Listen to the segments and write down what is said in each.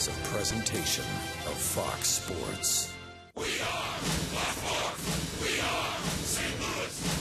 is a presentation of Fox Sports. We are Black Hawk. We are St. Louis.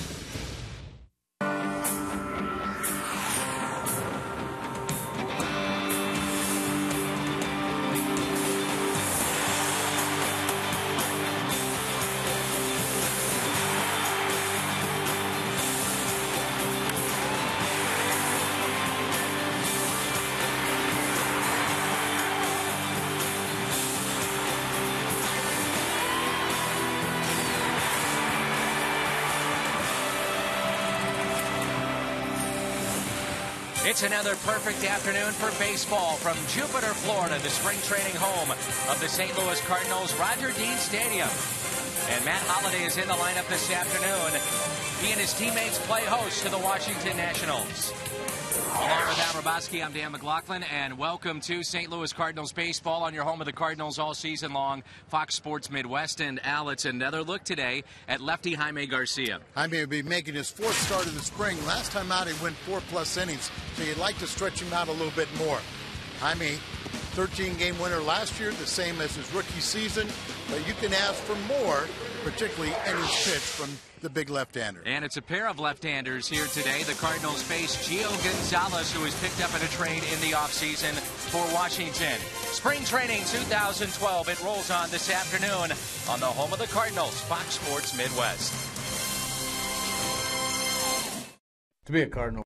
It's another perfect afternoon for baseball from Jupiter, Florida, the spring training home of the St. Louis Cardinals, Roger Dean Stadium. And Matt Holliday is in the lineup this afternoon. He and his teammates play host to the Washington Nationals. Along with Al Roboski, I'm Dan McLaughlin, and welcome to St. Louis Cardinals baseball on your home of the Cardinals all season long, Fox Sports Midwest. And Al, it's another look today at lefty Jaime Garcia. Jaime will be making his fourth start of the spring. Last time out, he went 4+ innings, so you'd like to stretch him out a little bit more. Jaime, 13-game winner last year, the same as his rookie season, but you can ask for more, particularly innings pitched from the big left-hander. And it's a pair of left-handers here today. The Cardinals face Gio Gonzalez, who was picked up in a trade in the offseason for Washington. Spring training 2012, it rolls on this afternoon on the home of the Cardinals, Fox Sports Midwest. To be a Cardinal.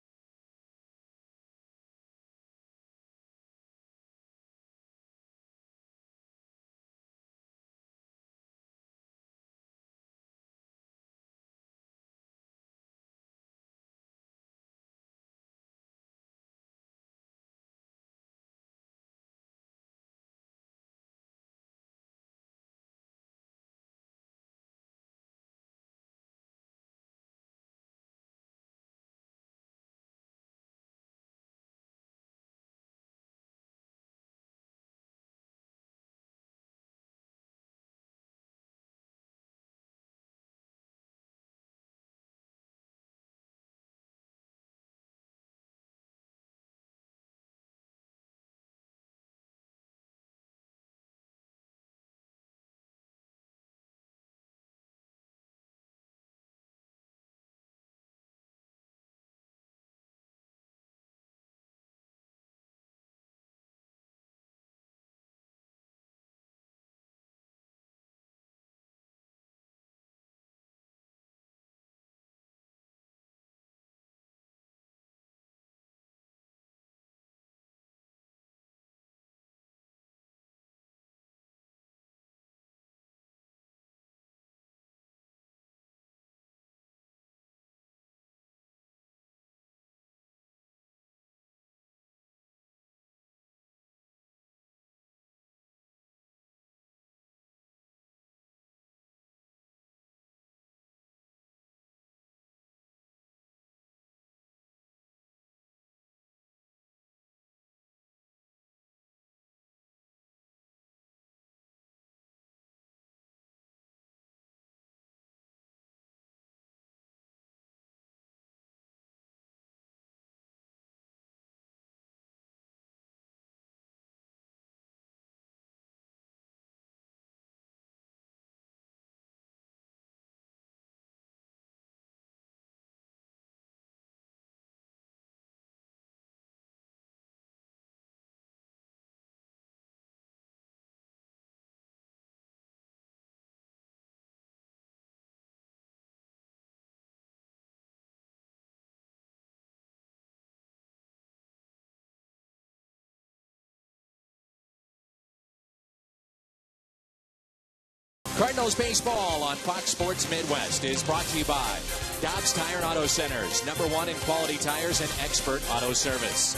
Cardinals baseball on Fox Sports Midwest is brought to you by Dobbs Tire and Auto Centers, #1 in quality tires and expert auto service.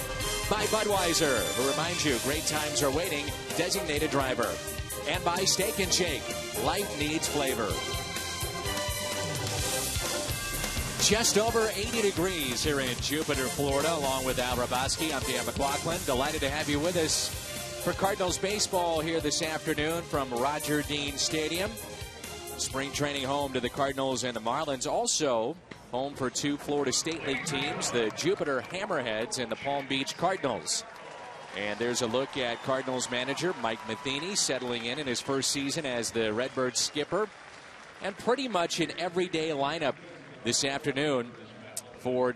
By Budweiser, who reminds you great times are waiting, designated driver. And by Steak and Shake, life needs flavor. Just over 80 degrees here in Jupiter, Florida, along with Al Roboski. I'm Dan McLaughlin. Delighted to have you with us for Cardinals baseball here this afternoon from Roger Dean Stadium. Spring training home to the Cardinals and the Marlins. Also home for two Florida State League teams, the Jupiter Hammerheads and the Palm Beach Cardinals. And there's a look at Cardinals manager Mike Matheny settling in his first season as the Redbird skipper. And pretty much an everyday lineup this afternoon for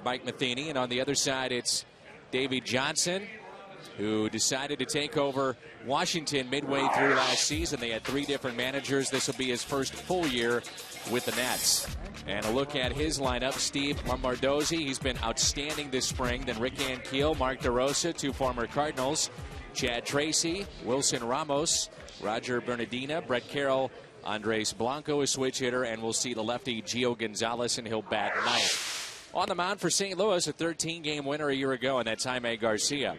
Mike Matheny. And on the other side, it's Davey Johnson, who decided to take over Washington midway through last season. They had 3 different managers. This will be his first full year with the Nets. And a look at his lineup, Steve Lombardozzi. He's been outstanding this spring. Then Rick Ankiel, Mark DeRosa, 2 former Cardinals, Chad Tracy, Wilson Ramos, Roger Bernardina, Brett Carroll, Andres Blanco, a switch hitter, and we'll see the lefty Gio Gonzalez, and he'll bat 9th. On the mound for St. Louis, a 13-game winner a year ago, and that's Jaime Garcia.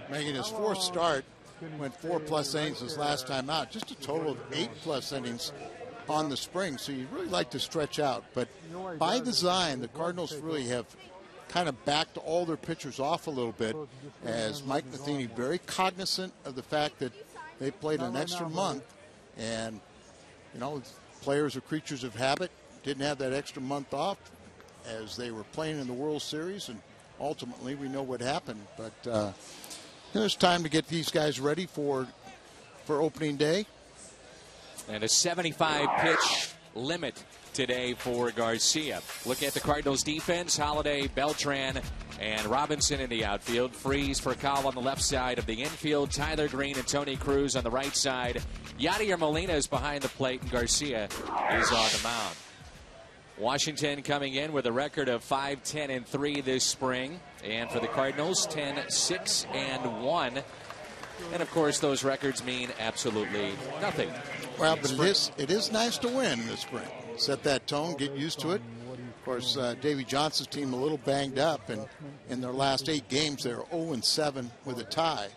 Making his 4th start, went 4+ innings his last time out. Just a total of 8+ innings on the spring, so you'd really like to stretch out. But by design, the Cardinals really have kind of backed all their pitchers off a little bit, as Mike Matheny very cognizant of the fact that they played an extra month, and you know, players are creatures of habit. Didn't have that extra month off as they were playing in the World Series, and ultimately we know what happened. But it's time to get these guys ready for opening day. And a 75-pitch limit today for Garcia. Look at the Cardinals defense. Holiday, Beltran, and Robinson in the outfield. Freeze for Kyle on the left side of the infield. Tyler Green and Tony Cruz on the right side. Yadier Molina is behind the plate, and Garcia is on the mound. Washington coming in with a record of 5-10-3 this spring. And for the Cardinals, 10-6-1. And, of course, those records mean absolutely nothing. Well, but it is nice to win in the spring. Set that tone, get used to it. Of course, Davey Johnson's team a little banged up, and in their last 8 games, they're 0-7 with a tie.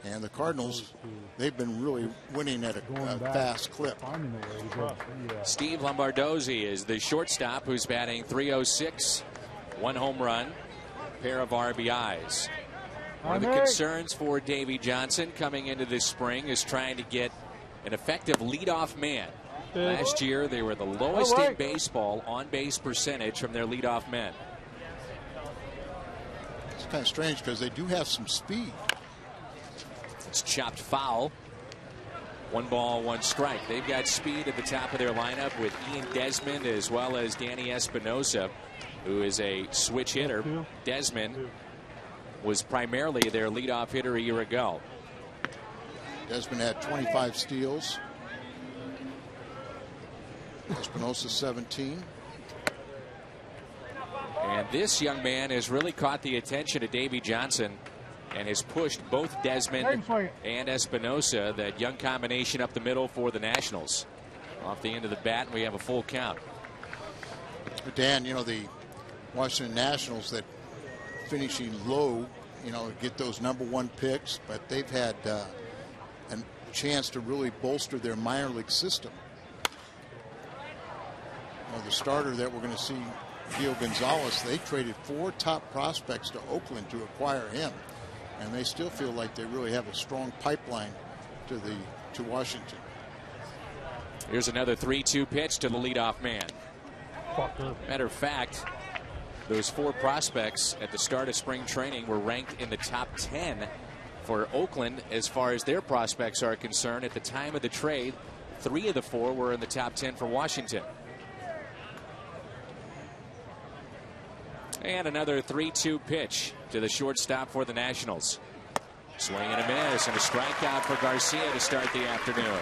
And the Cardinals, they've been really winning at a fast clip. Steve Lombardozzi is the shortstop, who's batting .306, 1 home run, pair of RBIs. One of the concerns for Davey Johnson coming into this spring is trying to get an effective leadoff man. Last year, they were the lowest in baseball on base percentage from their leadoff men. It's kind of strange because they do have some speed. It's chopped foul. 1 ball, 1 strike. They've got speed at the top of their lineup with Ian Desmond as well as Danny Espinosa, who is a switch hitter. Desmond was primarily their leadoff hitter a year ago. Desmond had 25 steals. Espinosa 17. And this young man has really caught the attention of Davey Johnson and has pushed both Desmond and Espinosa, that young combination up the middle for the Nationals. Off the end of the bat, we have a full count. Dan, you know, the Washington Nationals that finishing low, you know, get those #1 picks, but they've had a chance to really bolster their minor league system. You know, the starter that we're going to see, Gio Gonzalez, they traded 4 top prospects to Oakland to acquire him, and they still feel like they really have a strong pipeline to Washington. Here's another 3-2 pitch to the leadoff man. Matter of fact, those 4 prospects at the start of spring training were ranked in the top 10 for Oakland as far as their prospects are concerned. At the time of the trade, 3 of the 4 were in the top 10 for Washington. And another 3-2 pitch to the shortstop for the Nationals. Swing and a miss, and a strikeout for Garcia to start the afternoon.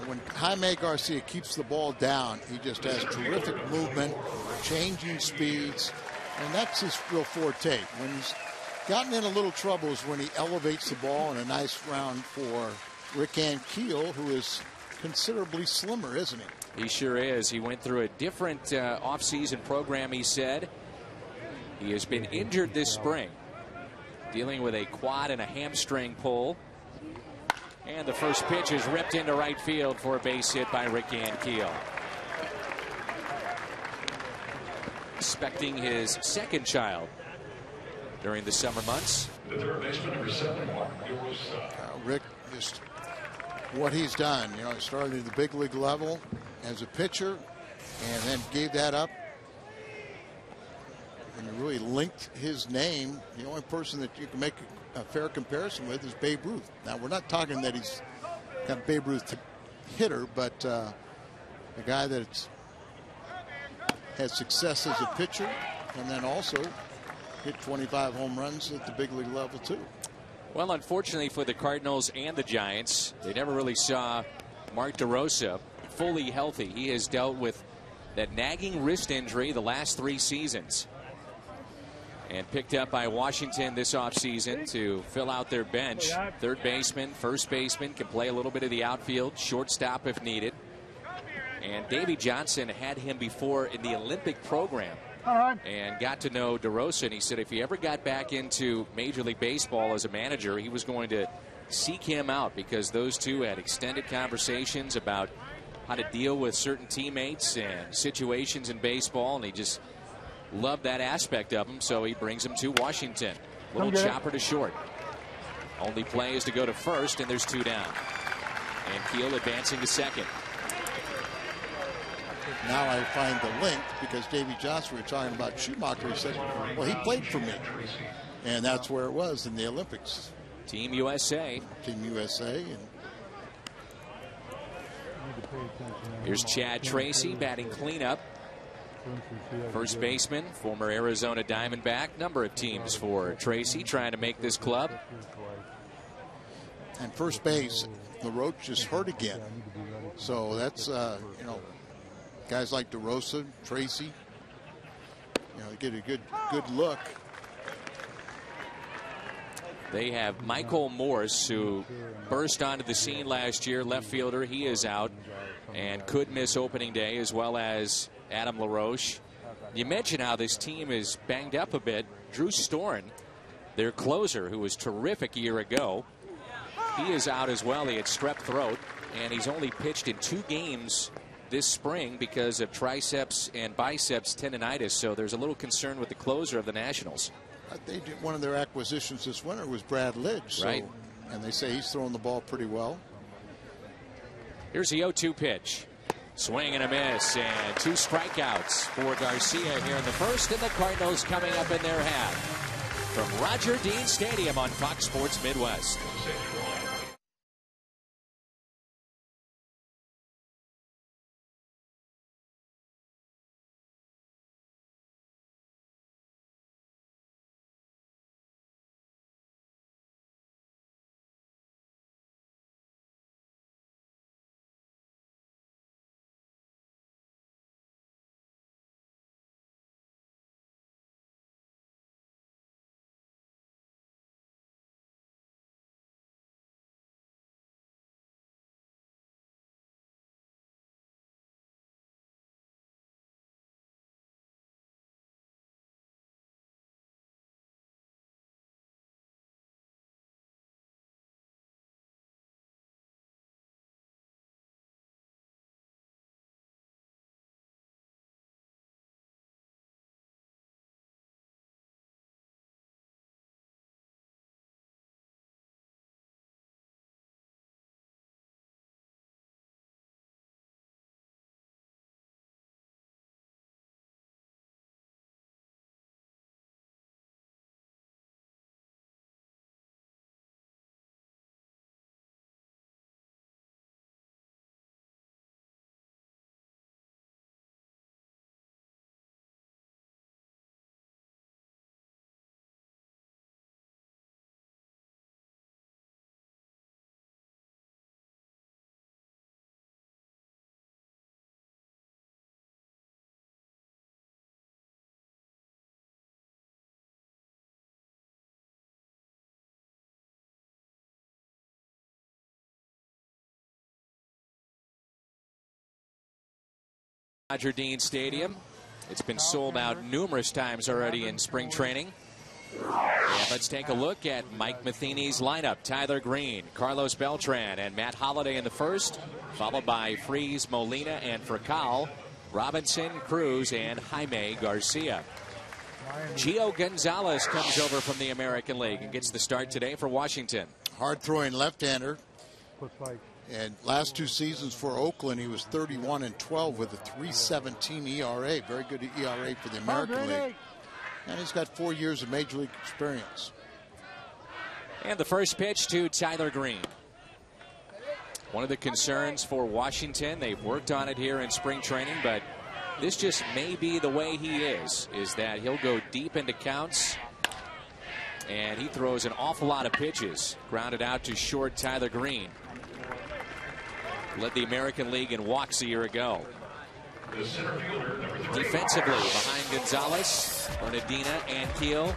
When Jaime Garcia keeps the ball down, he just has terrific movement, changing speeds, and that's his real forte. When he's gotten in a little trouble is when he elevates the ball, and a nice round for Rick Ankiel, who is considerably slimmer, isn't he? He sure is. He went through a different offseason program, he said. He has been injured this spring, dealing with a quad and a hamstring pull. And the first pitch is ripped into right field for a base hit by Rick Ankiel. Expecting his second child during the summer months. The third baseman, number 7, Rick, just what he's done, you know, he started at the big league level as a pitcher and then gave that up when you really linked his name, the only person that you can make a fair comparison with is Babe Ruth. Now, we're not talking that he's got Babe Ruth hitter, but a guy that's had success as a pitcher and then also hit 25 home runs at the big league level too. Well, unfortunately for the Cardinals and the Giants, they never really saw Mark DeRosa fully healthy. He has dealt with that nagging wrist injury the last 3 seasons. And picked up by Washington this offseason to fill out their bench. Third baseman, first baseman, can play a little bit of the outfield, shortstop if needed. And Davey Johnson had him before in the Olympic program and got to know DeRosa. And he said if he ever got back into Major League Baseball as a manager, he was going to seek him out because those two had extended conversations about how to deal with certain teammates and situations in baseball. And he just loved that aspect of him, so he brings him to Washington. Little chopper to short. Only play is to go to first, and there's 2 down. And Keel advancing to second. Now I find the link because Davey Johnson, we were talking about Schumacher. He said, well, he played for me. And that's where it was in the Olympics. Team USA. Team USA. And here's Chad Tracy batting cleanup. First baseman, former Arizona Diamondback. Number of teams for Tracy trying to make this club. And first base, LaRoche is hurt again. So that's, you know, guys like DeRosa, Tracy, you know, get a good look. They have Michael Morse, who burst onto the scene last year, left fielder. He is out and could miss opening day, as well as Adam LaRoche. You mentioned how this team is banged up a bit. Drew Storen, their closer, who was terrific a year ago, he is out as well. He had strep throat, and he's only pitched in 2 games this spring because of triceps and biceps tendonitis. So there's a little concern with the closer of the Nationals. They did, one of their acquisitions this winter was Brad Lidge. So, right. And they say he's throwing the ball pretty well. Here's the 0-2 pitch. Swing and a miss, and 2 strikeouts for Garcia here in the first, and the Cardinals coming up in their half. From Roger Dean Stadium on Fox Sports Midwest. Roger Dean Stadium. It's been sold out numerous times already in spring training. And let's take a look at Mike Matheny's lineup. Tyler Green, Carlos Beltran, and Matt Holliday in the first, followed by Freese, Molina, and Fractal, Robinson, Cruz, and Jaime Garcia. Gio Gonzalez comes over from the American League and gets the start today for Washington. Hard-throwing left-hander. And last 2 seasons for Oakland, he was 31-12 with a 3.17 ERA. Very good ERA for the American League. And he's got 4 years of Major League experience. And the first pitch to Tyler Green. One of the concerns for Washington, they've worked on it here in spring training, but this just may be the way he is that he'll go deep into counts, and he throws an awful lot of pitches. Grounded out to short Tyler Green. Led the American League in walks a year ago. Defensively, behind Gonzalez, Bernardina, Ankiel,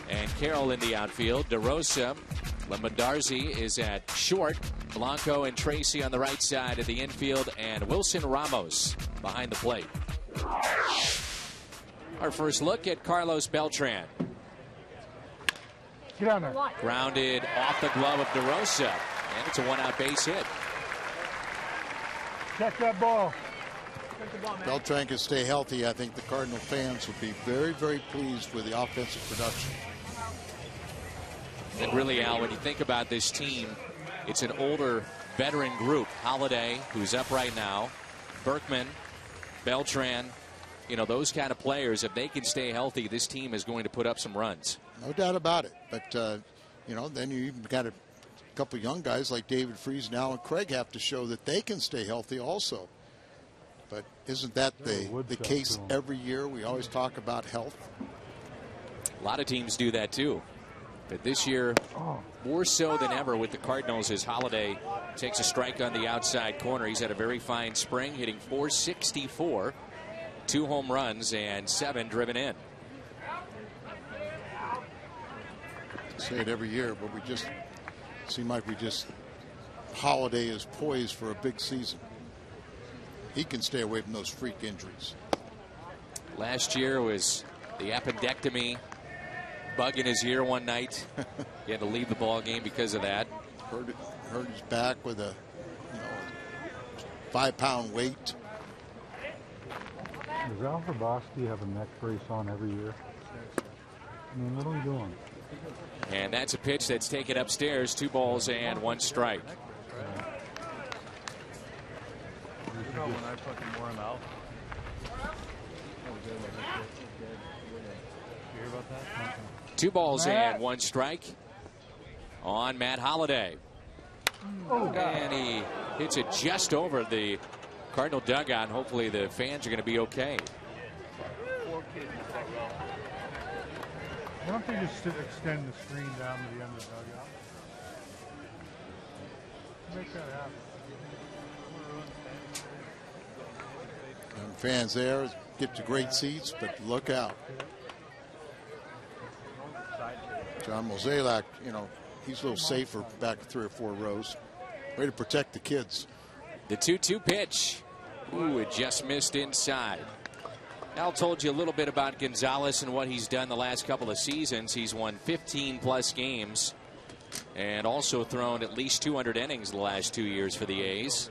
and Carroll in the outfield. DeRosa, Lamandarzi is at short. Blanco and Tracy on the right side of the infield, and Wilson Ramos behind the plate. Our first look at Carlos Beltran. Get on there. Grounded off the glove of DeRosa, and it's a one-out base hit. Check that ball. Beltran can stay healthy. I think the Cardinal fans will be very, very pleased with the offensive production. And really, Al, when you think about this team, it's an older veteran group. Holiday, who's up right now, Berkman, Beltran, you know, those kind of players, if they can stay healthy, this team is going to put up some runs. No doubt about it. But, you know, then you've got a couple young guys like David Freese and Alan Craig have to show that they can stay healthy also. But isn't that the case every year? We always talk about health. A lot of teams do that too. But this year, more so than ever with the Cardinals, as Holiday takes a strike on the outside corner. He's had a very fine spring, hitting .464, 2 home runs, and 7 driven in. I say it every year, but we just seem like Holiday is poised for a big season. He can stay away from those freak injuries. Last year was the appendectomy bug in his ear one night. He had to leave the ball game because of that. Hurt his back with a 5-pound weight. Does Alfred Bosky have a neck brace on every year? I mean, what are we doing? And that's a pitch that's taken upstairs. 2 balls and 1 strike. When I fucking wore him out. You hear about that? 2 balls and 1 strike on Matt Holiday. And he hits it just over the Cardinal dugout. And hopefully the fans are going to be okay. Why don't they just extend the screen down to the end of the dugout? Make that happen. And fans there get to great seats, but look out. John Mozeliak, you know, he's a little safer back 3 or 4 rows. Way to protect the kids. The 2-2 pitch. Ooh, it just missed inside. Al told you a little bit about Gonzalez and what he's done the last couple of seasons. He's won 15+ games and also thrown at least 200 innings the last 2 years for the A's.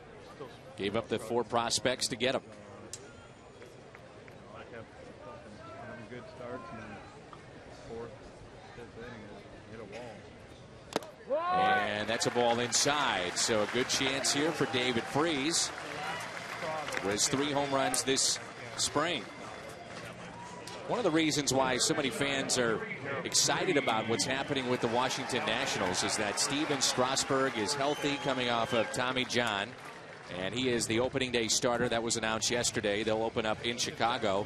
Gave up the 4 prospects to get him. Good starts and then 4th, 5th inning, hit a wall. And that's a ball inside. So a good chance here for David Freese. Who has 3 home runs this spring. One of the reasons why so many fans are excited about what's happening with the Washington Nationals is that Steven Strasburg is healthy, coming off of Tommy John. And he is the opening day starter. That was announced yesterday. They'll open up in Chicago.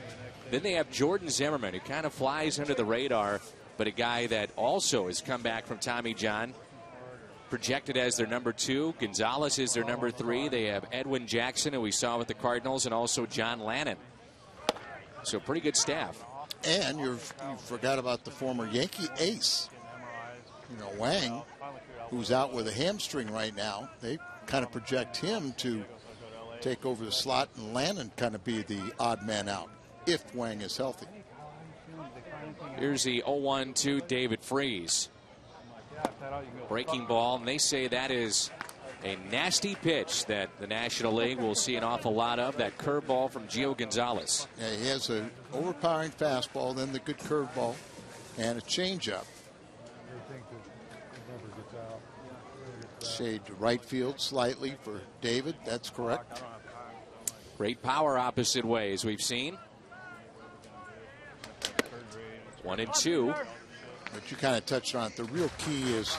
Then they have Jordan Zimmerman, who kind of flies under the radar, but a guy that also has come back from Tommy John. Projected as their number 2. Gonzalez is their number 3. They have Edwin Jackson, who we saw with the Cardinals, and also John Lannon. So pretty good staff. And you forgot about the former Yankee ace, Wang, who's out with a hamstring right now. They kind of project him to take over the slot, and Lannon kind of be the odd man out if Wang is healthy. Here's the 0-1 to David Freese. Breaking ball, and they say that is a nasty pitch that the National League will see an awful lot of, that curveball from Gio Gonzalez. Yeah, he has an overpowering fastball, then the good curveball, and a changeup. Shade to right field slightly for David. That's correct. Great power opposite way, as we've seen. 1-2. But you kind of touched on it. The real key is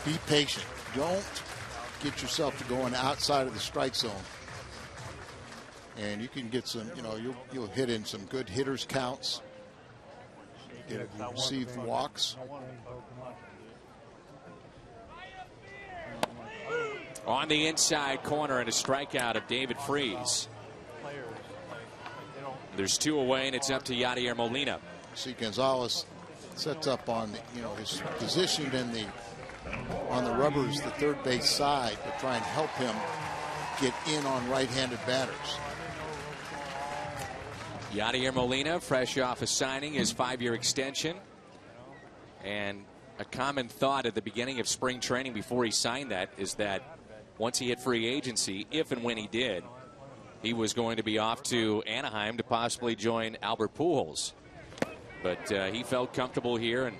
be patient. Don't get yourself to going outside of the strike zone. And you can get some, you'll hit in some good hitters counts. Get received walks. On the inside corner and a strikeout of David Freese. There's 2 away, and it's up to Yadier Molina. See, Gonzalez sets up on his position on the rubbers, the third base side, to try and help him get in on right-handed batters. Yadier Molina, fresh off a signing, his 5-year extension. And a common thought at the beginning of spring training before he signed that is that once he hit free agency, if and when he did, he was going to be off to Anaheim to possibly join Albert Pujols. But he felt comfortable here. And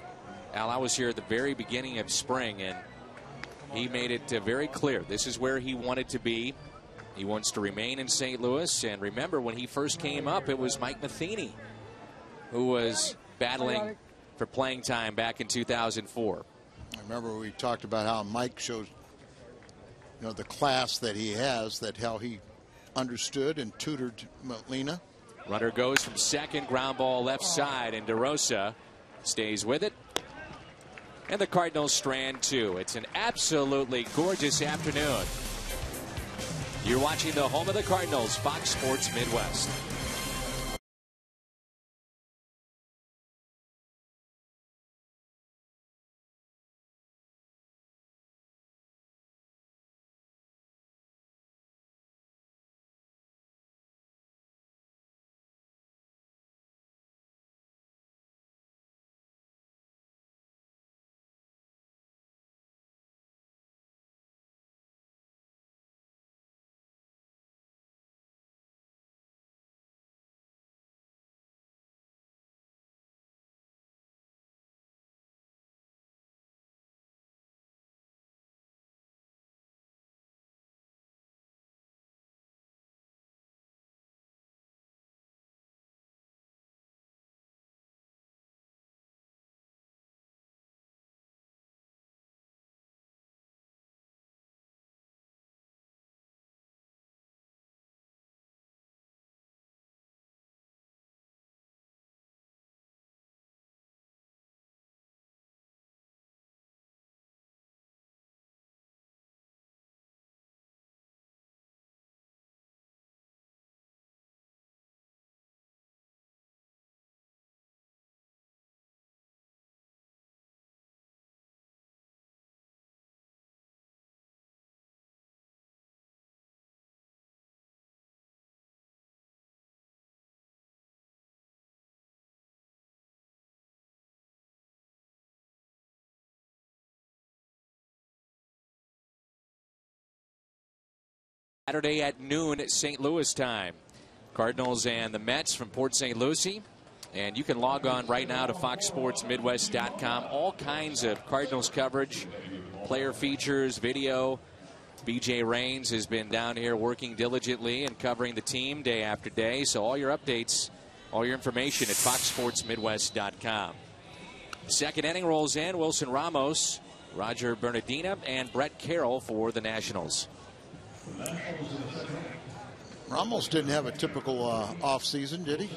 Al, I was here at the very beginning of spring, and he made it very clear this is where he wanted to be. He wants to remain in St. Louis. And remember, when he first came up, it was Mike Matheny who was battling for playing time back in 2004. I remember we talked about how Mike shows, the class that he has, that how he understood and tutored Molina. Runner goes from second, ground ball left side, and DeRosa stays with it. And the Cardinals strand 2. It's an absolutely gorgeous afternoon. You're watching the home of the Cardinals, Fox Sports Midwest. Saturday at noon at St. Louis time. Cardinals and the Mets from Port St. Lucie. And you can log on right now to foxsportsmidwest.com. All kinds of Cardinals coverage, player features, video. BJ Raines has been down here working diligently and covering the team day after day. So all your updates, all your information at foxsportsmidwest.com. Second inning rolls in. Wilson Ramos, Roger Bernardina, and Brett Carroll for the Nationals. Ramos didn't have a typical off season, did he?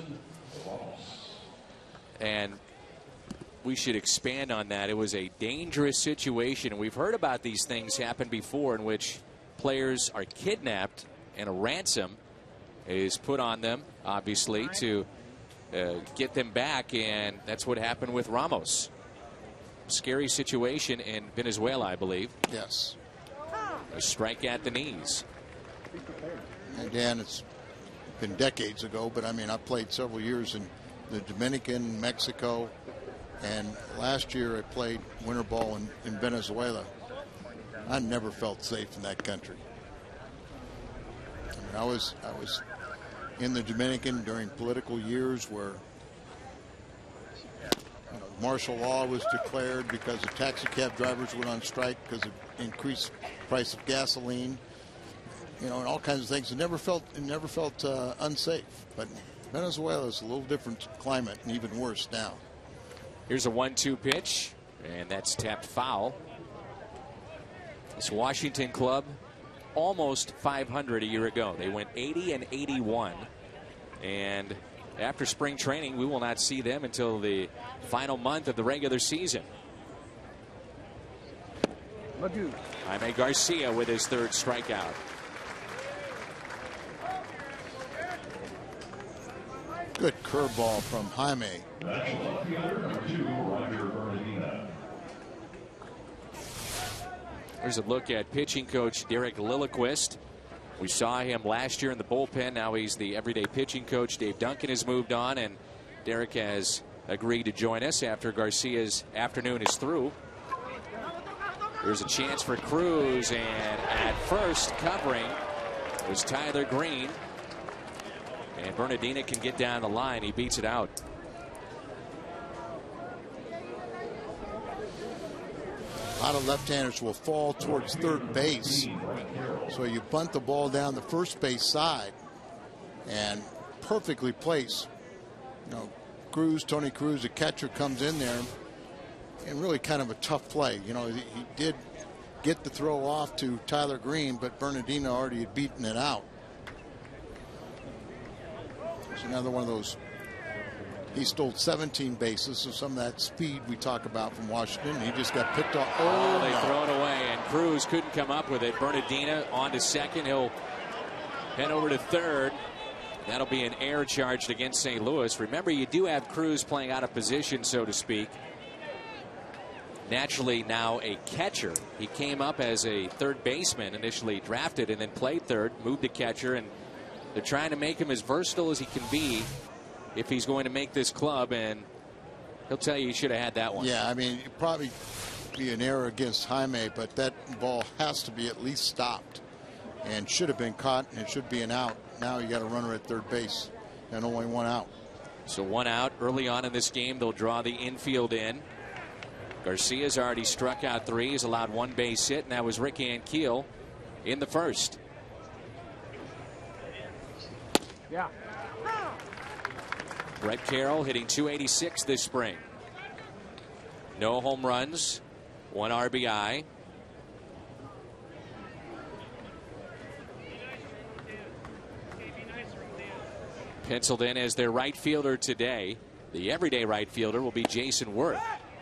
And we should expand on that. It was a dangerous situation. And we've heard about these things happen before in which players are kidnapped and a ransom is put on them, obviously, to get them back. And that's what happened with Ramos. Scary situation in Venezuela, I believe. Yes. A strike at the knees. And Dan, it's been decades ago, but I mean, I played several years in the Dominican, Mexico, and last year I played winter ball in Venezuela. I never felt safe in that country. I mean, I was in the Dominican during political years where martial law was declared because the taxi cab drivers went on strike because of increased price of gasoline, and all kinds of things. It never felt unsafe. But Venezuela is a little different climate and even worse now. Here's a 1-2 pitch, and that's tapped foul. This Washington club, almost 500 a year ago. They went 80 and 81. And after spring training, we will not see them until the final month of the regular season. Jaime Garcia with his third strikeout. Good curveball from Jaime. Here's a look at pitching coach Derek Lilliquist. We saw him last year in the bullpen. Now he's the everyday pitching coach. Dave Duncan has moved on, and Derek has agreed to join us after Garcia's afternoon is through. There's a chance for Cruz, and at first covering was Tyler Green. And Bernardina can get down the line. He beats it out. A lot of left-handers will fall towards third base. So you bunt the ball down the first base side and perfectly placed. You know, Tony Cruz, the catcher, comes in there and really kind of a tough play. You know, he did get the throw off to Tyler Green, but Bernardino already had beaten it out. It's another one of those. He stole 17 bases, so some of that speed we talk about from Washington. He just got picked off. Oh, they throw it away, and Cruz couldn't come up with it. Bernardina on to second. He'll head over to third. That'll be an error charged against St. Louis. Remember, you do have Cruz playing out of position, so to speak. Naturally now a catcher. He came up as a third baseman, initially drafted, and then played third, moved to catcher, and they're trying to make him as versatile as he can be if he's going to make this club, and he'll tell you should have had that one. Yeah, I mean, it'd probably be an error against Jaime, but that ball has to be at least stopped and should have been caught, and it should be an out. Now you got a runner at third base and only one out. So one out early on in this game. They'll draw the infield in. Garcia's already struck out 3. He's allowed 1 base hit, and that was Rick Ankiel in the first. Yeah. Brett Carroll hitting .286 this spring. No home runs, 1 RBI. Penciled in as their right fielder today. The everyday right fielder will be Jason Worth.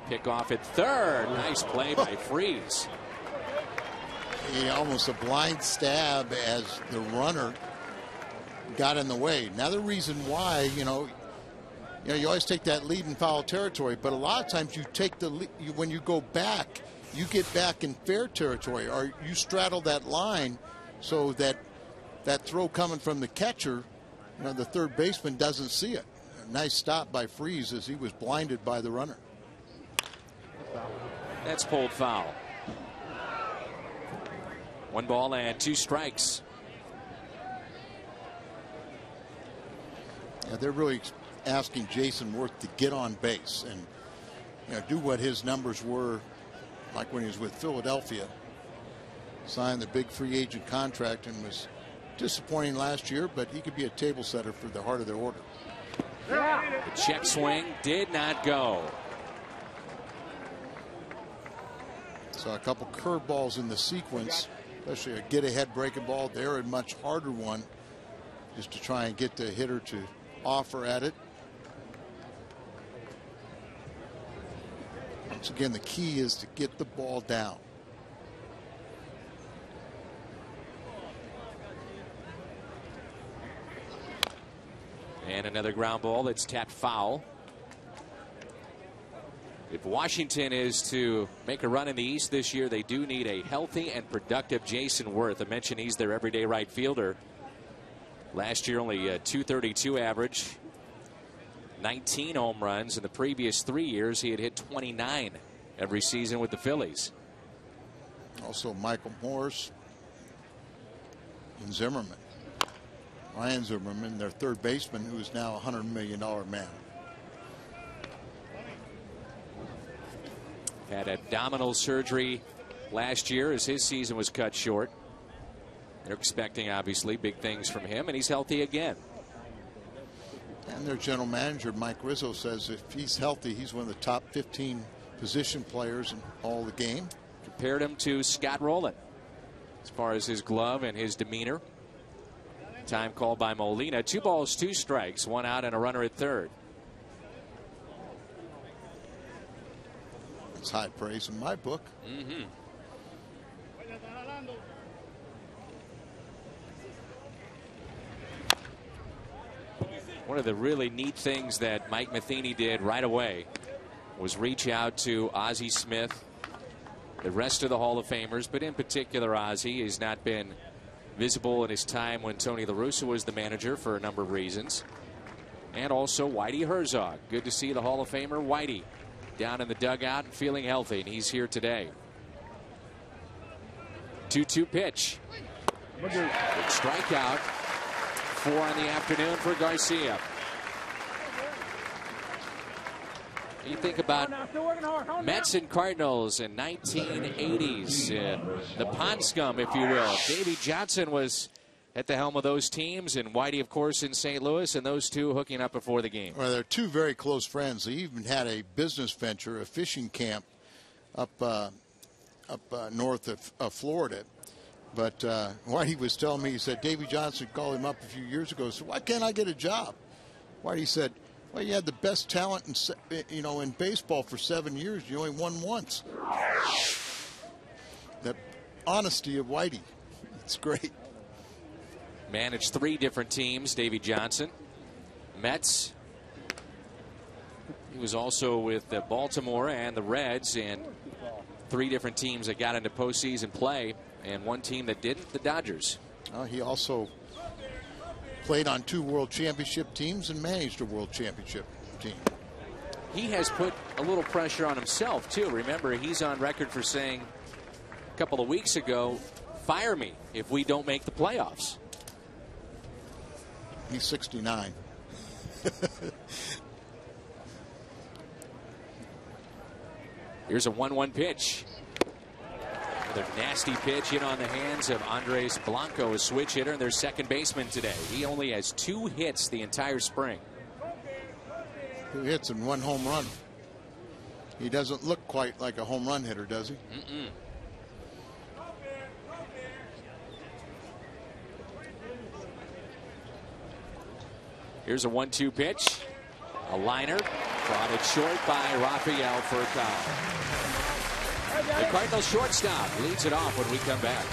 Pick off at third. Nice play by Freeze. Almost a blind stab as the runner got in the way. Another reason why, you always take that lead in foul territory, but a lot of times you take the lead, when you go back, you get back in fair territory, or you straddle that line so that that throw coming from the catcher, the third baseman doesn't see it. A nice stop by Freeze as he was blinded by the runner. That's pulled foul. 1 ball and 2 strikes. Yeah, they're really asking Jason Worth to get on base and do what his numbers were like when he was with Philadelphia. Signed the big free agent contract and was disappointing last year, but he could be a table setter for the heart of their order. The check swing did not go. So a couple curveballs in the sequence, especially a get ahead breaking ball. They're a much harder one just to try and get the hitter to offer at it. Once again, the key is to get the ball down. And another ground ball that's tapped foul. If Washington is to make a run in the East this year, they do need a healthy and productive Jason Worth. I mentioned he's their everyday right fielder. Last year, only a .232 average, 19 home runs. In the previous 3 years, he had hit 29 every season with the Phillies. Also, Michael Morse and Zimmerman. Ryan Zimmerman, their third baseman, who is now a $100 million man. Had abdominal surgery last year as his season was cut short. They're expecting, obviously, big things from him, and he's healthy again. And their general manager, Mike Rizzo, says if he's healthy, he's one of the top 15 position players in all the game. Compared him to Scott Rowland as far as his glove and his demeanor. Time called by Molina. 2 balls, 2 strikes, 1 out and a runner at third. It's high praise in my book. Mm-hmm. One of the really neat things that Mike Matheny did right away was reach out to Ozzie Smith, the rest of the Hall of Famers, but in particular Ozzie. He's not been visible in his time when Tony La Russa was the manager for a number of reasons. And also Whitey Herzog. Good to see the Hall of Famer Whitey down in the dugout and feeling healthy, and he's here today. 2-2 pitch. Good strikeout. 4 on the afternoon for Garcia. You think about Mets and Cardinals in 1980s, the pond scum, if you will. Davey Johnson was at the helm of those teams, and Whitey, of course, in St. Louis, and those two hooking up before the game. Well, they're 2 very close friends. They even had a business venture, a fishing camp up north of Florida. But Whitey was telling me, he said Davey Johnson called him up a few years ago. So why can't I get a job? Whitey said, well, you had the best talent in baseball for 7 years. You only won once. The honesty of Whitey, it's great. Managed 3 different teams, Davey Johnson. Mets. He was also with Baltimore and the Reds, and 3 different teams that got into postseason play, and 1 team that didn't, the Dodgers. He also played on 2 world championship teams and managed a world championship team. He has put a little pressure on himself, too. Remember, he's on record for saying a couple of weeks ago, fire me if we don't make the playoffs. He's 69. Here's a 1-1 pitch. Another nasty pitch in on the hands of Andres Blanco, a switch hitter and their second baseman today. He only has 2 hits the entire spring. 2 hits and 1 home run. He doesn't look quite like a home run hitter, does he? Mm-mm. Here's a 1-2 pitch. A liner. Prodded short by Rafael Furcal. The Cardinals shortstop leads it off when we come back.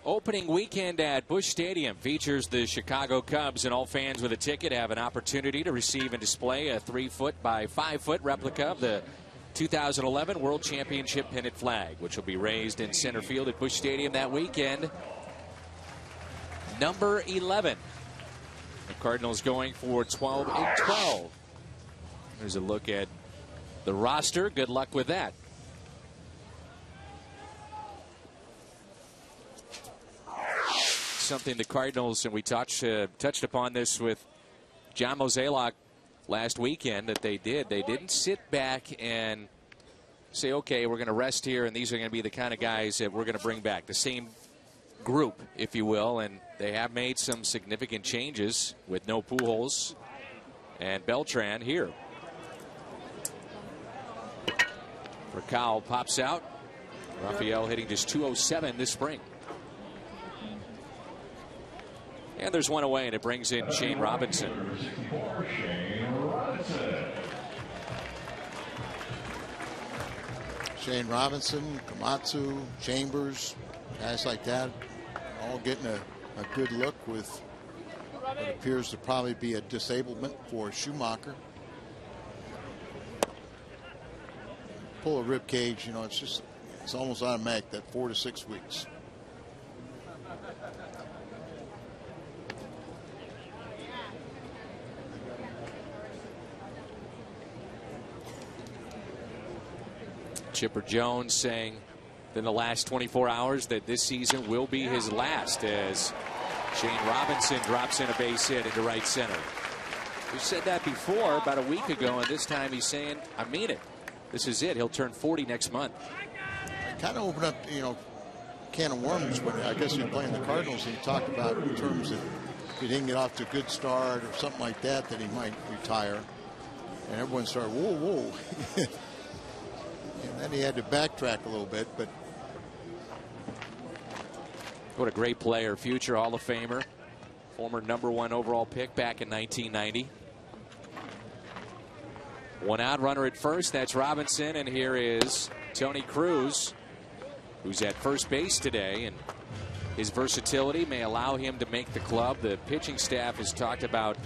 Opening weekend at Busch Stadium features the Chicago Cubs, and all fans with a ticket have an opportunity to receive and display a 3-foot by 5-foot replica of the 2011 World Championship pennant flag, which will be raised in center field at Busch Stadium that weekend. Number 11. The Cardinals going for 12-12. There's a look at the roster. Good luck with that. Something the Cardinals, and we touched upon this with John Mozeliak last weekend, that they did. They didn't sit back and say, okay, we're going to rest here, and these are going to be the kind of guys that we're going to bring back. The same group, if you will, and they have made some significant changes with no Pujols and Beltran here. Raquel pops out. Rafael hitting just .207 this spring. And there's one away, and it brings in Shane Robinson. Shane Robinson, Komatsu, Chambers, guys like that, all getting a good look with what appears to probably be a disablement for Schumacher. Pull a rib cage, you know, it's almost automatic, that 4 to 6 weeks. Chipper Jones saying in the last 24 hours that this season will be his last, as Shane Robinson drops in a base hit into right center. We said that before about a week ago, and this time he's saying, I mean it. This is it. He'll turn 40 next month. It kind of opened up, you know, can of worms when I guess he was playing the Cardinals, and he talked about in terms of if he didn't get off to a good start or something like that, that he might retire. And everyone started, whoa, whoa. And then he had to backtrack a little bit, but what a great player, future Hall of Famer, former #1 overall pick back in 1990. One out, runner at first. That's Robinson, and here is Tony Cruz, who's at first base today, and his versatility may allow him to make the club. The pitching staff has talked about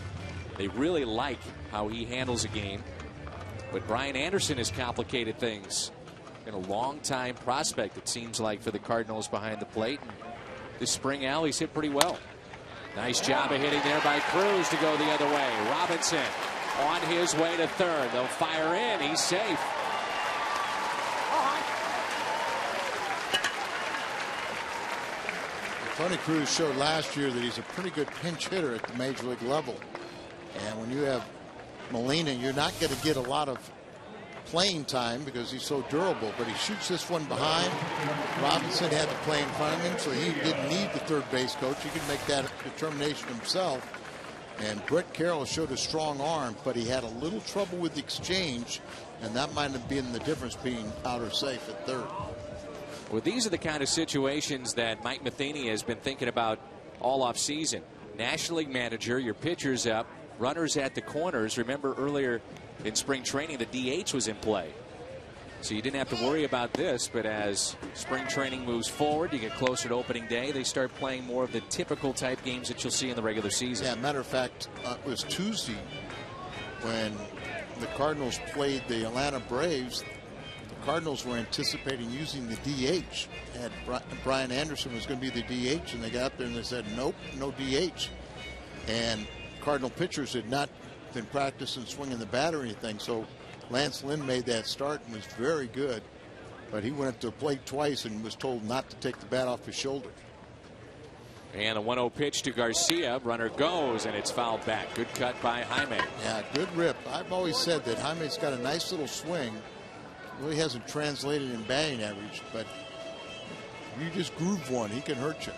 they really like how he handles a game. But Brian Anderson has complicated things. Been a long-time prospect, it seems like, for the Cardinals behind the plate. And this spring, Al, he's hit pretty well. Nice job of hitting there by Cruz to go the other way. Robinson on his way to third. They'll fire in. He's safe. Tony Cruz showed last year that he's a pretty good pinch hitter at the major league level. And when you have Molina, you're not going to get a lot of playing time because he's so durable, but he shoots this one behind. Robinson had to play in front of him, so he didn't need the third base coach. He could make that determination himself. And Brett Carroll showed a strong arm, but he had a little trouble with the exchange, and that might have been the difference being out or safe at third. Well, these are the kind of situations that Mike Matheny has been thinking about all offseason. National League manager, your pitcher's up, runners at the corners. Remember earlier in spring training, the DH was in play. So you didn't have to worry about this, but as spring training moves forward, you get closer to opening day, they start playing more of the typical type games that you'll see in the regular season. Yeah, matter of fact, it was Tuesday when the Cardinals played the Atlanta Braves. The Cardinals were anticipating using the DH. And Brian Anderson was going to be the DH, and they got up there and they said, nope, no DH. And Cardinal pitchers had not been practicing swinging the bat or anything, so Lance Lynn made that start and was very good, but he went up to the plate twice and was told not to take the bat off his shoulder. And a 1-0 pitch to Garcia. Runner goes, and it's fouled back. Good cut by Jaime. Yeah, good rip. I've always said that Jaime's got a nice little swing. Really hasn't translated in batting average, but if you just groove one, he can hurt you.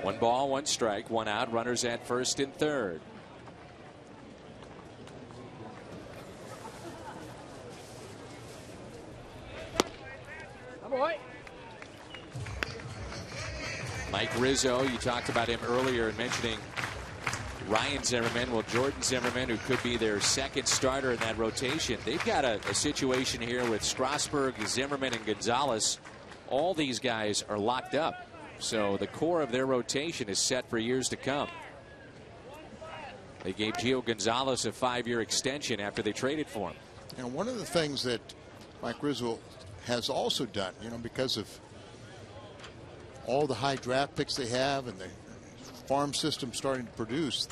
1 ball, 1 strike, 1 out. Runners at first and third. Mike Rizzo, you talked about him earlier in mentioning Ryan Zimmerman. Well, Jordan Zimmerman, who could be their second starter in that rotation. They've got a situation here with Strasburg, Zimmerman, and Gonzalez. All these guys are locked up. So the core of their rotation is set for years to come. They gave Gio Gonzalez a 5-year extension after they traded for him. And one of the things that Mike Rizzo has also done, because of all the high draft picks they have and the farm system starting to produce,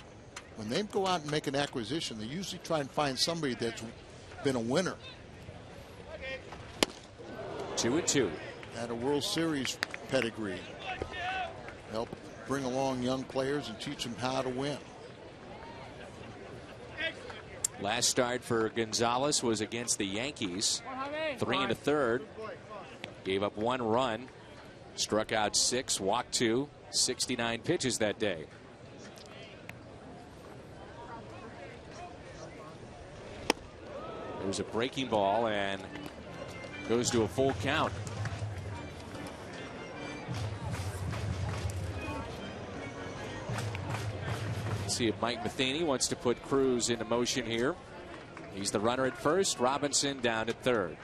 when they go out and make an acquisition, they usually try and find somebody that's been a winner. 2-2. Had a World Series pedigree. Help bring along young players and teach them how to win. Last start for Gonzalez was against the Yankees. 3 1/3. Gave up 1 run. Struck out 6, walked 2, 69 pitches that day. There's a breaking ball and goes to a full count. Let's see if Mike Matheny wants to put Cruz into motion here. He's the runner at first. Robinson down at third.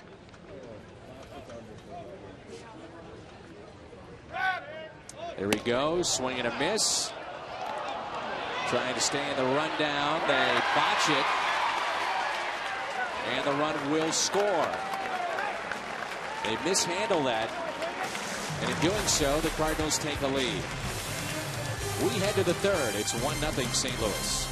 There he goes, swing and a miss. Trying to stay in the rundown. They botch it. And the run will score. They mishandle that. And in doing so, the Cardinals take a lead. We head to the third. It's 1-0 St. Louis.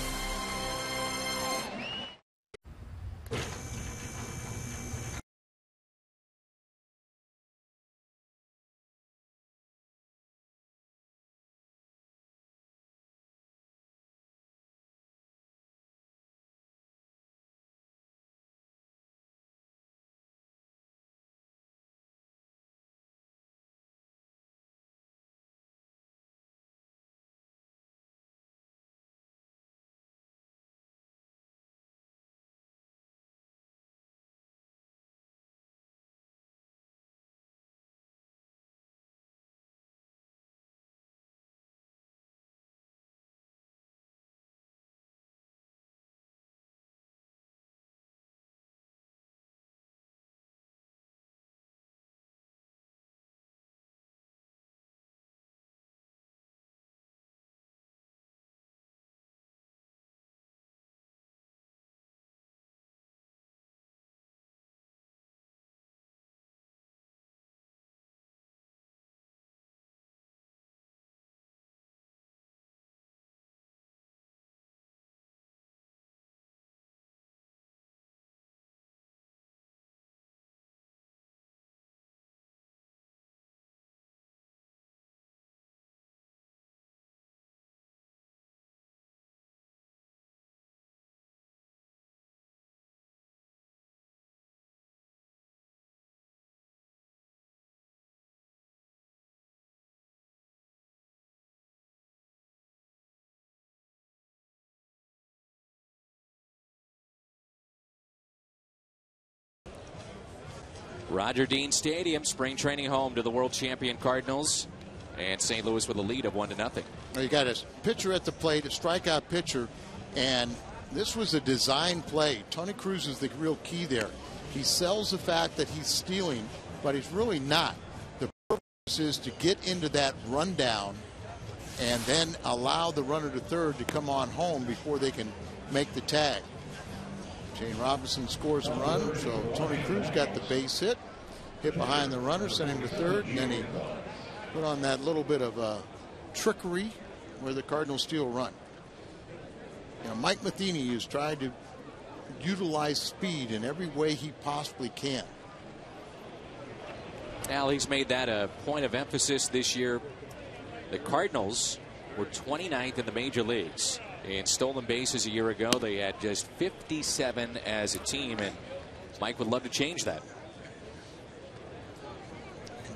Roger Dean Stadium, spring training home to the world champion Cardinals, and St. Louis with a lead of 1-0. You got a pitcher at the plate, a strikeout pitcher, and this was a design play. Tony Cruz is the real key there. He sells the fact that he's stealing, but he's really not. The purpose is to get into that rundown and then allow the runner to third to come on home before they can make the tag. Shane Robinson scores a run, so Tony Cruz got the base hit behind the runner, sent him to third, and then he put on that little bit of trickery where the Cardinals steal a run. Mike Matheny has tried to utilize speed in every way he possibly can. Al, he's made that a point of emphasis this year. The Cardinals were 29th in the major leagues in stolen bases a year ago. They had just 57 as a team, and Mike would love to change that.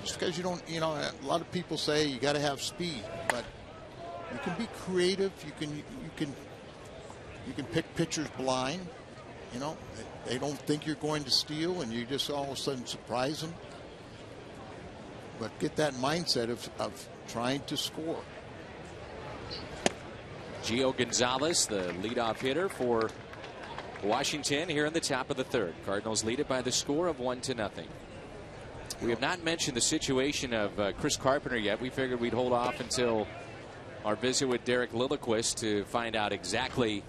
Just because you don't, a lot of people say you got to have speed, but you can be creative. You can pick pitchers blind. They don't think you're going to steal, and you just all of a sudden surprise them. But get that mindset of trying to score. Gio Gonzalez, the leadoff hitter for Washington here in the top of the third. Cardinals lead it by the score of 1-0. We have not mentioned the situation of Chris Carpenter yet. We figured we'd hold off until our visit with Derek Lilliquist to find out exactly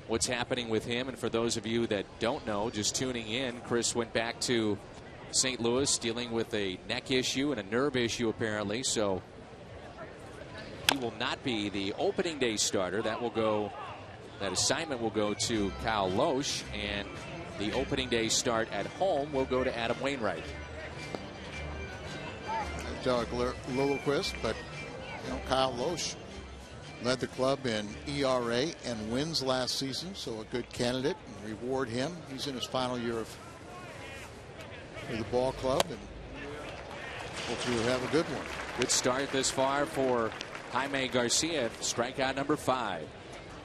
what's happening with him. And for those of you that don't know, just tuning in, Chris went back to St. Louis dealing with a neck issue and a nerve issue apparently. So he will not be the opening day starter. That assignment will go to Kyle Loesch, and the opening day start at home will go to Adam Wainwright. Doug Lilliquist, but Kyle Loesch led the club in ERA and wins last season, so a good candidate, and reward him. He's in his final year of the ball club, and hopefully we'll have a good one. Good start this far for Jaime Garcia, strikeout number 5.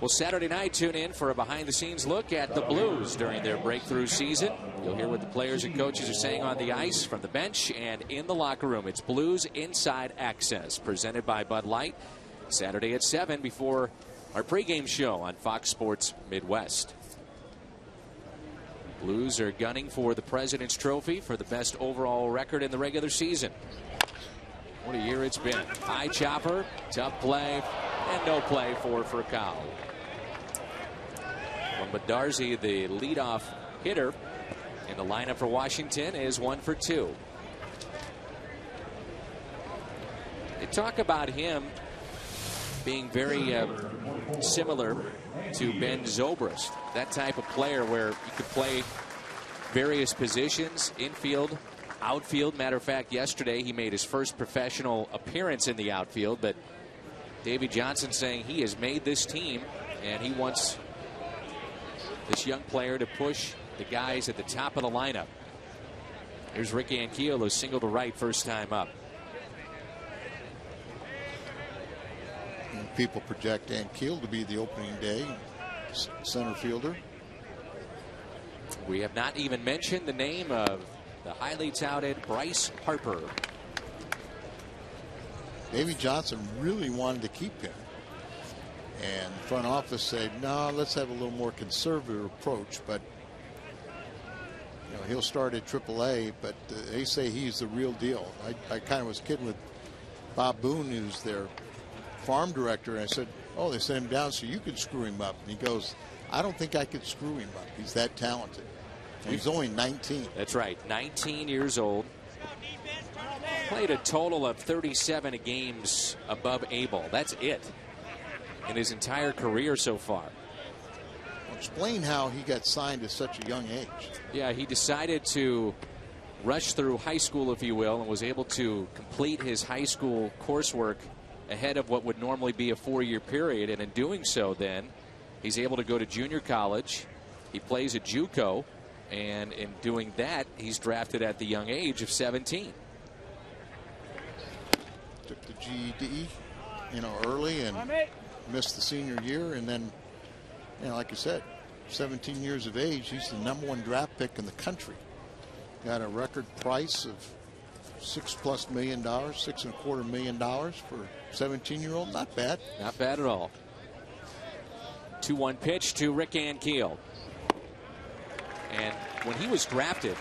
Well, Saturday night, tune in for a behind-the-scenes look at the Blues during their breakthrough season. You'll hear what the players and coaches are saying on the ice, from the bench, and in the locker room. It's Blues Inside Access, presented by Bud Light. Saturday at 7 before our pregame show on Fox Sports Midwest. Blues are gunning for the President's Trophy for the best overall record in the regular season. What a year it's been. High chopper, tough play, and no play for Furcal. Darzi, the leadoff hitter in the lineup for Washington, is 1 for 2. They talk about him being very similar to Ben Zobrist, that type of player where you could play various positions, infield, outfield. Matter of fact, yesterday he made his first professional appearance in the outfield, but Davey Johnson saying he has made this team and he wants this young player to push the guys at the top of the lineup. Here's Rick Ankiel, who single to right first time up. And people project Ankiel to be the opening day center fielder. We have not even mentioned the name of the highly touted Bryce Harper. Davey Johnson really wanted to keep him, and the front office said, no, let's have a little more conservative approach. But he'll start at AAA, but they say he's the real deal. I kind of was kidding with Bob Boone, who's their farm director, and I said, oh, they sent him down so you could screw him up. And he goes, I don't think I could screw him up. He's that talented. And he's only 19. That's right, 19 years old. Played a total of 37 games above able. That's it in his entire career so far. Explain how he got signed at such a young age. Yeah, he decided to rush through high school, if you will, and was able to complete his high school coursework ahead of what would normally be a 4-year period. And in doing so, then he's able to go to junior college. He plays at JUCO, and in doing that, he's drafted at the young age of 17. Took the GED, early and missed the senior year, and then, like you said, 17 years of age, he's the #1 draft pick in the country. Got a record price of $6+ million, $6.25 million for 17-year-old. Not bad. Not bad at all. 2-1 pitch to Rick Ankiel. And when he was drafted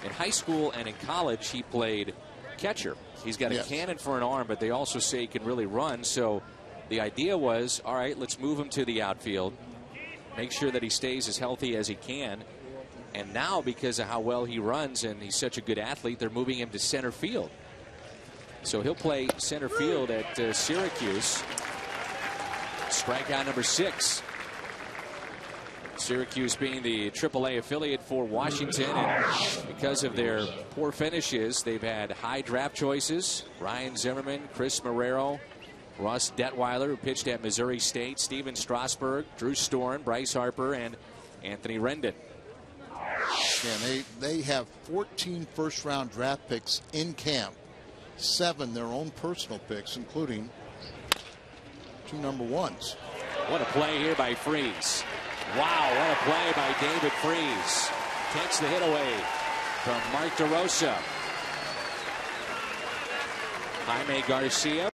in high school and in college, he played catcher. He's got a cannon for an arm, but they also say he can really run. So the idea was, all right, let's move him to the outfield, make sure that he stays as healthy as he can. And now, because of how well he runs and he's such a good athlete, they're moving him to center field. So he'll play center field at Syracuse. Strikeout number 6. Syracuse being the AAA affiliate for Washington, and because of their poor finishes, they've had high draft choices. Ryan Zimmerman, Chris Marrero, Ross Detweiler, who pitched at Missouri State, Steven Strasburg, Drew Storm, Bryce Harper, and Anthony Rendon. Yeah, they have 14 first-round draft picks in camp, 7 their own personal picks, including 2 number 1s. What a play here by Freese. Wow, what a play by David Freese. Takes the hit away from Mark DeRosa. Jaime Garcia.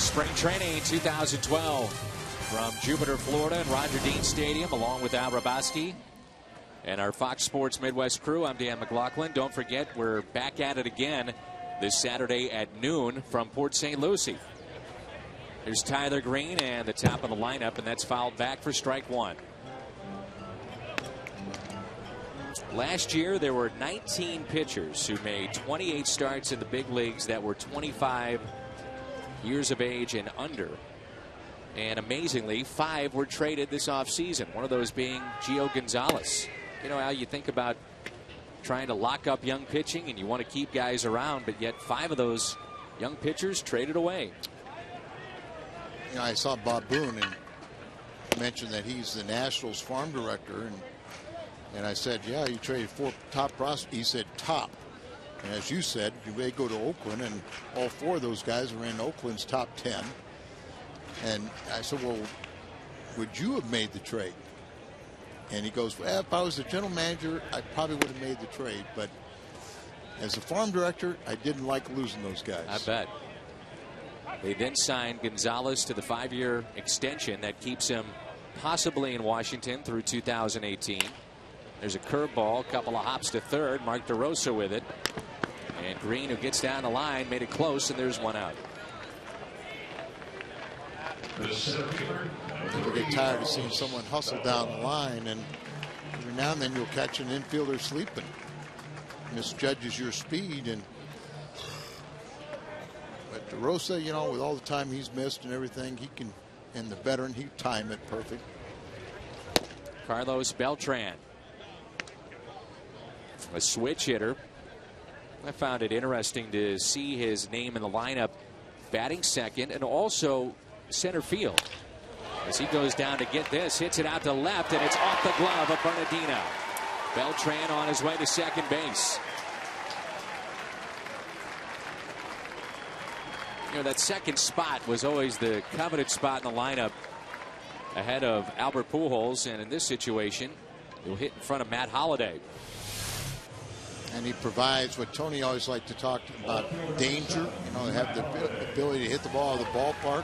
Spring training 2012 from Jupiter, Florida, and Roger Dean Stadium, along with Al Rabaski and our Fox Sports Midwest crew. I'm Dan McLaughlin. Don't forget, we're back at it again this Saturday at noon from Port St. Lucie. Here's Tyler Green and the top of the lineup, and that's fouled back for strike one. Last year, there were 19 pitchers who made 28 starts in the big leagues that were 25 years of age and under. And amazingly, 5 were traded this offseason, one of those being Gio Gonzalez. You know, Al, you think about trying to lock up young pitching and you want to keep guys around, but yet 5 of those young pitchers traded away. You know, I saw Bob Boone and mentioned that he's the Nationals farm director, and I said, yeah, you traded 4 top prospects. He said top. And as you said, you may go to Oakland, and all 4 of those guys are in Oakland's top 10. And I said, well, would you have made the trade? And he goes, well, if I was the general manager, I probably would have made the trade. But as a farm director, I didn't like losing those guys. I bet. They then signed Gonzalez to the 5-year extension that keeps him possibly in Washington through 2018. There's a curveball, a couple of hops to third. Mark DeRosa with it. And Green, who gets down the line, made it close, and there's one out. People get tired of seeing someone hustle down the line, and every now and then you'll catch an infielder sleeping. Misjudges your speed, but DeRosa, you know, with all the time he's missed and everything, he can, and the veteran, he time it perfect. Carlos Beltran, a switch hitter. I found it interesting to see his name in the lineup, batting second and also center field. As he goes down to get this, hits it out to left, and it's off the glove of Bernardino. Beltran on his way to second base. You know, that second spot was always the coveted spot in the lineup ahead of Albert Pujols, and in this situation, he'll hit in front of Matt Holliday. And he provides what Tony always liked to talk about, danger. You know, have the ability to hit the ball out of the ballpark.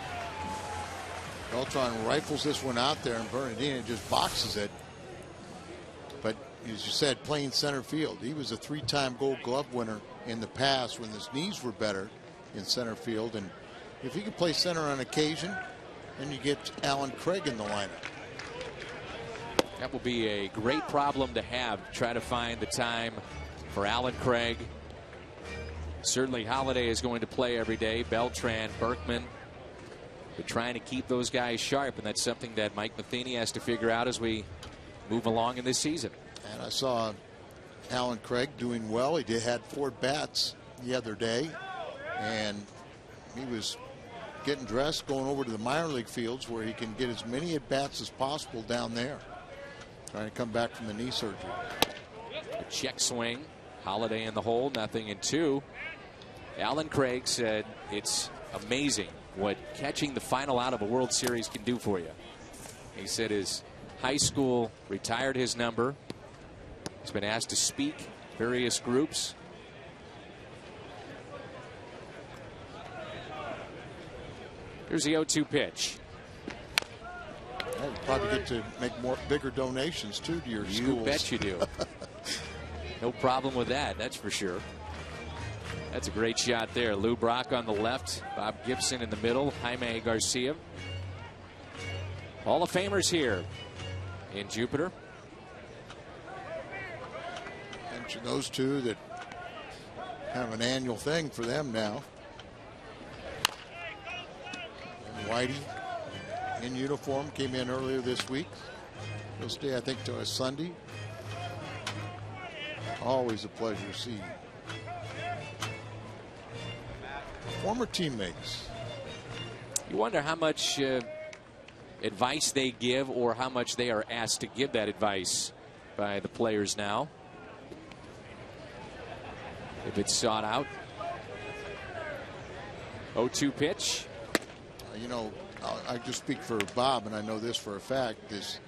Beltran rifles this one out there, and Bernardino just boxes it. But as you said, playing center field. He was a 3-time Gold Glove winner in the past when his knees were better in center field. And if he could play center on occasion, then you get Alan Craig in the lineup. That will be a great problem to have. Try to find the time for Alan Craig. Certainly Holliday is going to play every day. Beltran, Berkman. But trying to keep those guys sharp, and that's something that Mike Matheny has to figure out as we move along in this season. And I saw Alan Craig doing well. He had 4 bats the other day, and he was getting dressed, going over to the minor league fields where he can get as many at bats as possible down there, trying to come back from the knee surgery. A check swing. Holliday in the hole, 0-2. Alan Craig said it's amazing what catching the final out of a World Series can do for you. He said his high school retired his number. He's been asked to speak various groups. Here's the 0-2 pitch. Yeah, you probably get to make bigger donations too to your schools. You bet you do. No problem with that, that's for sure. That's a great shot there. Lou Brock on the left, Bob Gibson in the middle, Jaime Garcia. Hall of Famers here in Jupiter. Mention those two that have an annual thing for them now. And Whitey in uniform came in earlier this week. He'll stay, I think, till a Sunday. Always a pleasure to see former teammates. You wonder how much advice they give or how much they are asked to give that advice by the players now, if it's sought out. 0-2 pitch. You know, I just speak for Bob, and I know this for a fact, is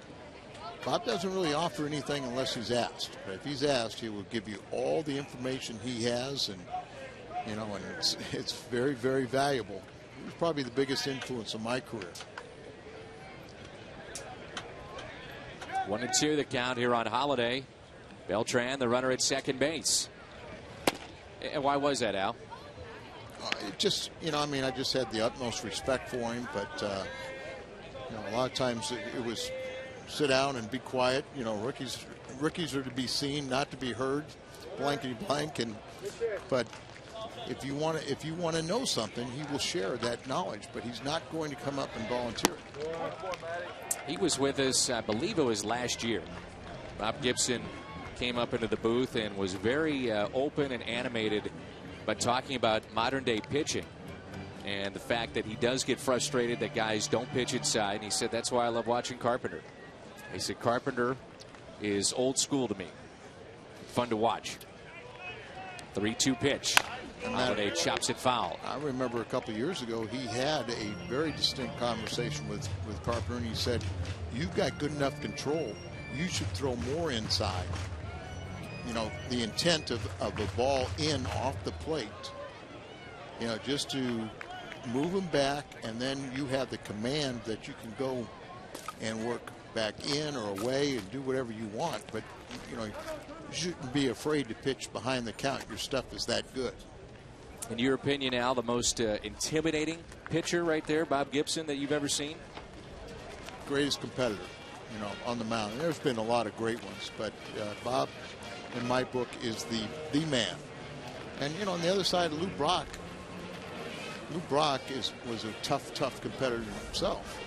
Bob doesn't really offer anything unless he's asked. But if he's asked, he will give you all the information he has, and you know, and it's very, very valuable. was probably the biggest influence of my career. 1-2 the count here on Holiday. Beltran, the runner at second base. And why was that, Al? It just, I mean, I just had the utmost respect for him, but, a lot of times it was sit down and be quiet. Rookies are to be seen, not to be heard, blankety blank. But if you want to know something, he will share that knowledge, but he's not going to come up and volunteer it. He was with us, I believe it was last year. Bob Gibson came up into the booth and was very open and animated by talking about modern day pitching and the fact that he does get frustrated that guys don't pitch inside. And he said, that's why I love watching Carpenter. He said, Carpenter is old school to me. Fun to watch. 3-2 pitch. Holiday chops it foul. I remember a couple of years ago, he had a very distinct conversation with Carpenter, and he said, you've got good enough control. You should throw more inside. The intent of a ball in off the plate, just to move them back, and then you have the command that you can go and work back in or away and do whatever you want. But, you shouldn't be afraid to pitch behind the count. Your stuff is that good. In your opinion, Al, the most intimidating pitcher right there, Bob Gibson, that you've ever seen? Greatest competitor, on the mound. And there's been a lot of great ones, but Bob, in my book, is the man. And on the other side, Lou Brock was a tough competitor himself.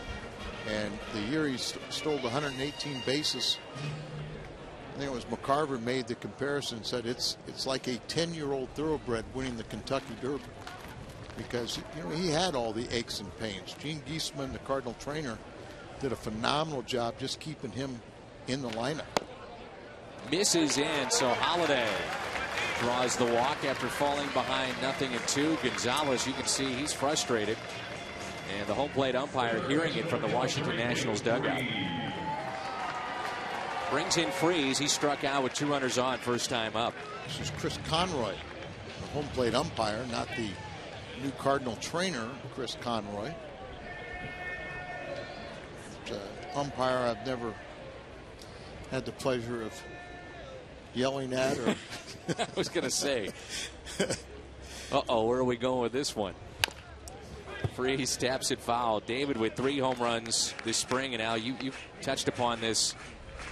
And the year he stole 118 bases, I think it was McCarver made the comparison and said it's like a 10-year-old thoroughbred winning the Kentucky Derby, because he had all the aches and pains. Gene Giesman, the Cardinal trainer, did a phenomenal job just keeping him in the lineup. Misses in, so Holiday draws the walk after falling behind 0-2. Gonzalez, you can see he's frustrated, and the home plate umpire hearing it from the Washington Nationals dugout. Brings in Freeze. He struck out with 2 runners on first time up. This is Chris Conroy, the home plate umpire, not the new Cardinal trainer, Chris Conroy. It's an umpire I've never had the pleasure of yelling at. Or I was going to say, where are we going with this one? Freeze taps it foul. David with 3 home runs this spring, and Al, you touched upon this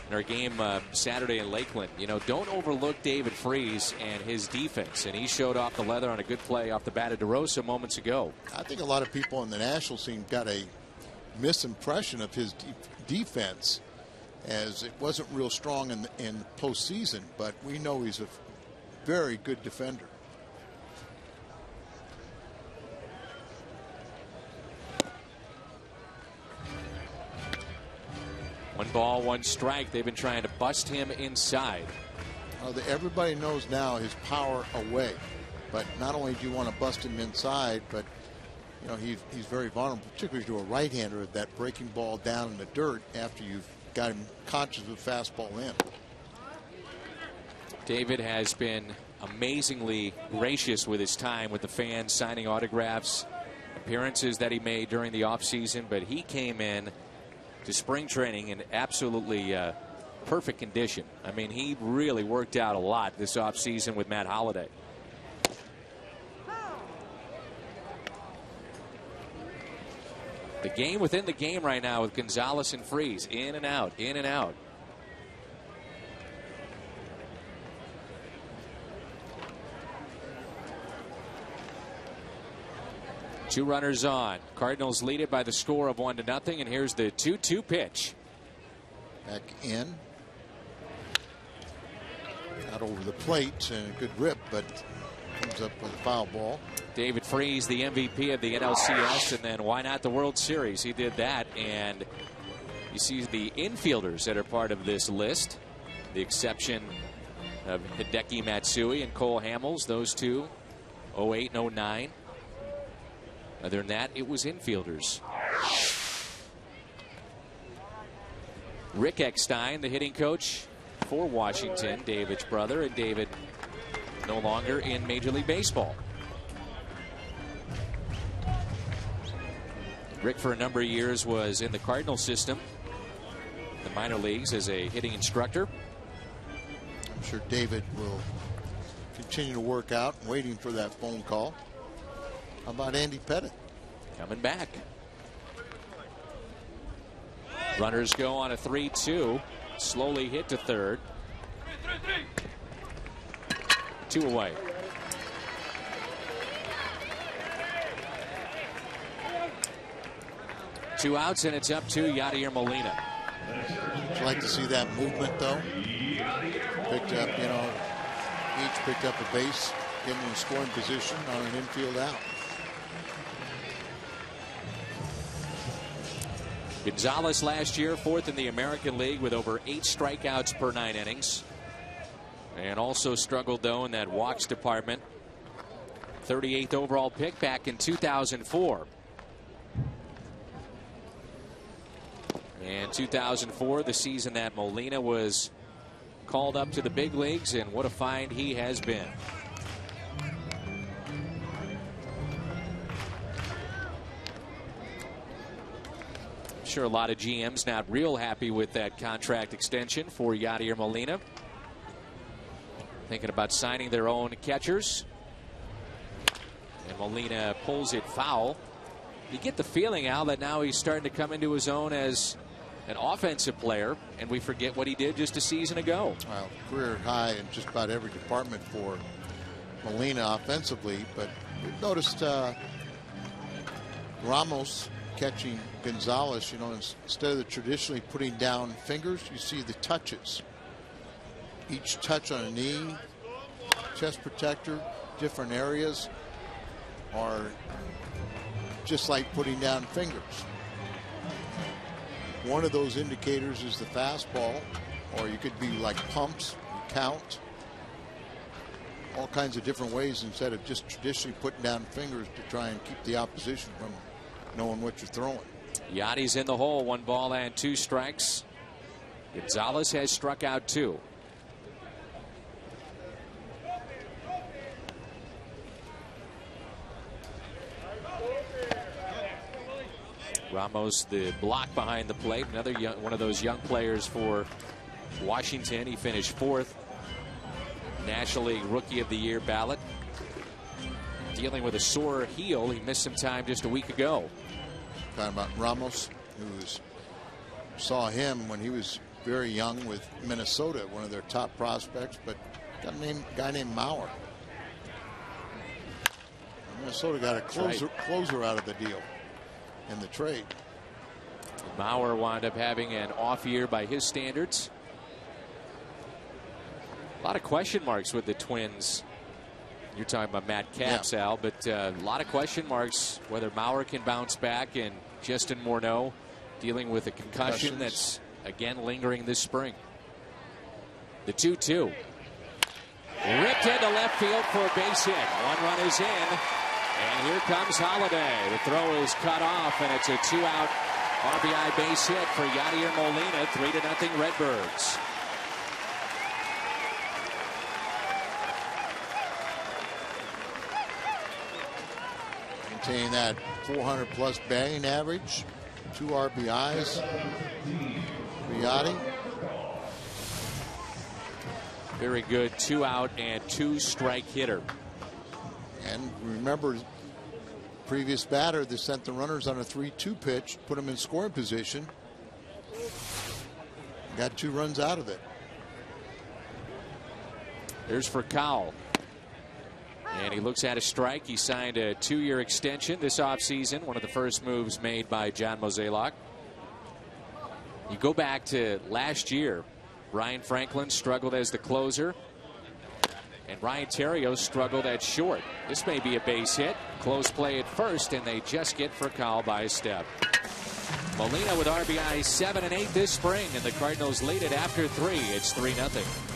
in our game Saturday in Lakeland. Don't overlook David Freeze and his defense, and he showed off the leather on a good play off the bat of DeRosa moments ago. I think a lot of people in the national scene got a misimpression of his defense, as it wasn't real strong in the postseason, but we know he's a very good defender. One ball, 1 strike. They've been trying to bust him inside. Everybody knows now his power away, but not only do you want to bust him inside, but he's very vulnerable, particularly to a right-hander, of that breaking ball down in the dirt after you've got him conscious of fastball in. David has been amazingly gracious with his time with the fans, signing autographs, appearances that he made during the offseason, but he came in to spring training in absolutely perfect condition. I mean, he really worked out a lot this offseason with Matt Holliday. The game within the game right now with Gonzalez and Freeze. In and out, in and out. Two runners on. Cardinals lead it by the score of 1-0. And here's the 2-2 pitch. Back in. Not over the plate, and a good rip, but comes up with a foul ball. David Freeze, the MVP of the NLCS, and then why not the World Series? He did that, and you see the infielders that are part of this list. The exception of Hideki Matsui and Cole Hamels, those two, 08 and 09. Other than that, it was infielders. Rick Eckstein, the hitting coach for Washington, David's brother, and David no longer in Major League Baseball. Rick, for a number of years, was in the Cardinal system, the minor leagues, as a hitting instructor. I'm sure David will continue to work out, waiting for that phone call. How about Andy Pettit? Coming back. Runners go on a 3-2. Slowly hit to third. 2 away. Two outs, and it's up to Yadier Molina. I'd like to see that movement, though. Picked up, each picked up a base, getting in scoring position on an infield out. Gonzalez last year, 4th in the American League with over 8 strikeouts per 9 innings. And also struggled, though, in that walks department. 38th overall pick back in 2004. And 2004, the season that Molina was called up to the big leagues, and what a find he has been. I'm sure a lot of GMs not real happy with that contract extension for Yadier Molina. Thinking about signing their own catchers. And Molina pulls it foul. You get the feeling, Al, that now he's starting to come into his own as an offensive player, and we forget what he did just a season ago. Well, career high in just about every department for Molina offensively, but we've noticed Ramos catching Gonzalez, instead of the traditionally putting down fingers, you see the touches. Each touch on a knee, chest protector, different areas are just like putting down fingers. One of those indicators is the fastball, or you could be like pumps, you count. All kinds of different ways instead of just traditionally putting down fingers to try and keep the opposition from knowing what you're throwing. Yadi's in the hole, 1 ball and 2 strikes. Gonzalez has struck out 2. Ramos, the block behind the plate. Another one of those young players for Washington. He finished 4th National League Rookie of the Year ballot. Dealing with a sore heel. He missed some time just a week ago. Talking about Ramos, saw him when he was very young with Minnesota, one of their top prospects, but got a guy named Mauer. Minnesota got a closer out of the deal in the trade. Mauer wound up having an off year by his standards. A lot of question marks with the Twins. You're talking about Matt Capps, Al, but a lot of question marks whether Mauer can bounce back, and Justin Morneau dealing with a concussion that's again lingering this spring. The 2-2. Ripped into left field for a base hit. 1 run is in. And here comes Holiday. The throw is cut off, and it's a 2-out RBI base hit for Yadier Molina. 3-0 Redbirds. Maintaining that 400+ batting average. 2 RBIs for Yadi. Very good 2-out and 2-strike hitter. And remember, previous batter that sent the runners on a 3-2 pitch, put them in scoring position. Got 2 runs out of it. Here's for Cowell. And he looks at a strike. He signed a 2-year extension this offseason. One of the first moves made by John Mozeliak. You go back to last year. Brian Franklin struggled as the closer. And Ryan Theriot struggled at short. This may be a base hit. Close play at first, and they just get for Cowell by a step. Molina with RBI 7 and 8 this spring, and the Cardinals lead it after 3. It's 3-0.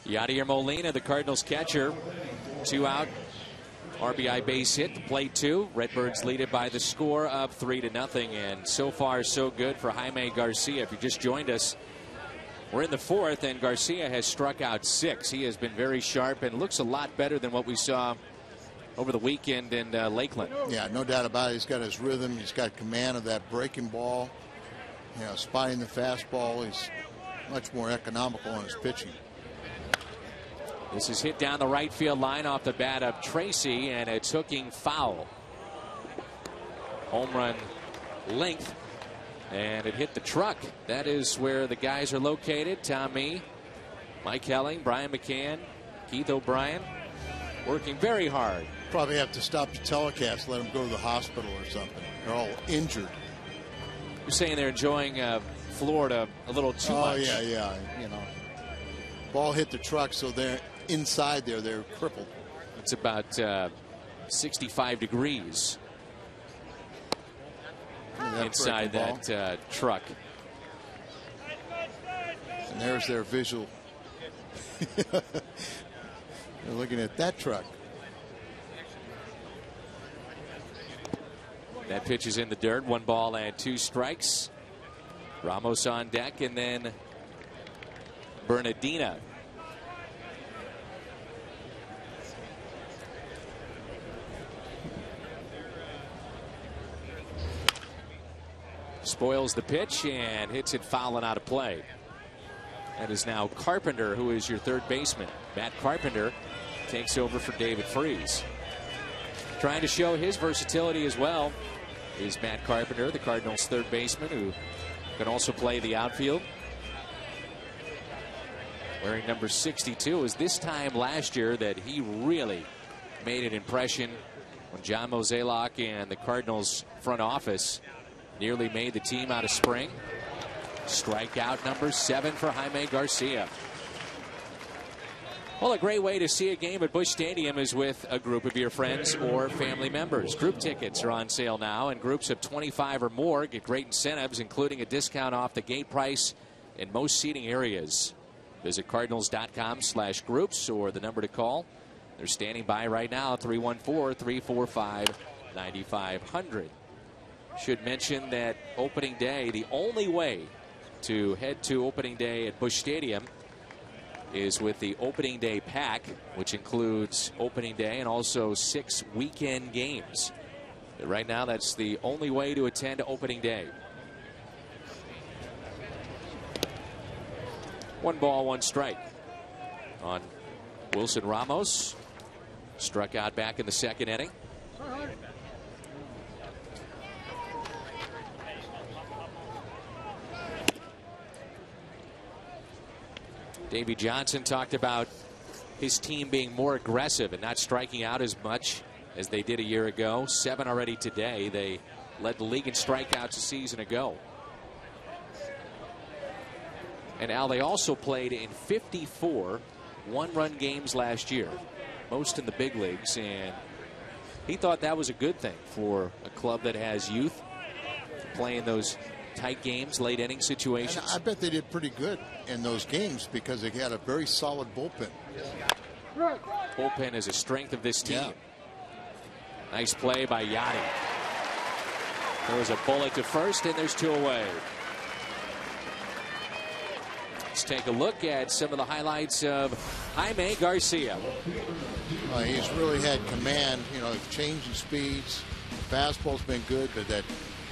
Yadier Molina, the Cardinals catcher. 2 out. RBI base hit to play 2. Redbirds lead it by the score of 3-0. And so far, so good for Jaime Garcia. If you just joined us, we're in the 4th, and Garcia has struck out 6. He has been very sharp and looks a lot better than what we saw over the weekend in Lakeland. Yeah, no doubt about it. He's got his rhythm. He's got command of that breaking ball. You know, spotting the fastball. He's much more economical in his pitching. This is hit down the right field line off the bat of Tracy, and it's hooking foul. Home run length, and it hit the truck. That is where the guys are located. Tommy, Mike Helling, Brian McCann, Keith O'Brien, working very hard. Probably have to stop the telecast, let them go to the hospital or something. They're all injured. You're saying they're enjoying Florida a little too much. Oh, yeah. You know, ball hit the truck, so they're inside there. They're crippled. It's about 65 degrees inside that truck. And there's their visual. They're looking at that truck. That pitch is in the dirt. 1 ball and 2 strikes. Ramos on deck, and then Bernardina. Spoils the pitch and hits it foul and out of play. That is now Carpenter, who is your third baseman. Matt Carpenter takes over for David Freese. Trying to show his versatility as well is Matt Carpenter, the Cardinals' third baseman, who can also play the outfield. Wearing number 62. It was this time last year that he really made an impression when John Mozeliak and the Cardinals front office nearly made the team out of spring. Strikeout number 7 for Jaime Garcia. Well, a great way to see a game at Busch Stadium is with a group of your friends or family members. Group tickets are on sale now, and groups of 25 or more get great incentives, including a discount off the gate price in most seating areas. Visit cardinals.com/groups or the number to call. They're standing by right now, 314-345-9500. Should mention that opening day, the only way to head to opening day at Busch Stadium is with the opening day pack, which includes opening day and also 6 weekend games. But right now, that's the only way to attend opening day. 1 ball, 1 strike on Wilson Ramos. Struck out back in the 2nd inning. Davey Johnson talked about his team being more aggressive and not striking out as much as they did a year ago. 7 already today. They led the league in strikeouts a season ago. And Al, they also played in 54 one-run games last year, most in the big leagues, and he thought that was a good thing for a club that has youth playing those tight games, late inning situations. And I bet they did pretty good in those games because they had a very solid bullpen. Bullpen is a strength of this team. Yeah. Nice play by Yachty. There was a bullet to first, and there's 2 away. Let's take a look at some of the highlights of Jaime Garcia. He's really had command, you know, changing speeds. The fastball's been good, but that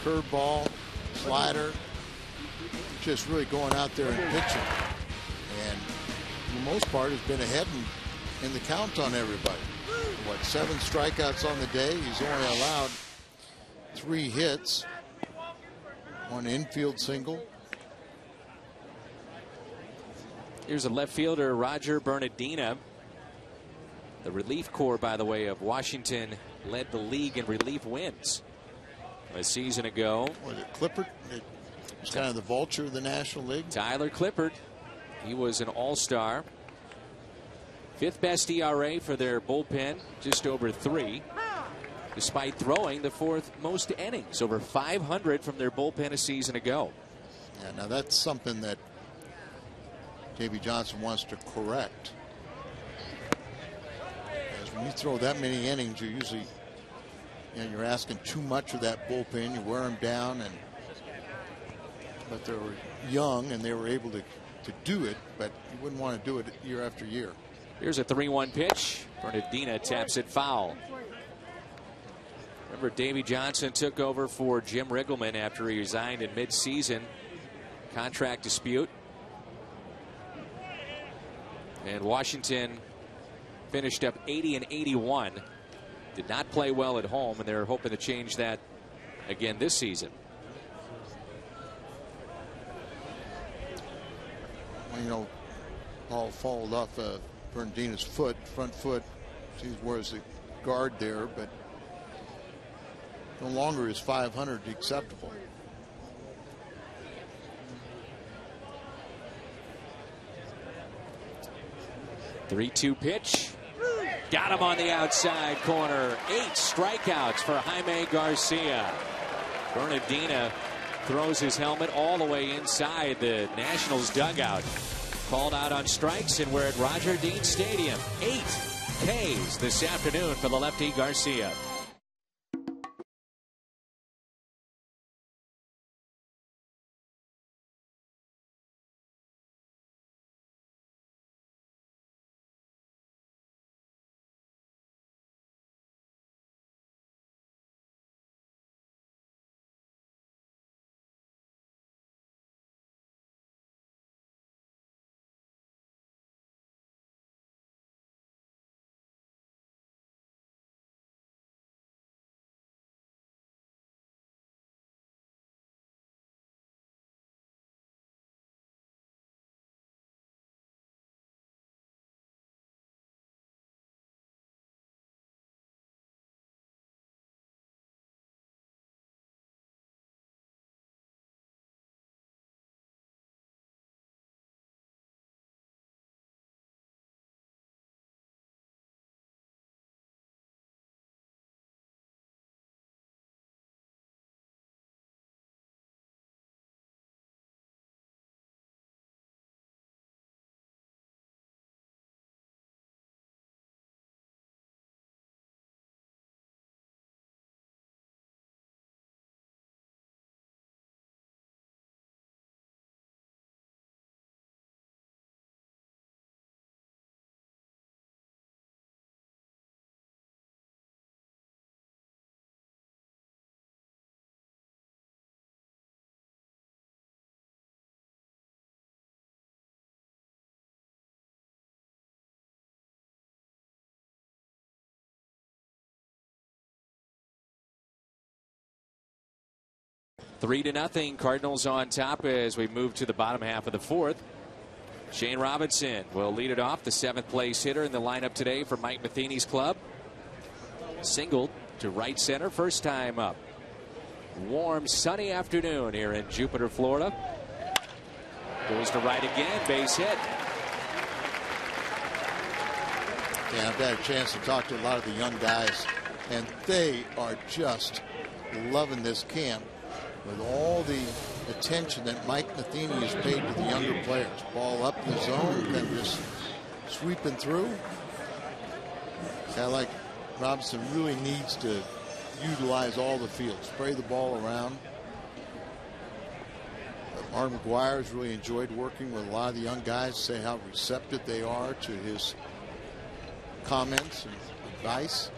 curveball, slider, just really going out there and pitching. And for the most part, has been ahead in the count on everybody. What, 7 strikeouts on the day? He's only allowed 3 hits, 1 infield single. Here's a left fielder, Roger Bernardina. The relief corps, by the way, of Washington led the league in relief wins a season ago. Was it Clippard? It was kind of the vulture of the National League. Tyler Clippard. He was an all-star. 5th best ERA for their bullpen, just over 3. Despite throwing the 4th most innings, over 500 from their bullpen a season ago. Yeah, now that's something that Davey Johnson wants to correct. when you throw that many innings, you're usually, you're asking too much of that bullpen. You wear them down, but they were young and they were able to do it, but you wouldn't want to do it year after year. Here's a 3-1 pitch. Bernardina taps it foul. Remember, Davey Johnson took over for Jim Riggleman after he resigned in mid-season. Contract dispute. And Washington finished up 80 and 81. Did not play well at home, and they're hoping to change that again this season. Well, Paul fouled off Bernardina's front foot. He wears the guard there, but no longer is 500 acceptable. Three-2 pitch. Got him on the outside corner. 8 strikeouts for Jaime Garcia. Bernardina throws his helmet all the way inside the Nationals dugout. Called out on strikes, and we're at Roger Dean Stadium. 8 Ks this afternoon for the lefty Garcia. Three to nothing. Cardinals on top as we move to the bottom half of the fourth. Shane Robinson will lead it off, the 7th place hitter in the lineup today for Mike Matheny's club. Singled to right center, first time up. Warm, sunny afternoon here in Jupiter, Florida. Goes to right again, base hit. Yeah, I've had a chance to talk to a lot of the young guys, and they are just loving this camp with all the attention that Mike Matheny has paid to the younger players. Ball up the zone, then just sweeping through. A guy like Robinson really needs to utilize all the field, spray the ball around. Art McGuire has really enjoyed working with a lot of the young guys, say how receptive they are to his comments and advice.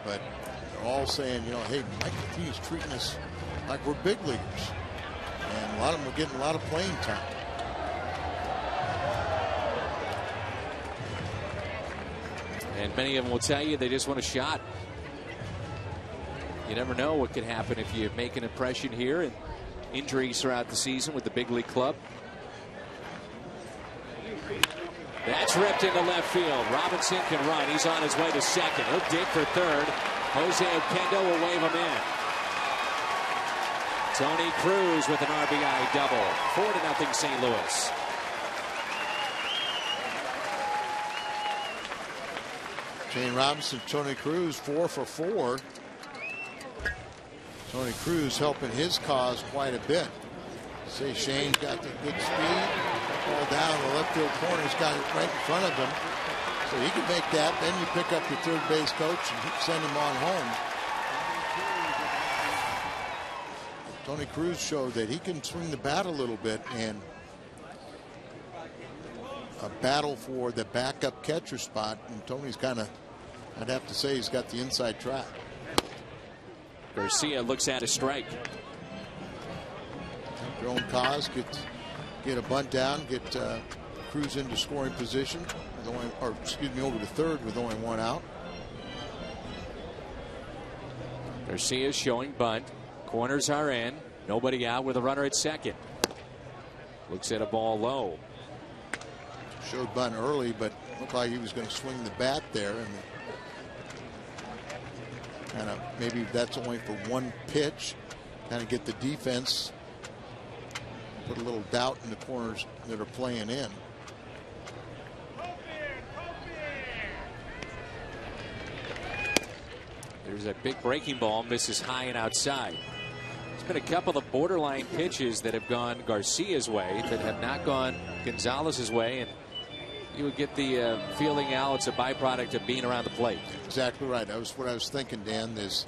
But they're all saying, hey, Mike Matheny's treating us like we're big leaguers. And a lot of them are getting a lot of playing time. And many of them will tell you they just want a shot. You never know what could happen if you make an impression here, and injuries throughout the season with the big league club. That's ripped into left field. Robinson can run. He's on his way to second. He'll dig for third. Jose Oquendo will wave him in. Tony Cruz with an RBI double. 4-0 St. Louis. Shane Robinson, Tony Cruz, 4 for 4. Tony Cruz helping his cause quite a bit. See, Shane's got the good speed. Ball down the left field corner. He's got it right in front of him. So he can make that. Then you pick up your third base coach and send him on home. Tony Cruz showed that he can swing the bat a little bit, and a battle for the backup catcher spot. And Tony's kind of, I'd have to say, he's got the inside track. Garcia looks at a strike. Your own cause, get a bunt down, get Cruz into scoring position, with only, or excuse me, over to third with only one out. Garcia showing bunt. Corners are in. Nobody out with a runner at second. Looks at a ball low. Showed bunt early, but looked like he was going to swing the bat there, and kind of maybe that's only for one pitch. Kind of get the defense, put a little doubt in the corners that are playing in. There's a big breaking ball, misses high and outside. There's been a couple of borderline pitches that have gone Garcia's way that have not gone Gonzalez's way, and you would get the feeling, Al, it's a byproduct of being around the plate. Exactly right. That was what I was thinking, Dan. Is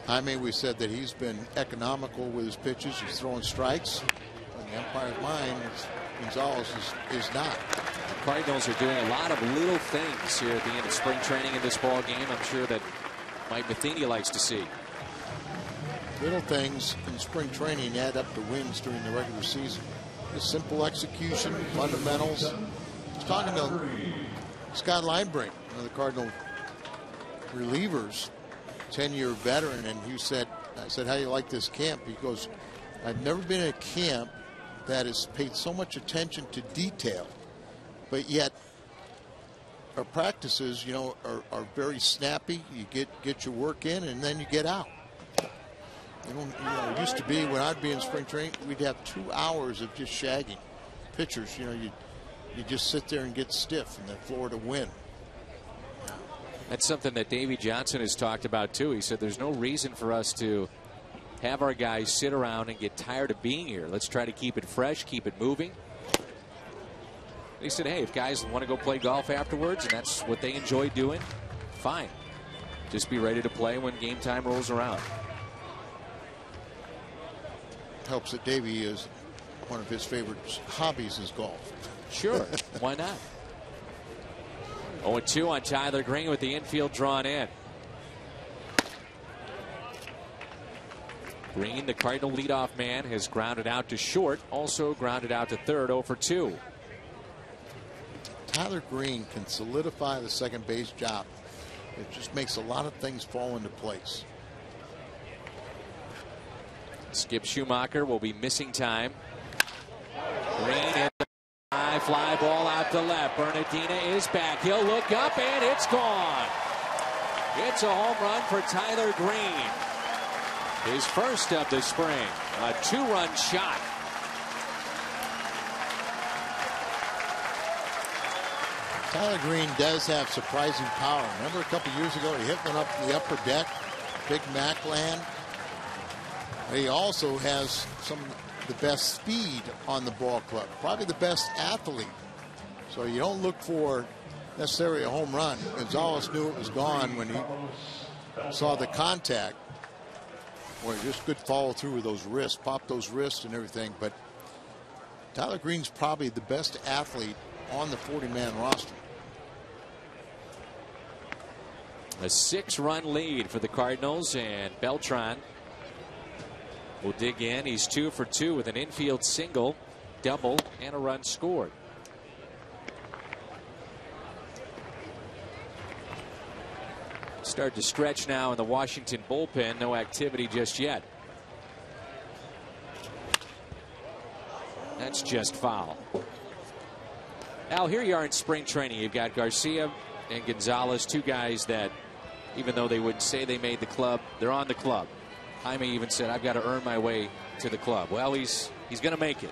Jaime, we said that he's been economical with his pitches. He's throwing strikes. In the umpire's mind, Gonzalez is not. The Cardinals are doing a lot of little things here at the end of spring training in this ball game. I'm sure that Mike Matheny likes to see. Little things in spring training add up to wins during the regular season. Just simple execution, fundamentals. I was talking to Scott Linebrink, one of the Cardinal relievers, 10-year veteran, and he said, I said, how do you like this camp? He goes, I've never been in a camp that has paid so much attention to detail, but yet our practices, you know, are very snappy. You get your work in, and then you get out. You know, it used to be when I'd be in spring training, we'd have 2 hours of just shagging pitchers. You know, you just sit there and get stiff, and then Florida win. That's something that Davey Johnson has talked about too. He said there's no reason for us to have our guys sit around and get tired of being here. Let's try to keep it fresh, keep it moving. And he said, hey, if guys want to go play golf afterwards and that's what they enjoy doing, fine. Just be ready to play when game time rolls around. Helps that Davey is one of his favorite hobbies is golf. Sure, why not? 0-2 on Tyler Green with the infield drawn in. Green, the Cardinal leadoff man, has grounded out to short, also grounded out to third, 0 for 2. Tyler Green can solidify the second base job. It just makes a lot of things fall into place. Skip Schumacher will be missing time. Green hit the high fly ball out to left. Bernardina is back. He'll look up and it's gone. It's a home run for Tyler Green. His first of the spring. A 2-run shot. Tyler Green does have surprising power. Remember a couple years ago he hit one up in the upper deck, big Mac land. He also has some of the best speed on the ball club, probably the best athlete. So you don't look for necessarily a home run. Gonzalez knew it was gone when he saw the contact. Boy, just good follow through with those wrists, pop those wrists and everything. But Tyler Green's probably the best athlete on the 40-man roster. A 6-run lead for the Cardinals, and Beltran will dig in. He's 2 for 2 with an infield single, double, and a run scored. Start to stretch now in the Washington bullpen. No activity just yet. That's just foul. Al, here you are in spring training. You've got Garcia and Gonzalez, two guys that, even though they wouldn't say they made the club, they're on the club. Jaime even said, I've got to earn my way to the club. Well, he's going to make it.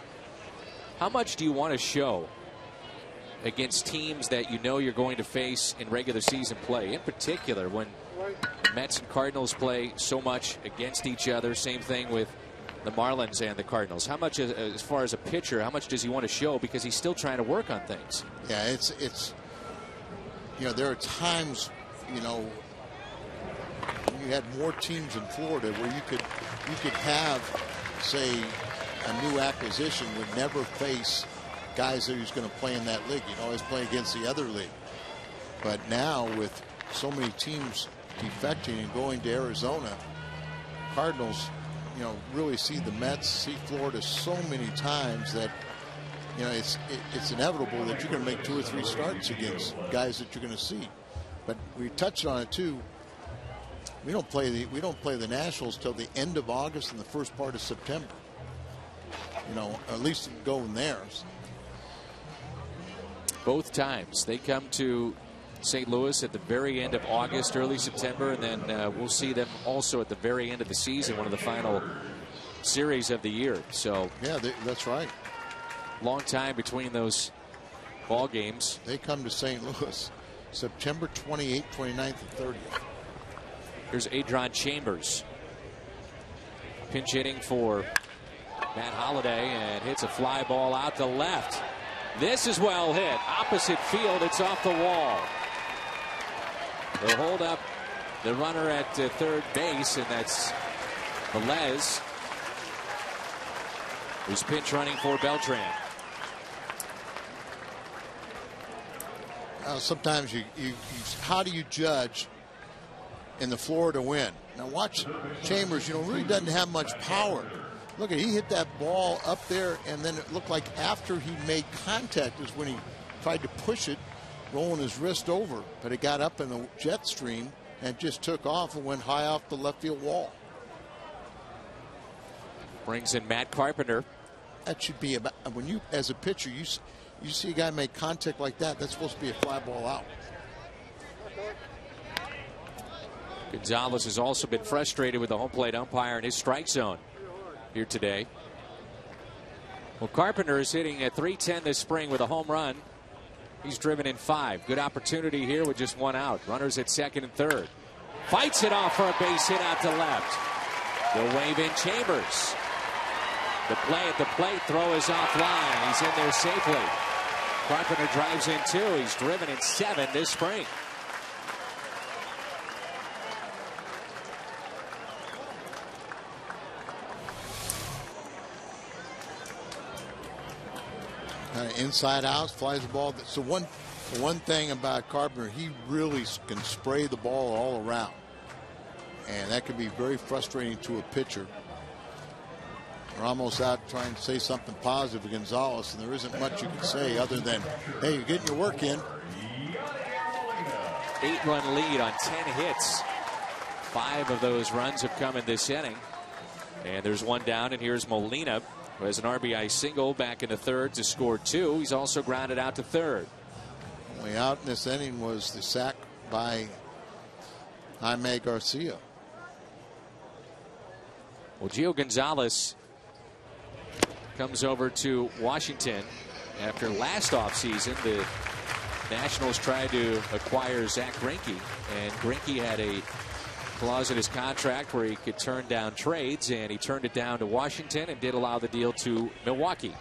How much do you want to show against teams that you know you're going to face in regular season play? In particular, when Mets and Cardinals play so much against each other. Same thing with the Marlins and the Cardinals. How much, as far as a pitcher, how much does he want to show? Because he's still trying to work on things. Yeah, it's you know, there are times, you know, you had more teams in Florida where you could have, say, a new acquisition would never face guys that he's going to play in that league. You know, always play against the other league. But now with so many teams defecting and going to Arizona, Cardinals, you know, really see the Mets, see Florida so many times that, you know, it's inevitable that you're going to make 2 or 3 starts against guys that you're going to see. But we touched on it too. We don't play the Nationals till the end of August and the first part of September. You know, at least going there. Both times they come to St. Louis at the very end of August, early September, and then we'll see them also at the very end of the season, one of the final series of the year. So yeah, that's right. Long time between those ball games. They come to St. Louis September 28th, 29th, and 30th. Here's Adron Chambers pinch hitting for Matt Holliday and hits a fly ball out to left. This is well hit. Opposite field. It's off the wall. They'll hold up the runner at third base, and that's Velez, who's pinch running for Beltran. Sometimes you how do you judge in the Florida win? Now watch Chambers, you know, really doesn't have much power. Look at, he hit that ball up there, and then it looked like after he made contact is when he tried to push it, rolling his wrist over, but it got up in the jet stream and just took off and went high off the left field wall. Brings in Matt Carpenter. That should be about, when you, as a pitcher, you see a guy make contact like that, that's supposed to be a fly ball out. Gonzalez has also been frustrated with the home plate umpire in his strike zone here today. Well, Carpenter is hitting at .310 this spring with a home run. He's driven in 5. Good opportunity here with just 1 out. Runners at second and third. Fights it off for a base hit out to left. They'll wave in Chambers. The play at the plate, throw is offline. He's in there safely. Carpenter drives in 2. He's driven in 7 this spring. Inside out, flies the ball. So one thing about Carpenter, he really can spray the ball all around, and that can be very frustrating to a pitcher. We're almost out trying to say something positive to Gonzalez, and there isn't much you can say other than, hey, you're getting your work in. 8-run lead on 10 hits. 5 of those runs have come in this inning, and there's 1 down, and here's Molina, who has an RBI single back in the third to score 2. He's also grounded out to third. Only out in this inning was the sack by Jaime Garcia. Well, Gio Gonzalez comes over to Washington after last offseason. The Nationals tried to acquire Zach Greinke, and Greinke had a clause in his contract where he could turn down trades, and he turned it down to Washington and did allow the deal to Milwaukee.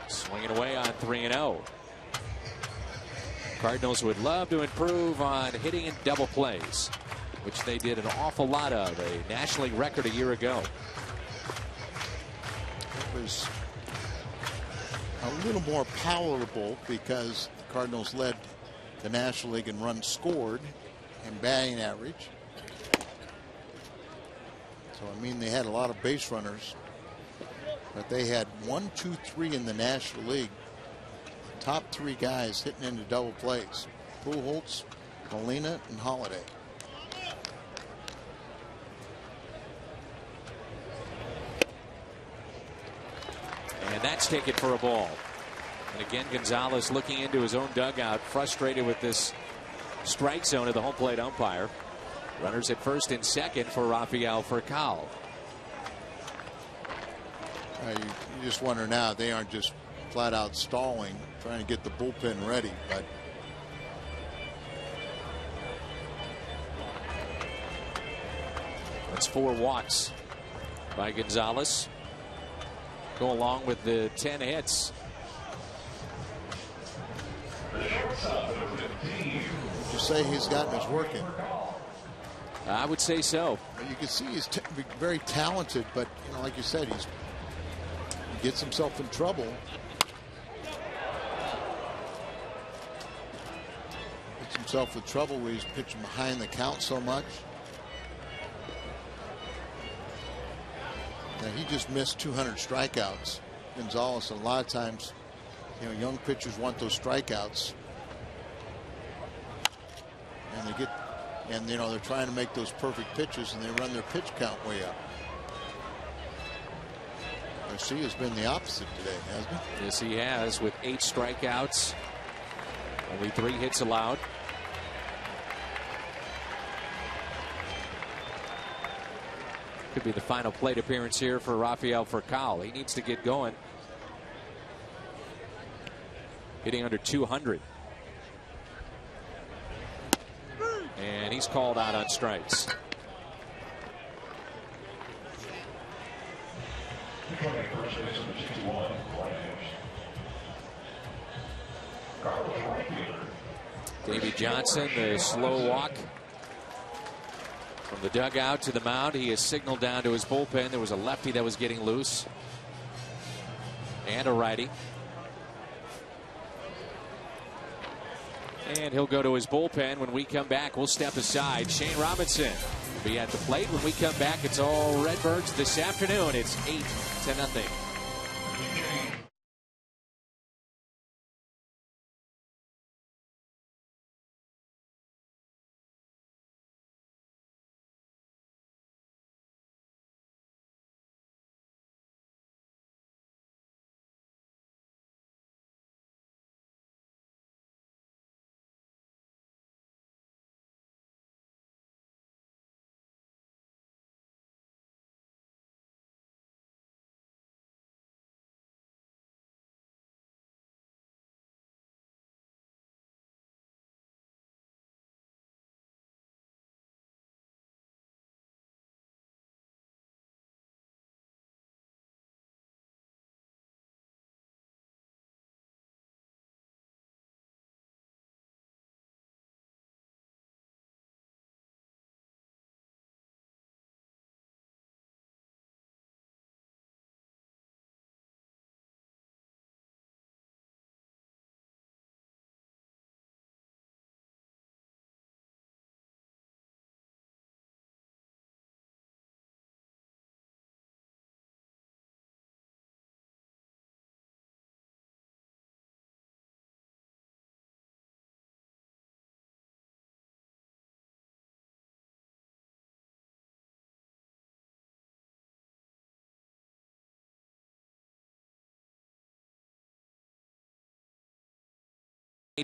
Swinging away on 3-0. Cardinals would love to improve on hitting in double plays, which they did an awful lot of, a National League record a year ago. It was a little more palatable because the Cardinals led the National League in runs scored and batting average. So, I mean, they had a lot of base runners, but they had 1, 2, 3 in the National League. Top 3 guys hitting into double plays: Pujols, Molina, and Holliday. And that's taken for a ball. And again, Gonzalez looking into his own dugout, frustrated with this strike zone of the home plate umpire. Runners at first and second for Rafael Furcal. You just wonder now they aren't just flat out stalling, trying to get the bullpen ready. But that's 4 walks by Gonzalez. Go along with the 10 hits. Would you say he's gotten his work in? I would say so. You can see he's very talented, but you know, like you said, he gets himself in trouble. Gets himself in trouble where he's pitching behind the count so much. Now, he just missed 200 strikeouts, Gonzalez, and a lot of times, you know, young pitchers want those strikeouts, and they get, and you know, they're trying to make those perfect pitches, and they run their pitch count way up. Garcia's been the opposite today, hasn't he? Yes, he has, with 8 strikeouts, only 3 hits allowed. Could be the final plate appearance here for Rafael Furcal. He needs to get going. Hitting under 200. And he's called out on strikes. Davey Johnson, the slow walk from the dugout to the mound. He has signaled down to his bullpen. There was a lefty that was getting loose, and a righty. And he'll go to his bullpen. When we come back, we'll step aside. Shane Robinson will be at the plate. When we come back, it's all Redbirds this afternoon. It's 8-0.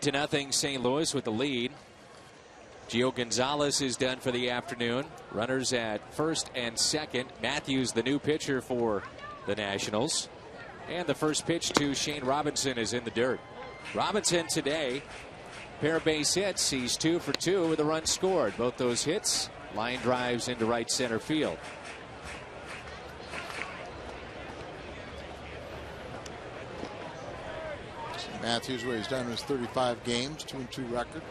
To nothing, St. Louis with the lead. Gio Gonzalez is done for the afternoon. Runners at first and second. Matthews, the new pitcher for the Nationals. And the first pitch to Shane Robinson is in the dirt. Robinson today, pair of base hits. He's 2 for 2 with a run scored. Both those hits, line drives into right center field. Matthews, where he's done his 35 games, 2-2 record.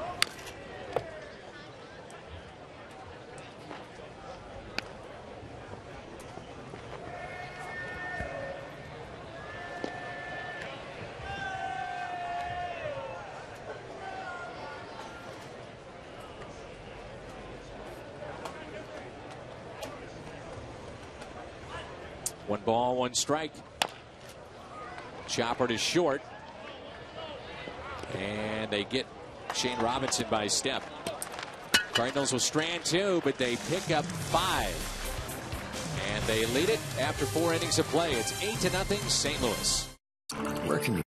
One ball, one strike. Chopper to short. And they get Shane Robinson by step. Cardinals will strand 2, but they pick up 5. And they lead it after 4 innings of play. It's 8-0 St. Louis. Where can you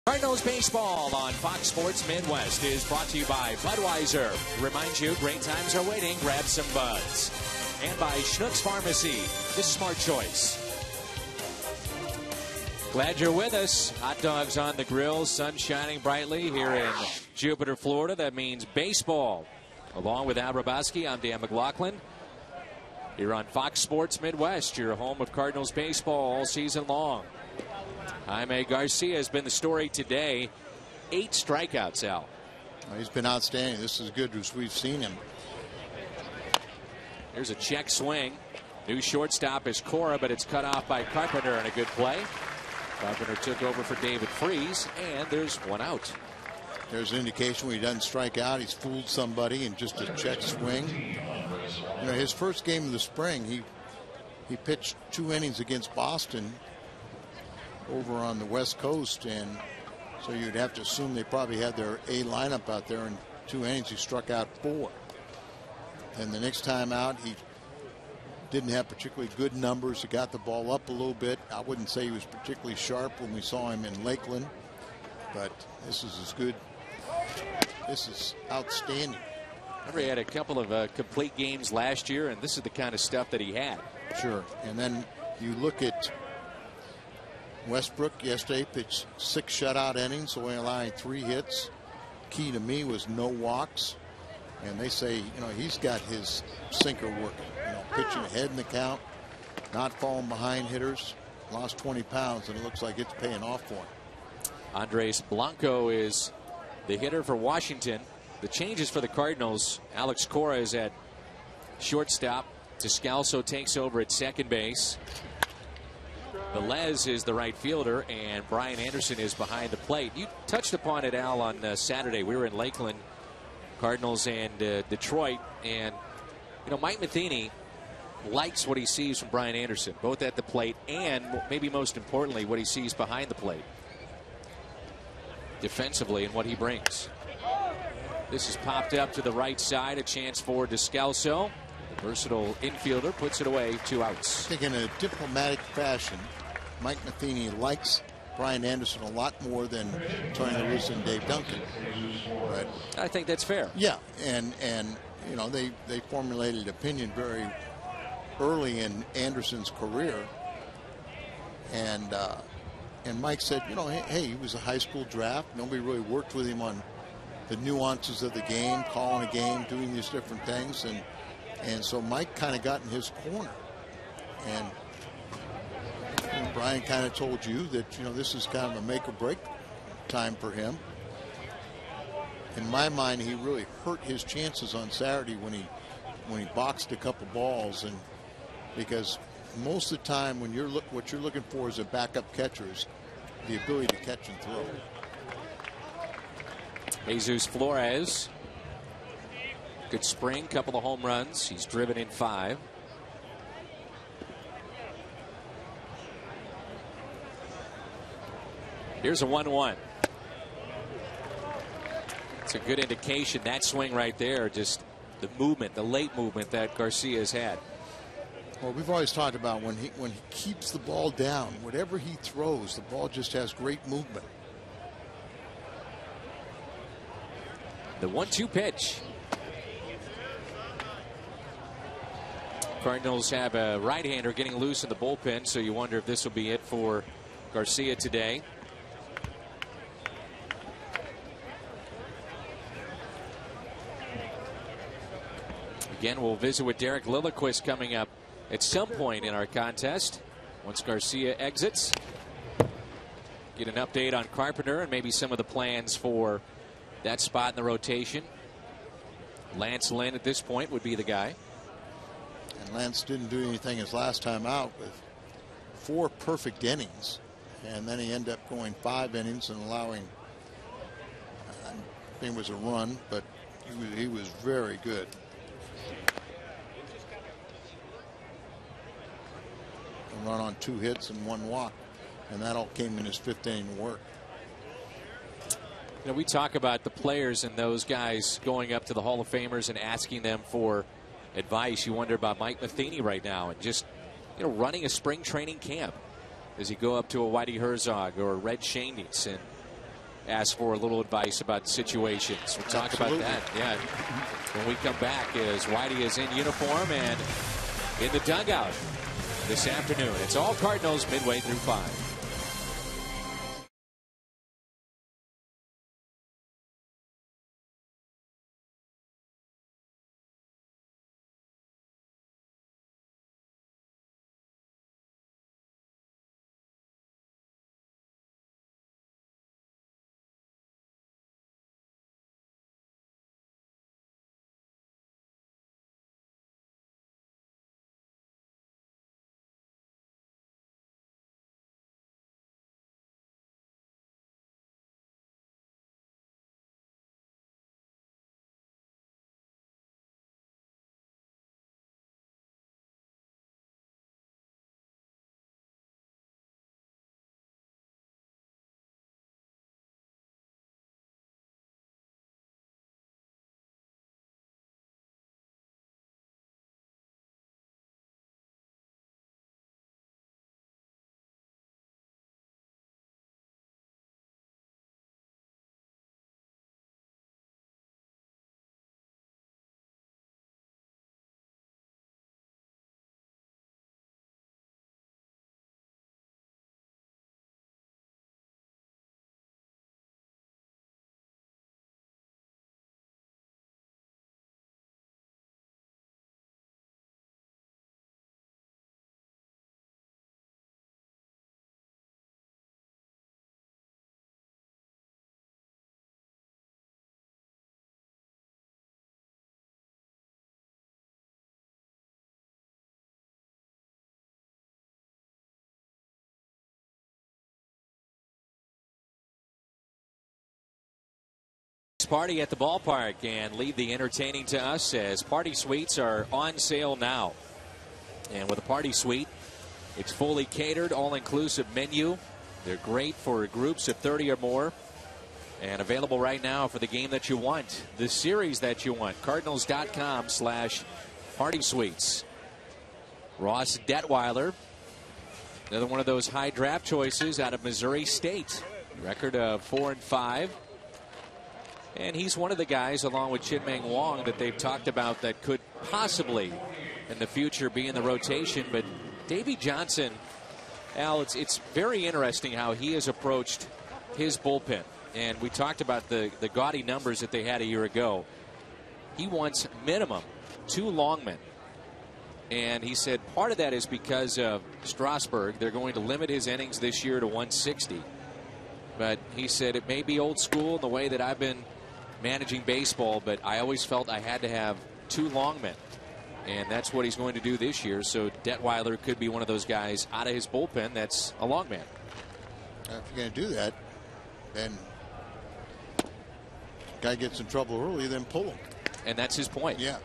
Cardinals baseball on Fox Sports Midwest is brought to you by Budweiser. Remind you, great times are waiting. Grab some buds. And by Schnucks Pharmacy, the smart choice. Glad you're with us. Hot dogs on the grill, sun shining brightly here in Jupiter, Florida. That means baseball. Along with Al Raboski, I'm Dan McLaughlin. Here on Fox Sports Midwest, your home of Cardinals baseball all season long. Jaime Garcia has been the story today. 8 strikeouts, Al. He's been outstanding. This is as good as we've seen him. Here's a check swing. New shortstop is Cora, but it's cut off by Carpenter and a good play. Carpenter took over for David Freese, and there's 1 out. There's an indication when he doesn't strike out, he's fooled somebody in just a check swing. You know, his first game of the spring, he pitched 2 innings against Boston over on the West Coast, and so you'd have to assume they probably had their A lineup out there. In 2 innings, he struck out 4. And the next time out, he didn't have particularly good numbers. He got the ball up a little bit. I wouldn't say he was particularly sharp when we saw him in Lakeland, but this is as good. This is outstanding. Remember, he had a couple of complete games last year, and this is the kind of stuff that he had. Sure. And then you look at Westbrook yesterday, pitched 6 shutout innings, only allowing 3 hits. Key to me was no walks. And they say, you know, he's got his sinker working. You know, pitching ahead in the count, not falling behind hitters. Lost 20 pounds, and it looks like it's paying off for him. Andres Blanco is the hitter for Washington. The changes for the Cardinals: Alex Cora is at shortstop. Descalso takes over at second base. Velez is the right fielder, and Brian Anderson is behind the plate. You touched upon it, Al, on Saturday. We were in Lakeland, Cardinals and Detroit, and you know, Mike Matheny likes what he sees from Brian Anderson, both at the plate and, maybe most importantly, what he sees behind the plate defensively and what he brings. This is popped up to the right side, a chance for Descalso. The versatile infielder puts it away, 2 outs. I think in a diplomatic fashion, Mike Matheny likes Brian Anderson a lot more than Tony La Russa and Dave Duncan. But I think that's fair. Yeah, and you know, they formulated opinion very early in Anderson's career, and Mike said, you know, hey, he was a high school draft. Nobody really worked with him on the nuances of the game, calling a game, doing these different things, and so Mike kind of got in his corner, and Brian kind of told you that, you know, this is kind of a make or break time for him. In my mind, he really hurt his chances on Saturday when he boxed a couple balls, and because most of the time when what you're looking for as a backup catcher is the ability to catch and throw. Jesus Flores, good spring, couple of home runs. He's driven in 5. Here's a 1-1. It's a good indication, that swing right there, just the movement, the late movement that Garcia has had. Well, we've always talked about when he keeps the ball down, whatever he throws, the ball just has great movement. The 1-2 pitch. Cardinals have a right-hander getting loose in the bullpen, so you wonder if this will be it for Garcia today. Again, we'll visit with Derek Lilliquist coming up at some point in our contest. Once Garcia exits, get an update on Carpenter and maybe some of the plans for that spot in the rotation. Lance Lynn at this point would be the guy. And Lance didn't do anything his last time out with 4 perfect innings. And then he ended up going 5 innings and allowing, I think it was a run, but he was very good. A run on 2 hits and 1 walk. And that all came in his 5th inning work. You know, we talk about the players and those guys going up to the Hall of Famers and asking them for advice. You wonder about Mike Matheny right now and just, you know, running a spring training camp. Does he go up to a Whitey Herzog or Red Schoendienst and ask for a little advice about situations. We'll talk about that. Yeah. When we come back, as Whitey is in uniform and in the dugout this afternoon. It's all Cardinals midway through 5. Party at the ballpark, and leave the entertaining to us as party suites are on sale now. And with a party suite, it's fully catered, all-inclusive menu. They're great for groups of 30 or more, and available right now for the game that you want, the series that you want. Cardinals.com/party suites. Ross Detweiler, another one of those high draft choices out of Missouri State. Record of 4-5. And he's one of the guys, along with Chin-Meng Wong, that they've talked about that could possibly in the future be in the rotation. But Davey Johnson, Al, it's very interesting how he has approached his bullpen. And we talked about the gaudy numbers that they had a year ago. He wants minimum 2 longmen. And he said part of that is because of Strasburg. They're going to limit his innings this year to 160. But he said it may be old school in the way that I've been managing baseball, but I always felt I had to have 2 longmen, and that's what he's going to do this year. So Detweiler could be one of those guys out of his bullpen that's a longman. If you're going to do that, then guy gets in trouble early, then pull him. And that's his point. Yeah.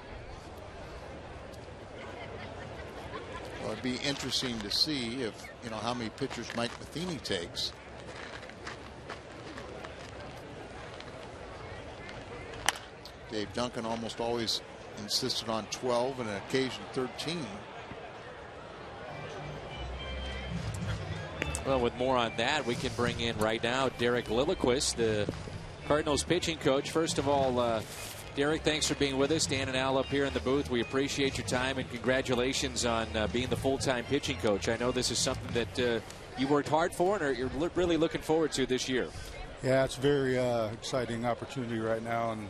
Well, it'd be interesting to see if, how many pitchers Mike Matheny takes. Dave Duncan almost always insisted on 12 and an occasion 13. Well, with more on that, we can bring in right now Derek Lilliquist, the Cardinals pitching coach. First of all, Derek, thanks for being with us. Dan and Al up here in the booth. We appreciate your time, and congratulations on being the full-time pitching coach. I know this is something that you worked hard for and you're really looking forward to this year. Yeah, it's a very exciting opportunity right now, and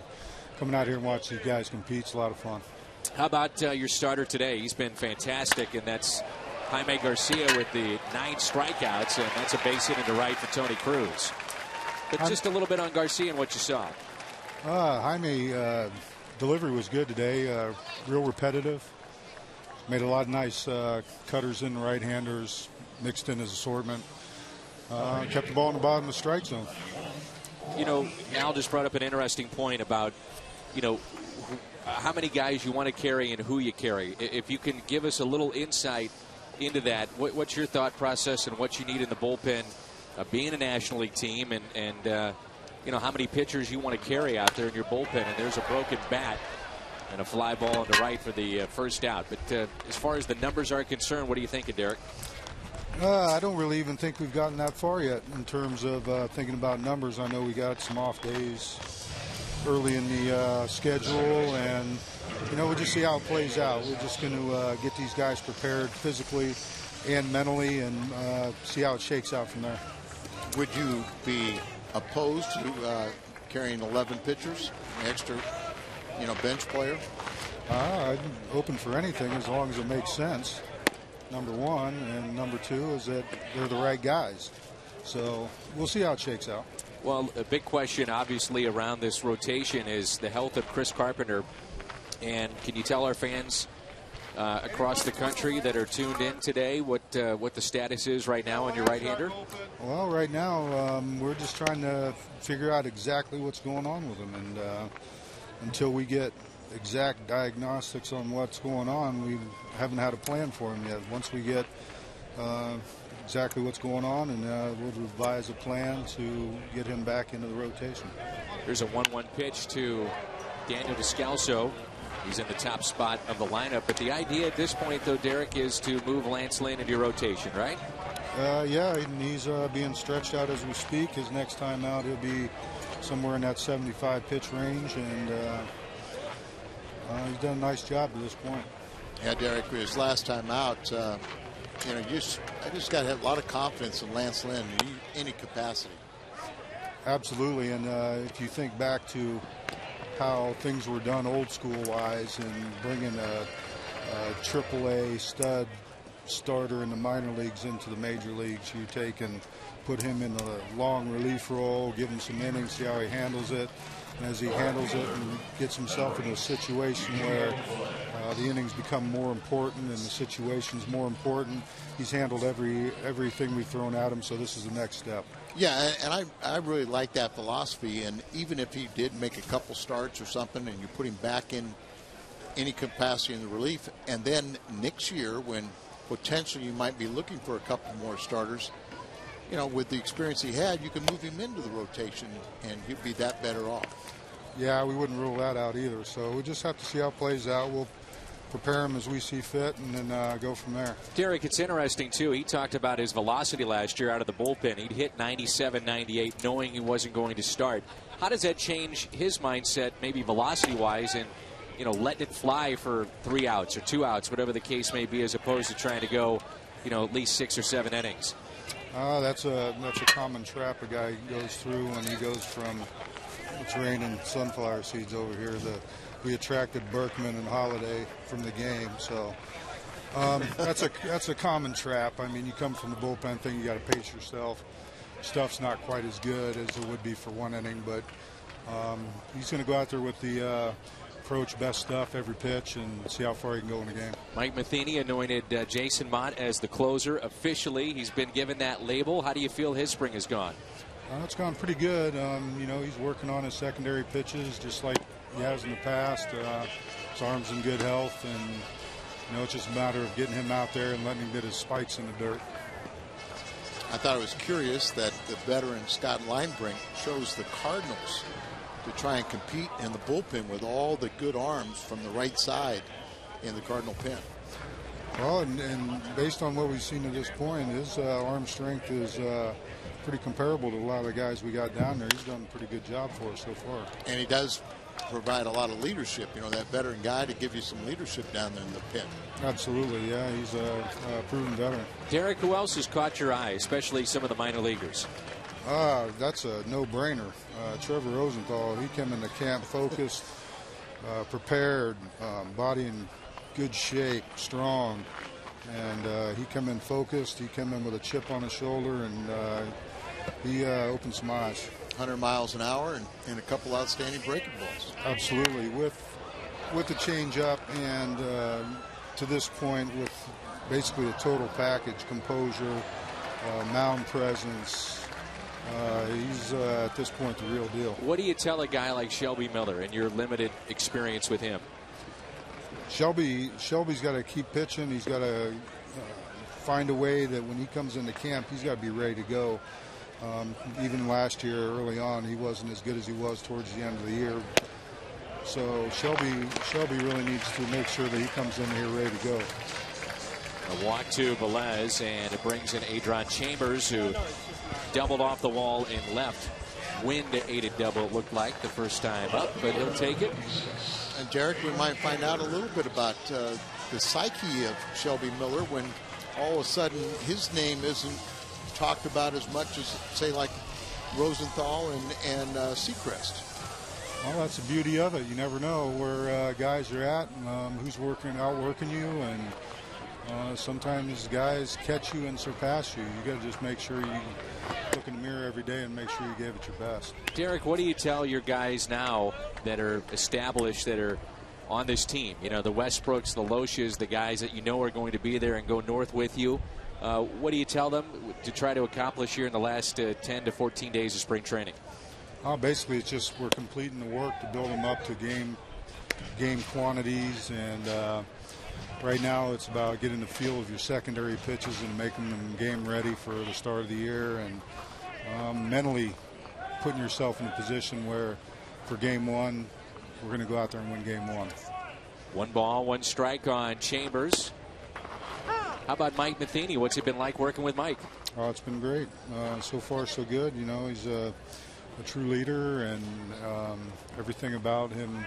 coming out here and watch these guys compete is a lot of fun. How about your starter today? He's been fantastic, and that's Jaime Garcia with the 9 strikeouts, and that's a base hit into right for Tony Cruz. But just a little bit on Garcia and what you saw. Jaime, delivery was good today, real repetitive. Made a lot of nice cutters in the right-handers, mixed in his assortment. Kept the ball in the bottom of the strike zone. Al just brought up an interesting point about, how many guys you want to carry and who you carry. If you can give us a little insight into that, what's your thought process and what you need in the bullpen, being a National League team, and how many pitchers you want to carry out there in your bullpen. And there's a broken bat and a fly ball into right for the first out. But as far as the numbers are concerned, what are you thinking, Derek? I don't really even think we've gotten that far yet in terms of thinking about numbers. I know we got some off days early in the schedule, and we'll just see how it plays out. We're just going to get these guys prepared physically and mentally, and see how it shakes out from there. Would you be opposed to carrying 11 pitchers, an extra, bench player? I'm open for anything as long as it makes sense. Number one, and number two is that they're the right guys. So we'll see how it shakes out. Well, a big question obviously around this rotation is the health of Chris Carpenter. And can you tell our fans across the country that are tuned in today what the status is right now on your right-hander? Well, right now we're just trying to figure out exactly what's going on with him, and until we get exact diagnostics on what's going on, we haven't had a plan for him yet. Once we get exactly what's going on, and we'll revise a plan to get him back into the rotation. Here's a 1-1 pitch to Daniel Descalso. He's in the top spot of the lineup, but the idea at this point, though, Derek, is to move Lance Lynn into your rotation, right? Yeah, and he's being stretched out as we speak. His next time out, he'll be somewhere in that 75 pitch range, and he's done a nice job to this point. Yeah, Derek, his last time out, I just got to have a lot of confidence in Lance Lynn in any capacity. Absolutely, and if you think back to how things were done old school wise, and bringing a AAA stud starter in the minor leagues into the major leagues, you take and put him in a long relief role, give him some innings, see how he handles it. And as he handles it and gets himself in a situation where the innings become more important and the situation's more important, he's handled everything we've thrown at him, so this is the next step. Yeah, and I really like that philosophy, and even if he did make a couple starts or something and you put him back in any capacity in the relief, and then next year when potentially you might be looking for a couple more starters, with the experience he had, you can move him into the rotation and he'd be that better off. Yeah, we wouldn't rule that out either, so we just have to see how it plays out. We'll prepare him as we see fit, and then go from there. Derek, it's interesting, too. He talked about his velocity last year out of the bullpen. He'd hit 97, 98, knowing he wasn't going to start. How does that change his mindset, maybe velocity-wise, and, letting it fly for 3 outs or 2 outs, whatever the case may be, as opposed to trying to go, at least 6 or 7 innings? That's a common trap a guy goes through when he goes from, it's raining sunflower seeds over here. We attracted Berkman and Holiday from the game, so that's a common trap. I mean, you come from the bullpen thing, you got to pace yourself. Stuff's not quite as good as it would be for 1 inning, but he's going to go out there with the approach best stuff every pitch and see how far he can go in the game. Mike Matheny anointed Jason Mott as the closer officially. He's been given that label. How do you feel his spring has gone? It's gone pretty good. He's working on his secondary pitches just like he has in the past. His arm's in good health, and it's just a matter of getting him out there and letting him get his spikes in the dirt. I thought it was curious that the veteran Scott Linebrink chose the Cardinals to try and compete in the bullpen with all the good arms from the right side in the Cardinal pen. Well, and based on what we've seen to this point, his arm strength is pretty comparable to a lot of the guys we got down there. He's done a pretty good job for us so far. And he does provide a lot of leadership, that veteran guy to give you some leadership down there in the pen. Absolutely, yeah, he's a proven veteran. Derek, who else has caught your eye, especially some of the minor leaguers? That's a no-brainer. Trevor Rosenthal, he came into camp focused, prepared, body in good shape, strong, and he came in focused. He came in with a chip on his shoulder, and he opened some eyes. 100 miles an hour and a couple outstanding breaking balls. Absolutely. With the change-up and to this point with basically a total package, composure, mound presence, he's at this point the real deal. What do you tell a guy like Shelby Miller in your limited experience with him? Shelby's got to keep pitching. He's got to find a way that when he comes into camp, he's got to be ready to go. Even last year, early on, he wasn't as good as he was towards the end of the year. So Shelby really needs to make sure that he comes in here ready to go. A walk to Velez, and it brings in Adron Chambers, who doubled off the wall in left. Wind-aided double, it looked like, the first time up, but he'll take it. And Derek, we might find out a little bit about the psyche of Shelby Miller when all of a sudden his name isn't talked about as much as, say, like Rosenthal and Seacrest. Well, that's the beauty of it. You never know where guys are at, who's outworking you, and sometimes guys catch you and surpass you. You got to just make sure you look in the mirror every day and make sure you gave it your best. Derek, what do you tell your guys now that are established, that are on this team? You know, the Westbrooks, the Loesch's, the guys that you know are going to be there and go north with you. What do you tell them to try to accomplish here in the last 10 to 14 days of spring training? Basically, it's just we're completing the work to build them up to game quantities, and right now it's about getting the feel of your secondary pitches and making them game ready for the start of the year, and mentally putting yourself in a position where for game one we're going to go out there and win game one. 1 ball, 1 strike on Chambers. How about Mike Matheny? What's it been like working with Mike? Oh, it's been great. So far so good. You know, he's a true leader, and everything about him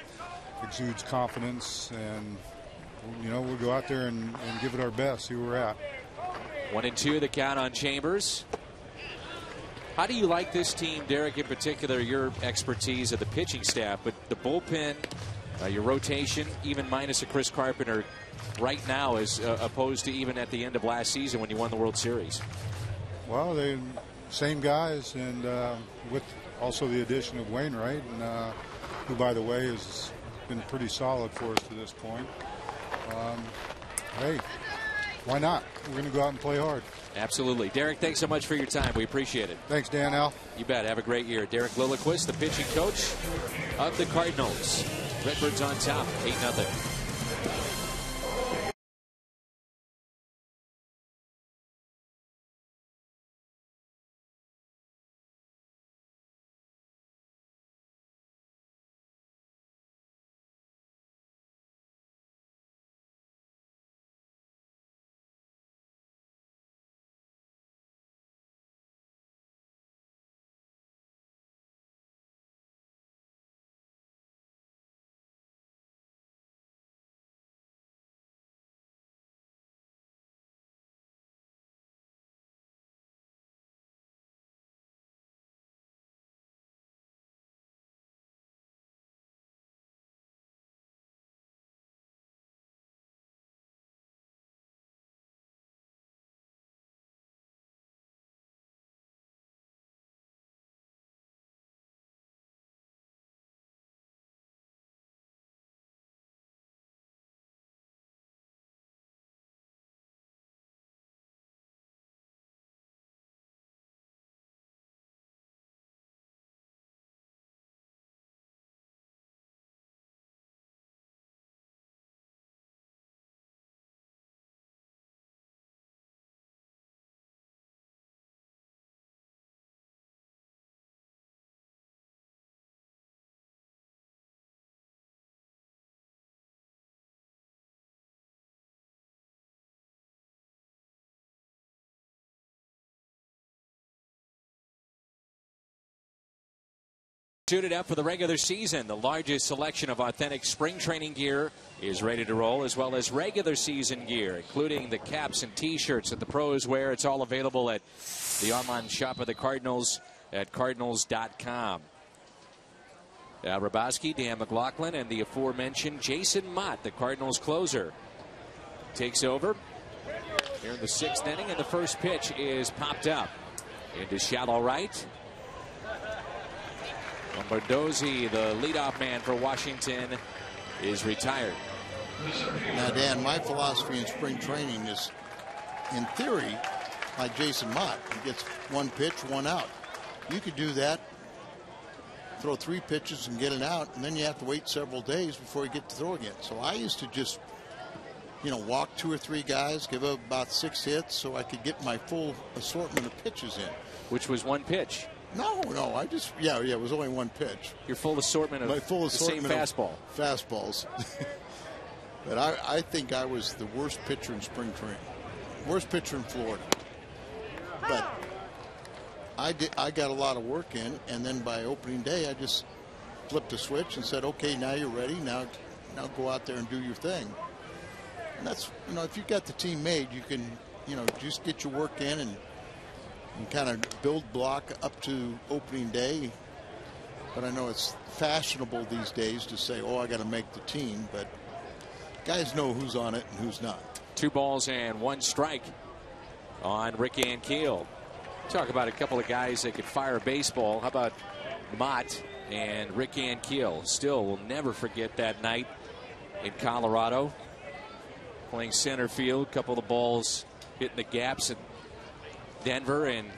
exudes confidence, and you know, we'll go out there and give it our best, see where we're at. 1-2 the count on Chambers. How do you like this team, Derek, in particular, your expertise of the pitching staff, but the bullpen, your rotation, even minus a Chris Carpenter right now, as opposed to even at the end of last season when you won the World Series? Well, they same guys, and with also the addition of Wainwright, and who, by the way, has been pretty solid for us to this point. Hey, why not? We're going to go out and play hard. Absolutely. Derek, thanks so much for your time. We appreciate it. Thanks, Dan, Al. You bet. Have a great year. Derek Lilliquist, the pitching coach of the Cardinals. Redbirds on top, 8-0. Suited up for the regular season. The largest selection of authentic spring training gear is ready to roll, as well as regular season gear, including the caps and T-shirts that the pros wear. It's all available at the online shop of the Cardinals at cardinals.com. Al Hrabosky, Dan McLaughlin, and the aforementioned Jason Mott, the Cardinals closer, takes over here in the 6th inning, and the first pitch is popped up into shallow right. Bombardozzi, the leadoff man for Washington, is retired. Now, Dan, my philosophy in spring training is, in theory, like Jason Mott, he gets 1 pitch, 1 out. You could do that, throw 3 pitches and get an out, and then you have to wait several days before you get to throw again. So I used to just, you know, walk 2 or 3 guys, give up about 6 hits so I could get my full assortment of pitches in. Which was 1 pitch. No, I just, it was only 1 pitch. Your full assortment of the same fastball. Fastballs. But I think I was the worst pitcher in spring training. worst pitcher in Florida. But I got a lot of work in, and then by opening day, I just flipped a switch and said, okay, now you're ready. Now go out there and do your thing. And that's, if you've got the team made, you can, just get your work in and kind of build block up to opening day. But I know it's fashionable these days to say, oh, I got to make the team. But guys know who's on it and who's not. 2 balls and 1 strike on Rick Ankiel. Talk about a couple of guys that could fire a baseball. How about Mott and Rick Ankiel? Still will never forget that night in Colorado. Playing center field. A couple of balls hitting the gaps in Denver, and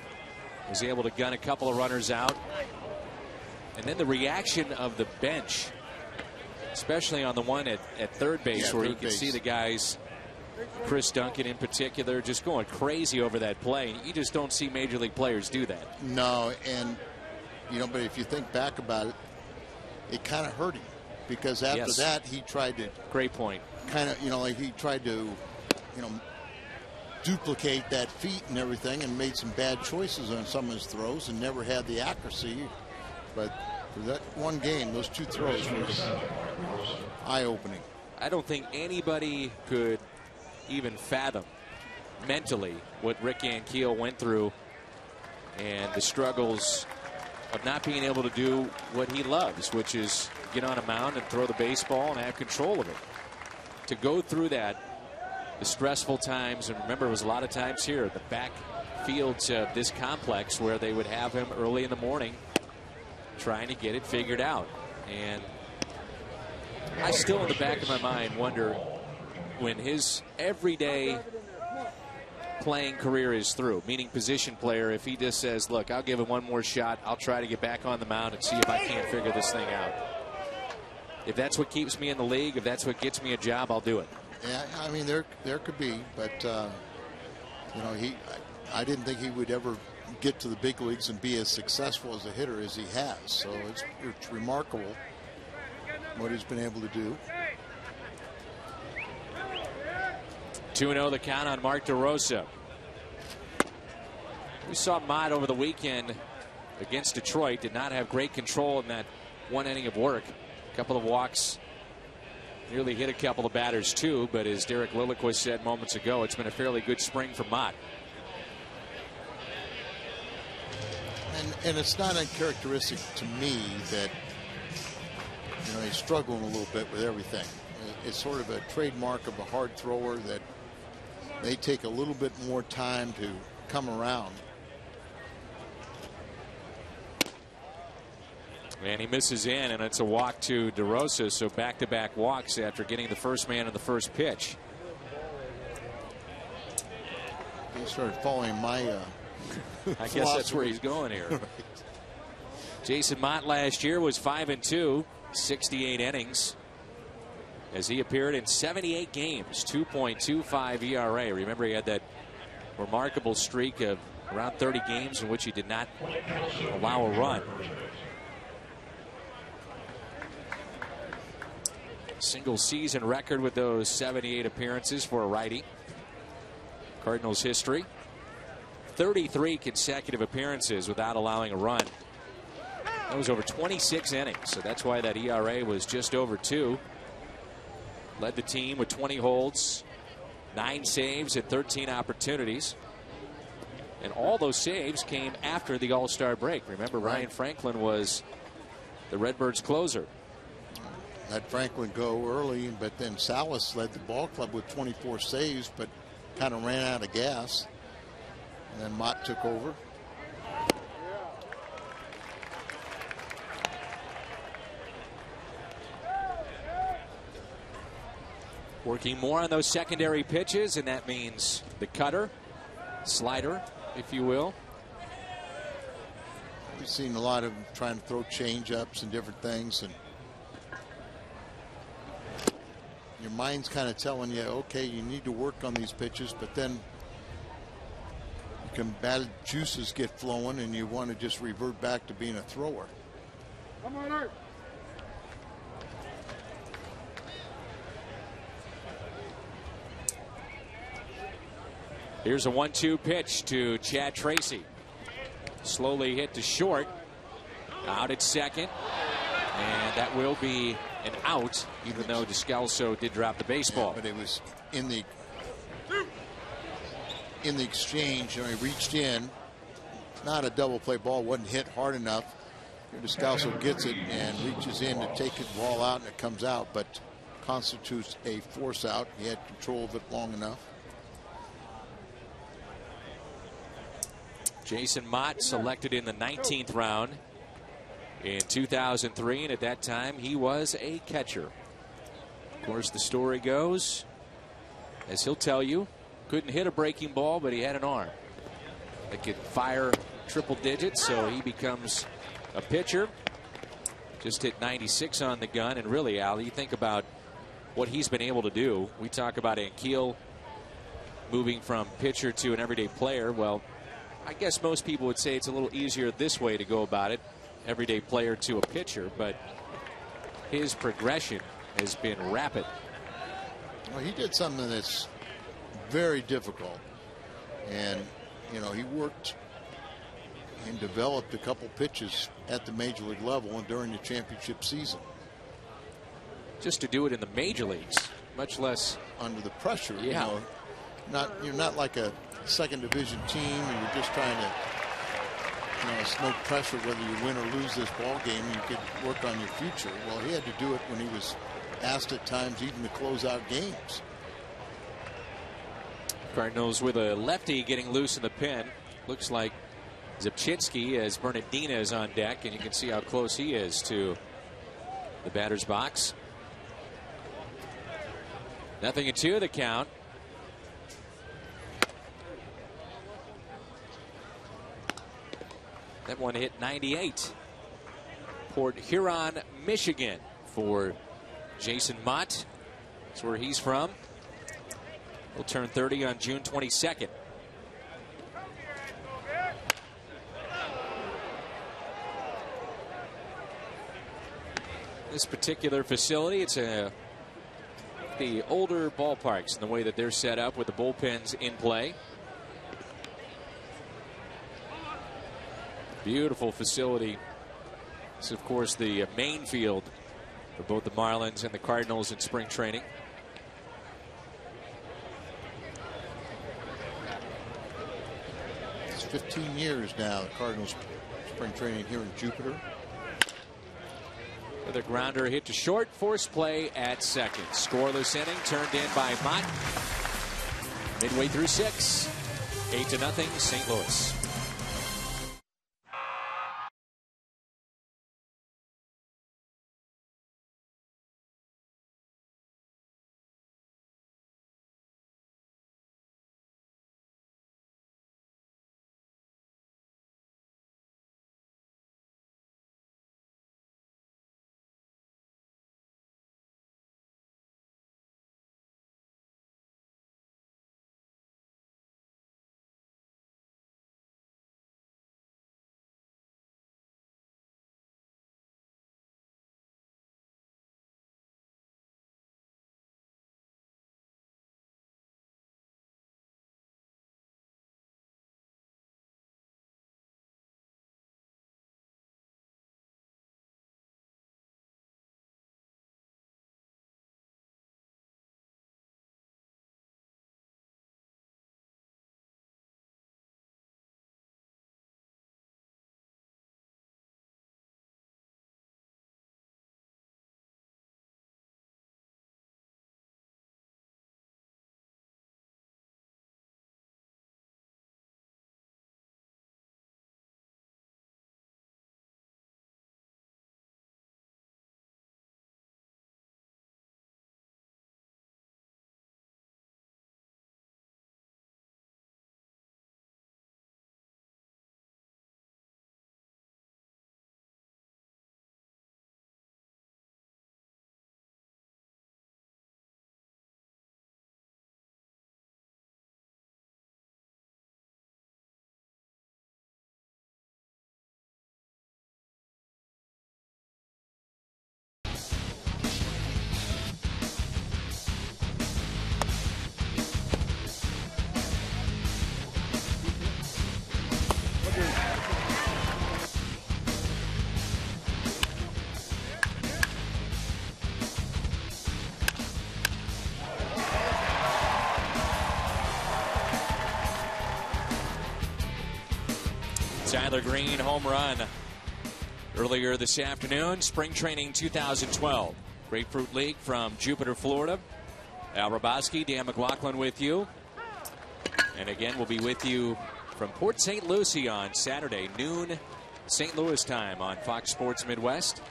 was able to gun a couple of runners out. And then the reaction of the bench, especially on the one at third base, where you can see the guys, Chris Duncan in particular, just going crazy over that play. You just don't see major league players do that. No, and but if you think back about it, it kind of hurt him, because after that he tried to. Great point. Kind of, like he tried to, duplicate that feat and everything, and made some bad choices on some of his throws, and never had the accuracy. But for that one game, those 2 throws were eye-opening. I don't think anybody could even fathom mentally what Rick Ankiel went through and the struggles of not being able to do what he loves, which is get on a mound and throw the baseball and have control of it. To go through that, the stressful times, and remember, it was a lot of times here, the back fields of this complex, where they would have him early in the morning trying to get it figured out. And I still, in the back of my mind, wonder when his everyday playing career is through, meaning position player, if he just says, look, I'll give it one more shot, I'll try to get back on the mound and see if I can't figure this thing out. If that's what keeps me in the league, if that's what gets me a job, I'll do it. Yeah, I mean, there could be, but I didn't think he would ever get to the big leagues and be as successful as a hitter as he has. So it's remarkable what he's been able to do. 2-0 the count on Mark DeRosa. We saw Mott over the weekend against Detroit. Did not have great control in that 1 inning of work. A couple of walks. Nearly hit a couple of batters too, but as Derek Lilliquist said moments ago, it's been a fairly good spring for Mott. And it's not uncharacteristic to me that he's struggling a little bit with everything. It's sort of a trademark of a hard thrower that they take a little bit more time to come around. And he misses in, and it's a walk to DeRosa, so back-to-back walks after getting the first man in the first pitch. He started following my I guess that's where he's going here. Right. Jason Mott last year was 5-2, 68 innings, as he appeared in 78 games, 2.25 ERA. Remember, he had that remarkable streak of around 30 games in which he did not allow a run. Single season record with those 78 appearances for a righty. Cardinals history. 33 consecutive appearances without allowing a run. That was over 26 innings, so that's why that ERA was just over 2. Led the team with 20 holds, 9 saves at 13 opportunities. And all those saves came after the All-Star break. Remember, Ryan Franklin was the Redbirds' closer. Let Franklin go early, but then Salas led the ball club with 24 saves, but kind of ran out of gas. And then Mott took over. Working more on those secondary pitches, and that means the cutter, slider, if you will. We've seen a lot of them trying to throw change-ups and different things, and your mind's kind of telling you, okay, you need to work on these pitches, but then bad juices get flowing and you want to just revert back to being a thrower. Come on, Art. Here's a 1-2 pitch to Chad Tracy. Slowly hit to short. Out at second. And that will be an out, even though Descalso did drop the baseball. Yeah, but it was in the exchange. He reached in. Not a double play ball. Wasn't hit hard enough. Descalso gets it and reaches in to take it ball out, and it comes out, but constitutes a force out. He had control of it long enough. Jason Mott selected in the 19th round in 2003, and at that time he was a catcher. Of course, the story goes, as he'll tell you, couldn't hit a breaking ball, but he had an arm that could fire triple digits, so he becomes a pitcher. Just hit 96 on the gun, and really, Al, you think about what he's been able to do. We talk about Ankiel moving from pitcher to an everyday player. Well, I guess most people would say it's a little easier this way to go about it, everyday player to a pitcher, but his progression has been rapid. Well, he did something that's very difficult, and he worked and developed a couple pitches at the major league level and during the championship season. Just to do it in the major leagues, much less under the pressure. Yeah. You're not like a second division team and you're just trying to, it's no pressure whether you win or lose this ball game. You could work on your future. Well, he had to do it when he was asked at times even to close out games. Cardinals with a lefty getting loose in the pen. Looks like Zipchinski as Bernardina is on deck, and you can see how close he is to the batter's box. 0-2 the count. That one hit 98. Port Huron, Michigan for Jason Mott. That's where he's from. He'll turn 30 on June 22nd. This particular facility, it's the older ballparks in the way that they're set up with the bullpens in play. Beautiful facility. This is, of course, the main field for both the Marlins and the Cardinals in spring training. It's 15 years now, the Cardinals spring training here in Jupiter. With a grounder hit to short, force play at second. Scoreless inning turned in by Mott. Midway through 6. 8-0 St. Louis. Tyler Green home run earlier this afternoon. Spring training 2012. Grapefruit League from Jupiter, Florida. Al Raboski, Dan McLaughlin with you. And again, we'll be with you from Port St. Lucie on Saturday, noon St. Louis time on Fox Sports Midwest.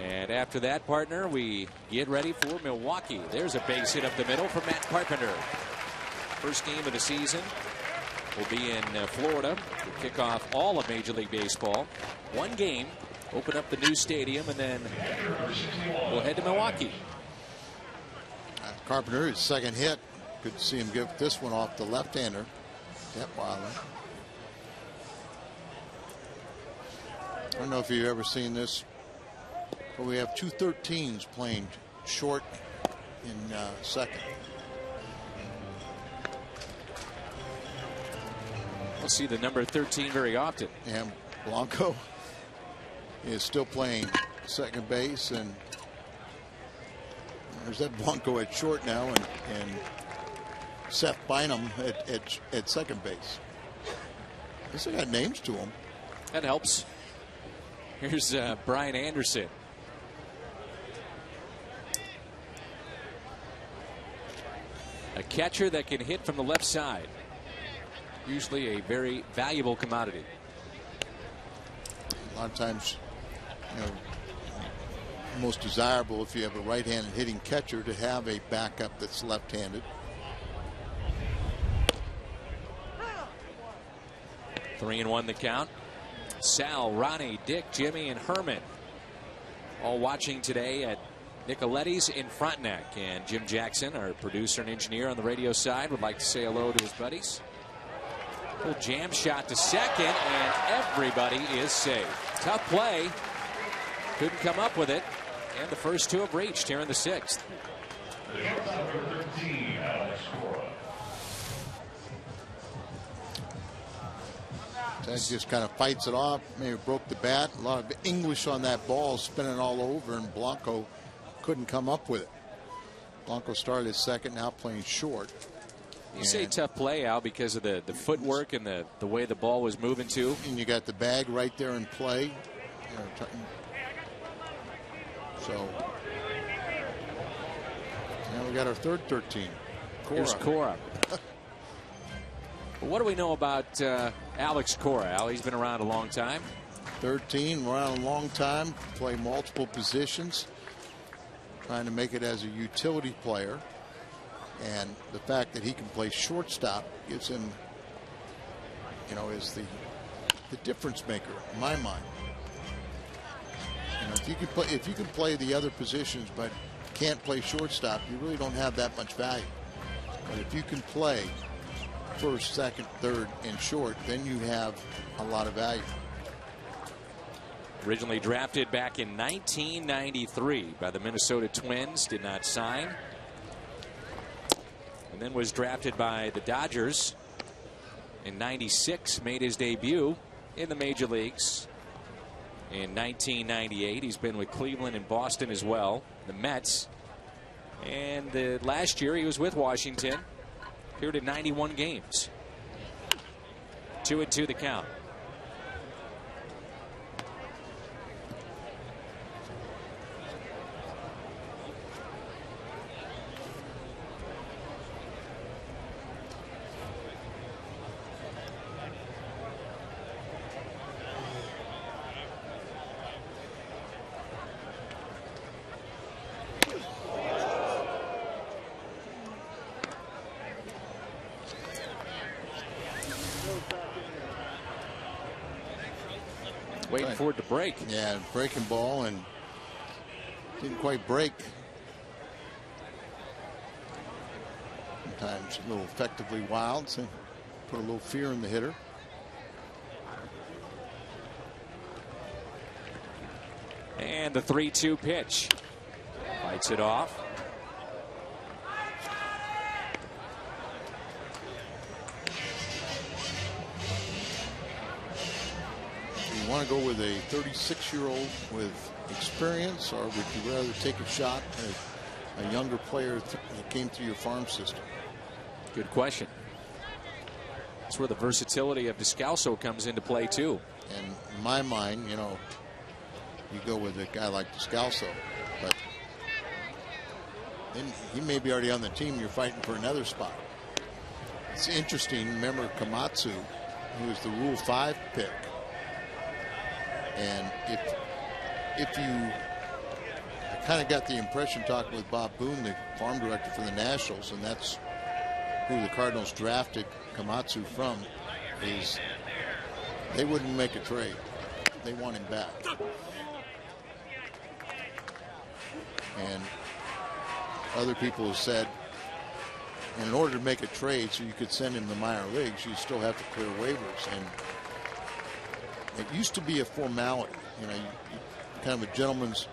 And after that, partner, we get ready for Milwaukee. There's a base hit up the middle from Matt Carpenter. First game of the season will be in Florida to kick off all of Major League Baseball. One game, open up the new stadium, and then we'll head to Milwaukee. Carpenter, his second hit. Good to see him give this one off the left-hander. Detweiler. I don't know if you've ever seen this, but we have two 13s playing short in second. We'll see the number 13 very often. And Blanco is still playing second base, and there's that Blanco at short now, and Seth Bynum at second base. They got names to them. That helps. Here's Brian Anderson. A catcher that can hit from the left side. Usually a very valuable commodity. A lot of times, most desirable if you have a right-handed hitting catcher to have a backup that's left-handed. 3-1 the count. Sal, Ronnie, Dick, Jimmy, and Herman all watching today at Nicoletti's in Frontenac. And Jim Jackson, our producer and engineer on the radio side, would like to say hello to his buddies. Little jam shot to second, and everybody is safe. Tough play. Couldn't come up with it. And the first two have reached here in the sixth. Ted just kind of fights it off. Maybe broke the bat. A lot of English on that ball, spinning all over, and Blanco couldn't come up with it. Blanco started his second, now playing short. You say tough play, Al, because of the footwork and the way the ball was moving too. And you got the bag right there in play. So now we got our third 13. Cora. Here's Cora. What do we know about Alex Cora, Al? He's been around a long time. 13, around a long time. Play multiple positions. Trying to make it as a utility player. And the fact that he can play shortstop gives him, is the difference maker in my mind. If you can play the other positions but can't play shortstop, you really don't have that much value. But if you can play first, second, third, and short, then you have a lot of value. Originally drafted back in 1993 by the Minnesota Twins, did not sign. And then was drafted by the Dodgers in '96, made his debut in the major leagues in 1998. He's been with Cleveland and Boston as well, the Mets. And last year he was with Washington, appeared in 91 games. 2-2 the count. Waiting for it to break. Yeah, breaking ball, and didn't quite break. Sometimes a little effectively wild, so put a little fear in the hitter. And the 3-2 pitch. Fights it off. You want to go with a 36-year-old with experience, or would you rather take a shot at a younger player that came through your farm system? Good question. That's where the versatility of Descalso comes into play too. And in my mind, you know, you go with a guy like Descalso, but then he may be already on the team. You're fighting for another spot. It's interesting. Remember Komatsu, who was the Rule 5 pick, and if you, I kind of got the impression talking with Bob Boone, the farm director for the Nationals, and that's who the Cardinals drafted Komatsu from, is they wouldn't make a trade. They want him back. And other people have said, in order to make a trade so you could send him to the minor leagues, you still have to clear waivers. And it used to be a formality. You know, kind of a gentleman's,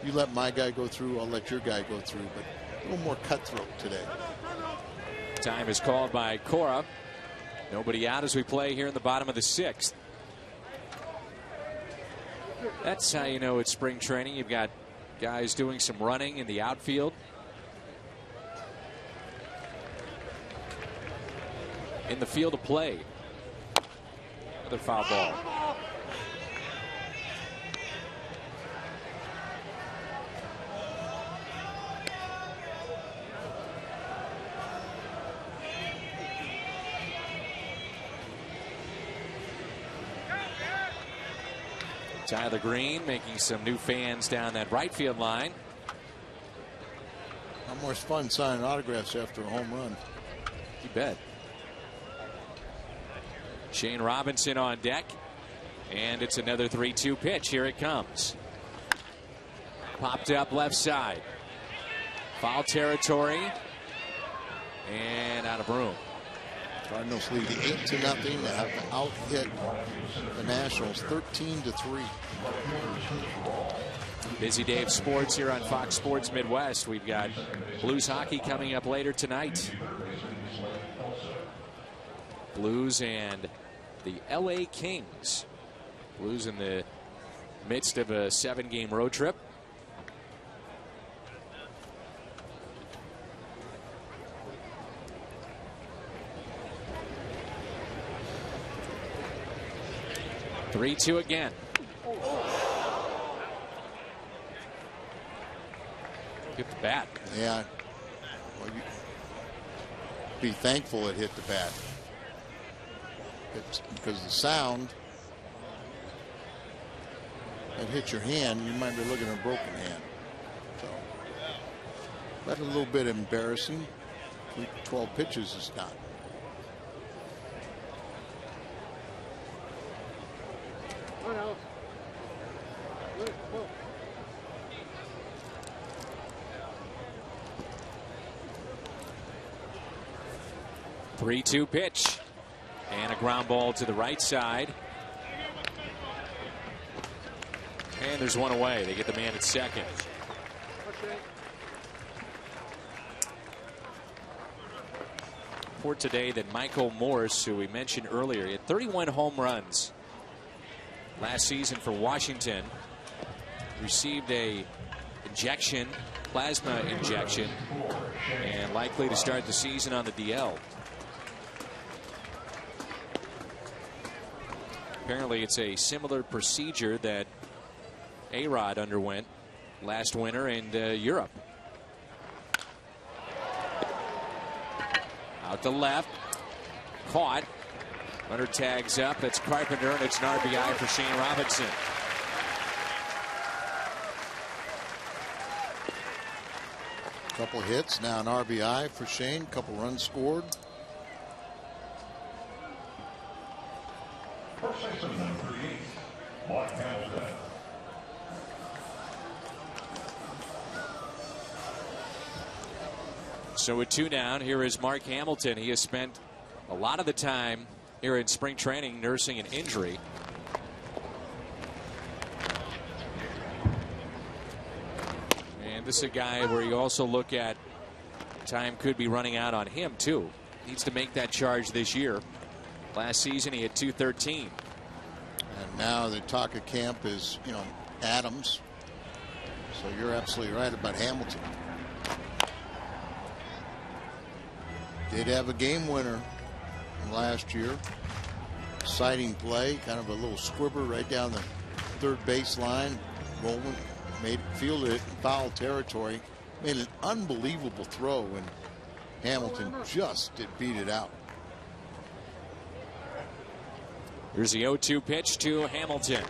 you let my guy go through, I'll let your guy go through, but a little more cutthroat today. Time is called by Cora. Nobody out as we play here in the bottom of the 6th. That's how you know it's spring training. You've got guys doing some running in the outfield. In the field of play. Another foul ball. Tyler Green making some new fans down that right field line. Not more fun signing autographs after a home run. You bet. Shane Robinson on deck. And it's another 3-2 pitch. Here it comes. Popped up left side. Foul territory. And out of room. Cardinals lead 8-0. They have out-hit the Nationals 13-3. Busy day of sports here on Fox Sports Midwest. We've got Blues hockey coming up later tonight. Blues and the LA Kings. Blues in the midst of a 7-game road trip. Three-2 again. Get the bat. Yeah. Well, you be thankful it hit the bat. It's because the sound that hit your hand, you might be looking at a broken hand. So that's a little bit embarrassing. 12 pitches is not. Three-two pitch. And a ground ball to the right side. And there's one away. They get the man at second. For today that Michael Morse, who we mentioned earlier, he had 31 home runs last season for Washington. Received a plasma injection, and likely to start the season on the DL. Apparently it's a similar procedure that A-Rod underwent last winter in Europe. Out to left. Caught. Runner tags up. It's Carpenter, and it's an RBI for Shane Robinson. Couple hits, now an RBI for Shane. Couple runs scored. So with 2 down, here is Mark Hamilton. He has spent a lot of the time here in spring training nursing an injury. And this is a guy where you also look at time could be running out on him too. Needs to make that charge this year. Last season he had 213. And now the talk of camp is, you know, Adams. So you're absolutely right about Hamilton. Did have a game winner last year. Exciting play, kind of a little squibber right down the third baseline. Bowman fielded it in foul territory. Made an unbelievable throw, and Hamilton just did beat it out. Here's the 0-2 pitch to Hamilton.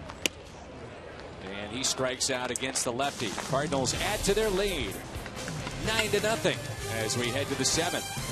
And he strikes out against the lefty. Cardinals add to their lead. 9-0 as we head to the 7th.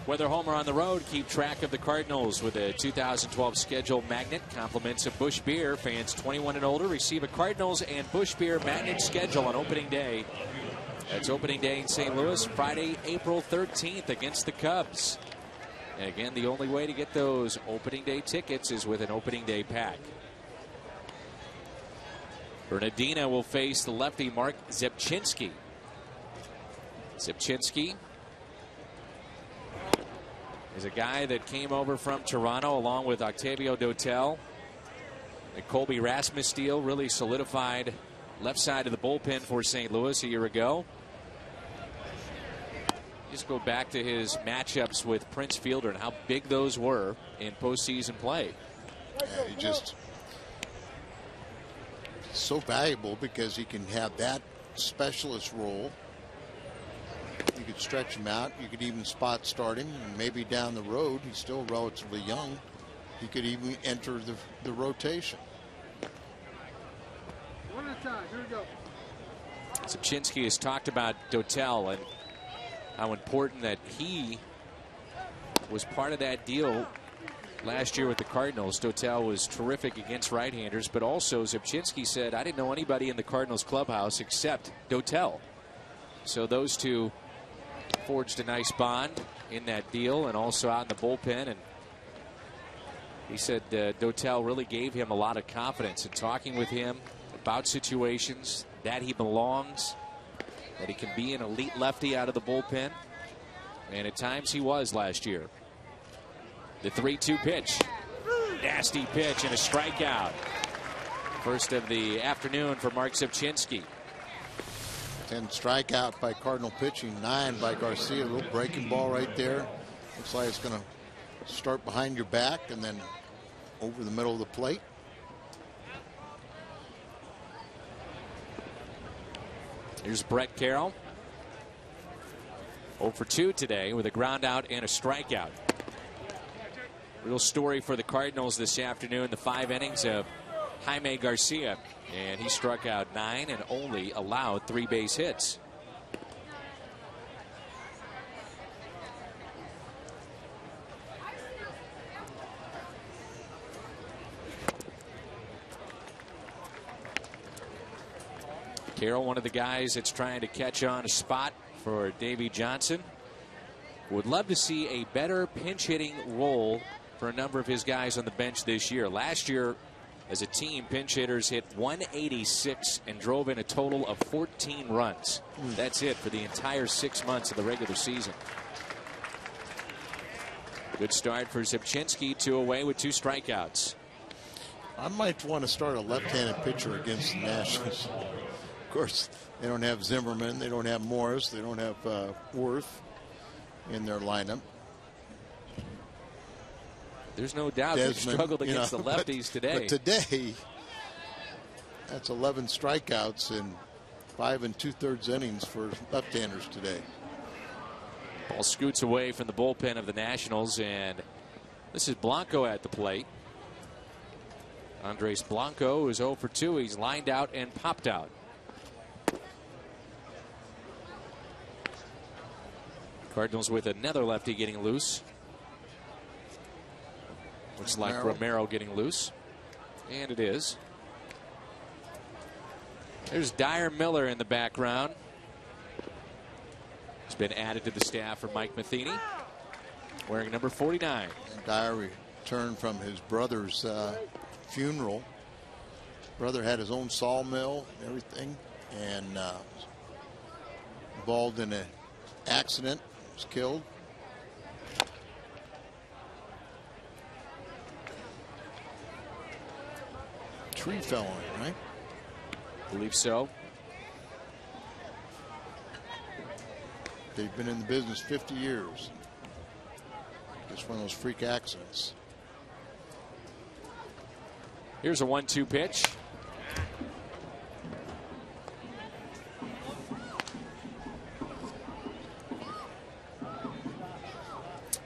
Weather Homer on the road. Keep track of the Cardinals with a 2012 schedule magnet. Compliments of Busch Beer. Fans 21 and older receive a Cardinals and Busch Beer magnet schedule on opening day. That's opening day in St. Louis, Friday, April 13th against the Cubs. And again, the only way to get those opening day tickets is with an opening day pack. Bernardina will face the lefty Mark Zepchinski. Zepchinski is a guy that came over from Toronto along with Octavio Dotel. And Colby Rasmussen really solidified left side of the bullpen for St. Louis a year ago. Just go back to his matchups with Prince Fielder and how big those were in postseason play. Yeah, he just so valuable because he can have that specialist role. You could stretch him out. You could even spot start him. And maybe down the road, he's still relatively young, he could even enter the rotation. One at a time. Here we go. Zepchinski has talked about Dotel and how important that he was part of that deal last year with the Cardinals. Dotel was terrific against right-handers, but also Zepchinski said, I didn't know anybody in the Cardinals clubhouse except Dotel. So those two forged a nice bond in that deal and also out in the bullpen. And he said Dotel really gave him a lot of confidence in talking with him about situations, that he belongs, that he can be an elite lefty out of the bullpen. And at times he was last year. The 3-2 pitch. Nasty pitch and a strikeout. First of the afternoon for Mark Zepchinski. 10 strikeout by Cardinal pitching, 9 by Garcia. A little breaking ball right there. Looks like it's going to start behind your back and then over the middle of the plate. Here's Brett Carroll. 0 for 2 today with a ground out and a strikeout. Real story for the Cardinals this afternoon. The 5 innings of Jaime Garcia. And he struck out 9 and only allowed 3 base hits. Carroll, one of the guys that's trying to catch on a spot for Davey Johnson. Would love to see a better pinch hitting role for a number of his guys on the bench this year. Last year, as a team, pinch hitters hit 186 and drove in a total of 14 runs. That's it for the entire 6 months of the regular season. Good start for Zipchinski, 2 away with 2 strikeouts. I might want to start a left-handed pitcher against the Nationals. Of course, they don't have Zimmerman, they don't have Morris, they don't have Worth in their lineup. There's no doubt they struggled against the lefties today. But today, that's 11 strikeouts in 5 2/3 innings for left-handers today. Ball scoots away from the bullpen of the Nationals, and this is Blanco at the plate. Andres Blanco is 0 for 2. He's lined out and popped out. Cardinals with another lefty getting loose. Looks like Romero getting loose. And it is. There's Dyer Miller in the background. He's been added to the staff for Mike Matheny, wearing number 49. And Dyer returned from his brother's funeral. Brother had his own sawmill and everything, and involved in an accident, was killed. Tree fell on him, right? I believe so. They've been in the business 50 years. Just one of those freak accidents. Here's a 1-2 pitch.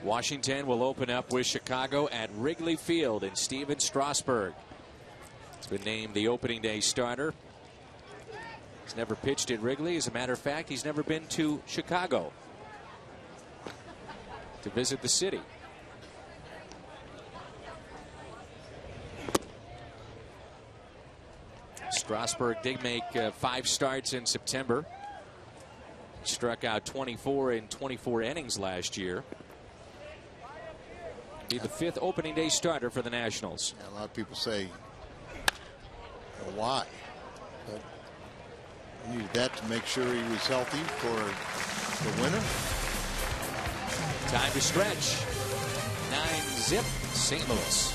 Washington will open up with Chicago at Wrigley Field, and Steven Strasburg has been named the opening day starter. He's never pitched at Wrigley. As a matter of fact, he's never been to Chicago to visit the city. Strasburg did make 5 starts in September. Struck out 24 in 24 innings last year. Be the 5th opening day starter for the Nationals. Yeah, a lot of people say, well, why? But we needed that to make sure he was healthy for the winter. Time to stretch. 9-zip, St. Louis.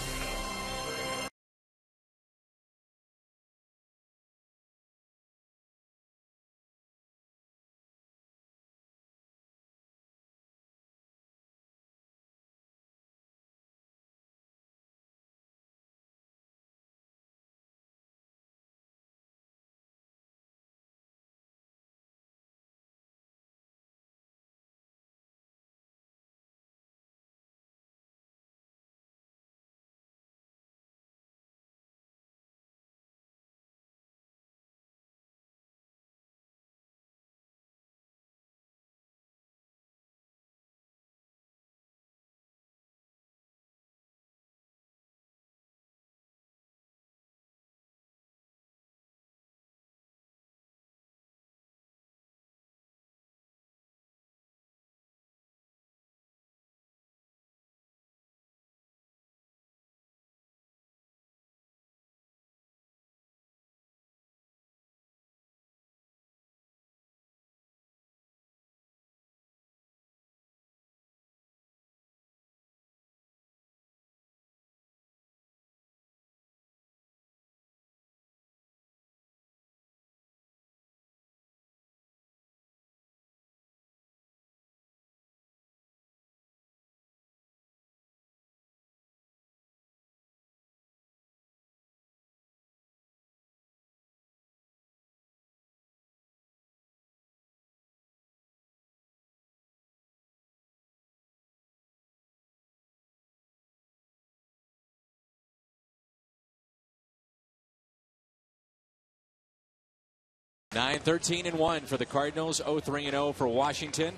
(9-13-1) for the Cardinals. 0-3-0 for Washington.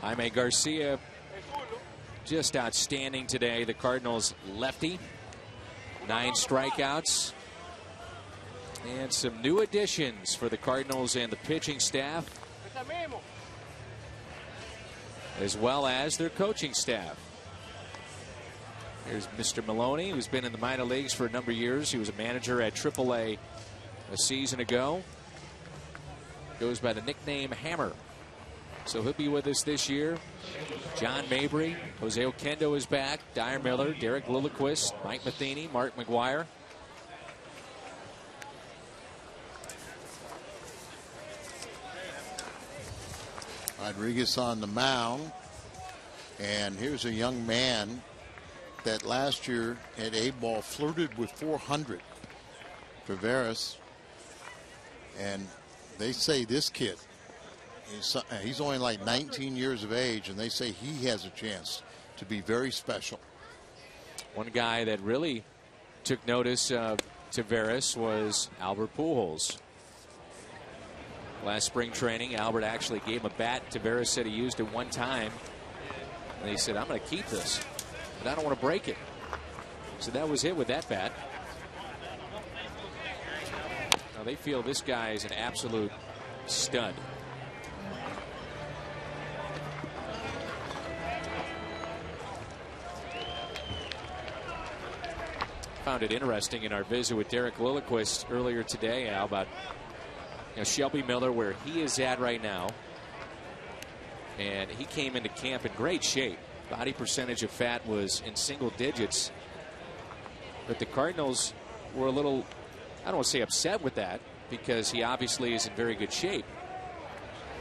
Jaime Garcia just outstanding today. The Cardinals lefty. 9 strikeouts. And some new additions for the Cardinals and the pitching staff, as well as their coaching staff. Here's Mr. Maloney, who's been in the minor leagues for a number of years. He was a manager at AAA a season ago. Goes by the nickname Hammer. So he'll be with us this year. John Mabry, Jose Oquendo is back. Dyer Miller, Derek Lilliquist, Mike Matheny, Mark McGuire. Rodriguez on the mound. And here's a young man that last year at A-ball flirted with 400. Taveras. And they say this kid, he's only like 19 years of age, and they say he has a chance to be very special. One guy that really took notice of Taveras was Albert Pujols. Last spring training, Albert actually gave him a bat. Taveras said he used it one time. And he said, I'm going to keep this, but I don't want to break it. So that was it with that bat. Now they feel this guy is an absolute stud. Found it interesting in our visit with Derek Lilliquist earlier today, Al, about Shelby Miller, where he is at right now. And he came into camp in great shape. Body percentage of fat was in single digits. But the Cardinals were a little, I don't want to say upset with that, because he obviously is in very good shape.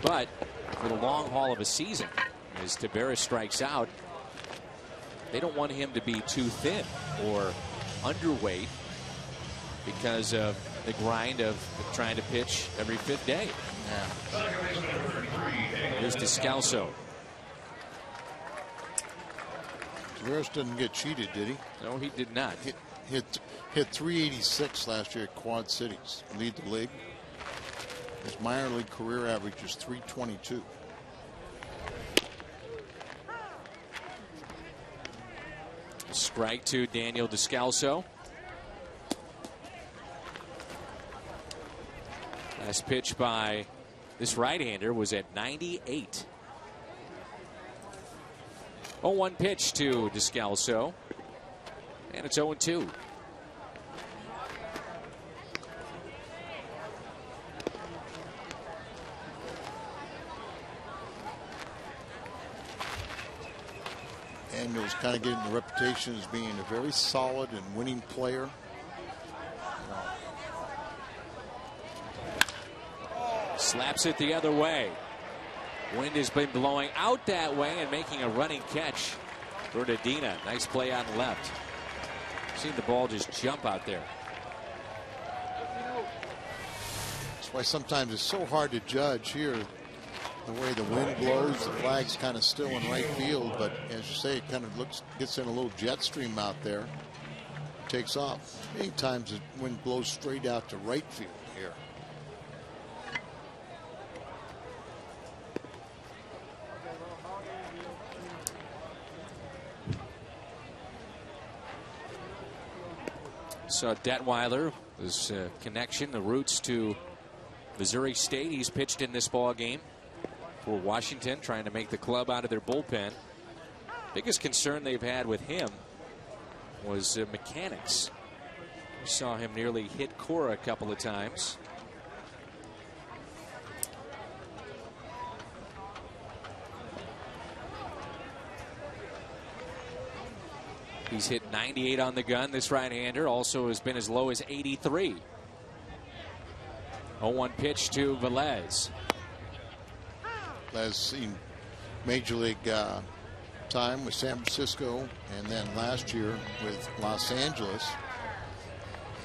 But for the long haul of a season, as Taveras strikes out, they don't want him to be too thin or underweight because of the grind of trying to pitch every 5th day. Yeah. Here's Descalso. Taveras didn't get cheated, did he? No, he did not. Hit 386 last year at Quad Cities. Lead the league. His minor league career average is 322. A strike to Daniel Descalso. Last pitch by this right-hander was at 98. 0-1 pitch to Descalso. And it's 0-2. Daniel's kind of getting the reputation as being a very solid and winning player. Slaps it the other way. Wind has been blowing out that way and making a running catch for Nadina. Nice play on left. Seen the ball just jump out there. That's why sometimes it's so hard to judge here. The way the wind blows, the flag's kind of still in right field, but as you say, it kind of gets in a little jet stream out there, takes off. Many times the wind blows straight out to right field here. Saw Detweiler, his connection, the roots to Missouri State. He's pitched in this ball game for Washington, trying to make the club out of their bullpen. Biggest concern they've had with him was mechanics. We saw him nearly hit Cora a couple of times. He's hit 98 on the gun. This right-hander also has been as low as 83. 0-1 pitch to Velez. Velez seen Major League time with San Francisco and then last year with Los Angeles.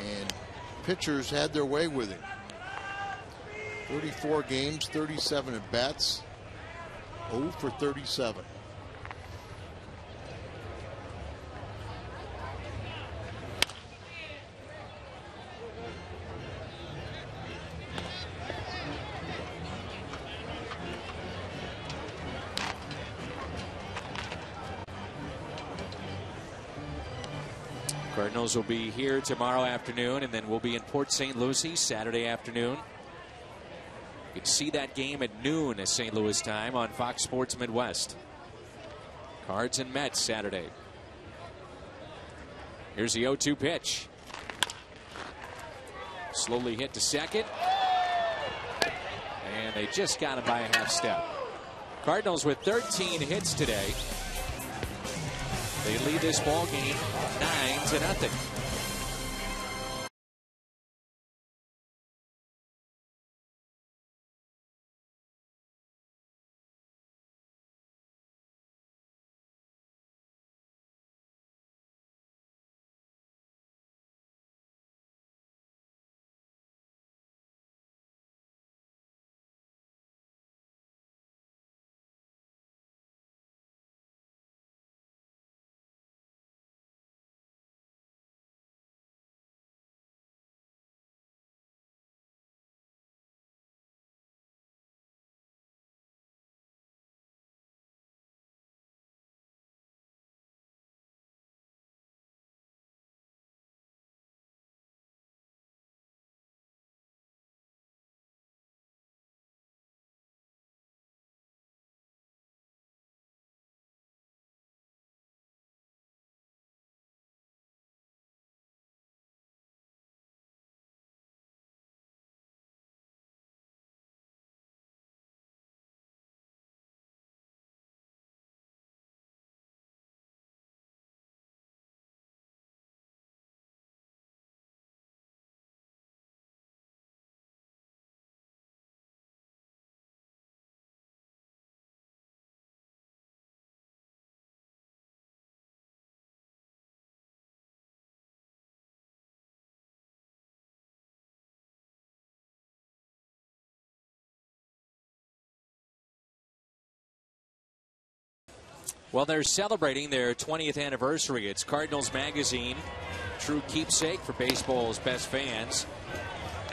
And pitchers had their way with him. 34 games, 37 at bats, 0 for 37. Cardinals will be here tomorrow afternoon, and then we'll be in Port St. Lucie Saturday afternoon. You can see that game at noon at St. Louis time on Fox Sports Midwest. Cards and Mets Saturday. Here's the 0-2 pitch. Slowly hit to second. And they just got him by a half step. Cardinals with 13 hits today. They lead this ball game 9-0. Well, they're celebrating their 20th anniversary. It's Cardinals Magazine, true keepsake for baseball's best fans.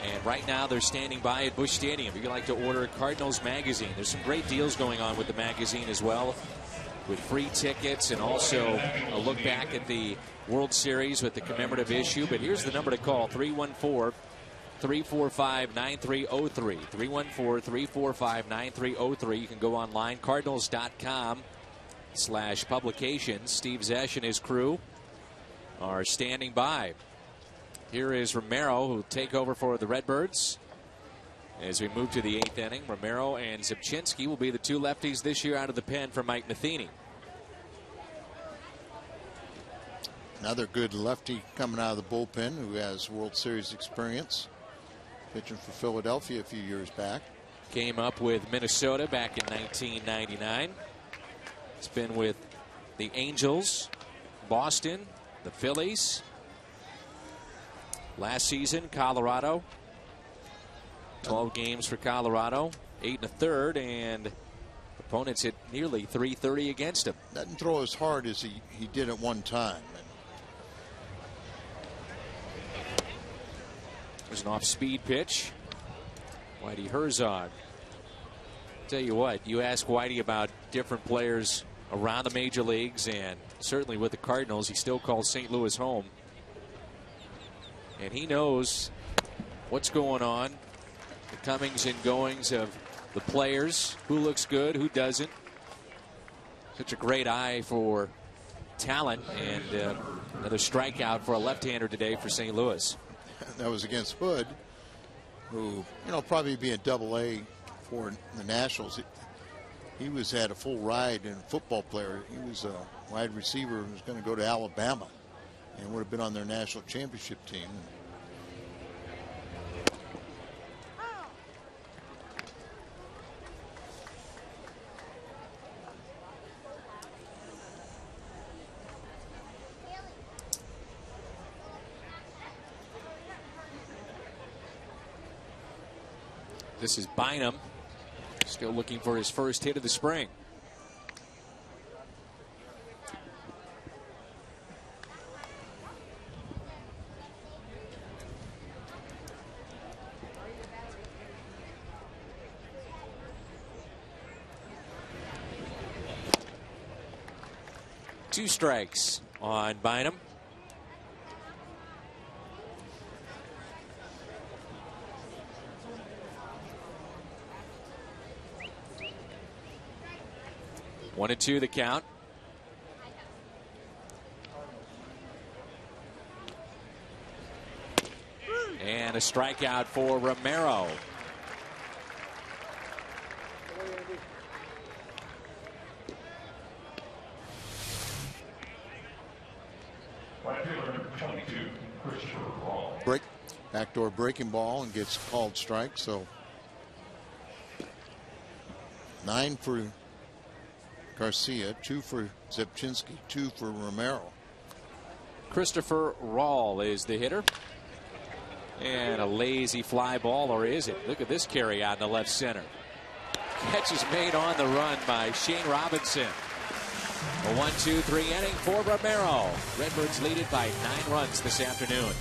And right now they're standing by at Busch Stadium. If you'd like to order Cardinals Magazine, there's some great deals going on with the magazine as well, with free tickets and also a look back at the World Series with the commemorative issue. But here's the number to call, 314-345-9303. 314-345-9303. You can go online, cardinals.com/publications. Steve Zesh and his crew are standing by. Here is Romero, who will take over for the Redbirds as we move to the 8th inning. Romero and Zipchinski will be the two lefties this year out of the pen for Mike Matheny. Another good lefty coming out of the bullpen who has World Series experience, pitching for Philadelphia a few years back. Came up with Minnesota back in 1999. It's been with the Angels, Boston, the Phillies. Last season, Colorado. 12 games for Colorado, 8 1/3, and opponents hit nearly .330 against him. Doesn't throw as hard as he did at one time. There's an off-speed pitch. Whitey Herzog. Tell you what, you ask Whitey about different players around the major leagues, and certainly with the Cardinals, he still calls St. Louis home. And he knows what's going on, the comings and goings of the players, who looks good, who doesn't. Such a great eye for talent, and another strikeout for a left-hander today for St. Louis. That was against Hood, who, probably being Double-A for the Nationals. He had a full ride in a football player. He was a wide receiver who was going to go to Alabama and would have been on their national championship team. This is Bynum, still looking for his first hit of the spring. Two strikes on Bynum. 1-2 the count. And a strikeout for Romero. Backdoor breaking ball and gets called strike. So 9 for Garcia, 2 for Zepchinski, 2 for Romero. Christopher Rawl is the hitter. And a lazy fly ball, or is it? Look at this carry out in the left center. Catch is made on the run by Shane Robinson. A 1-2-3 inning for Romero. Redbirds lead it by 9 runs this afternoon.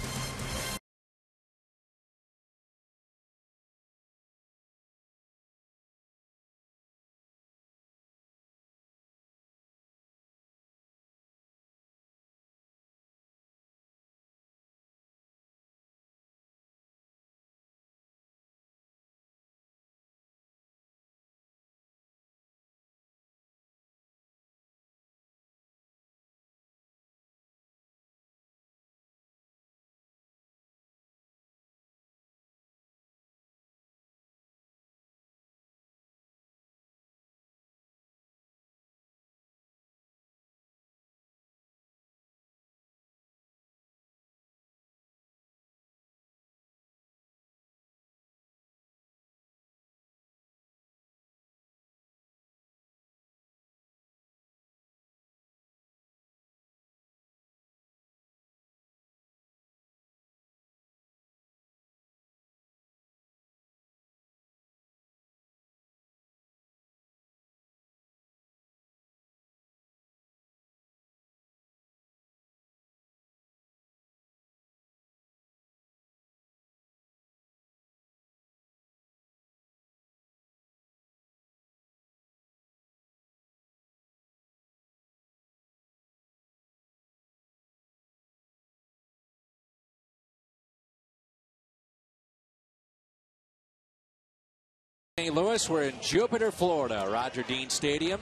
St. Louis, we're in Jupiter, Florida, Roger Dean Stadium.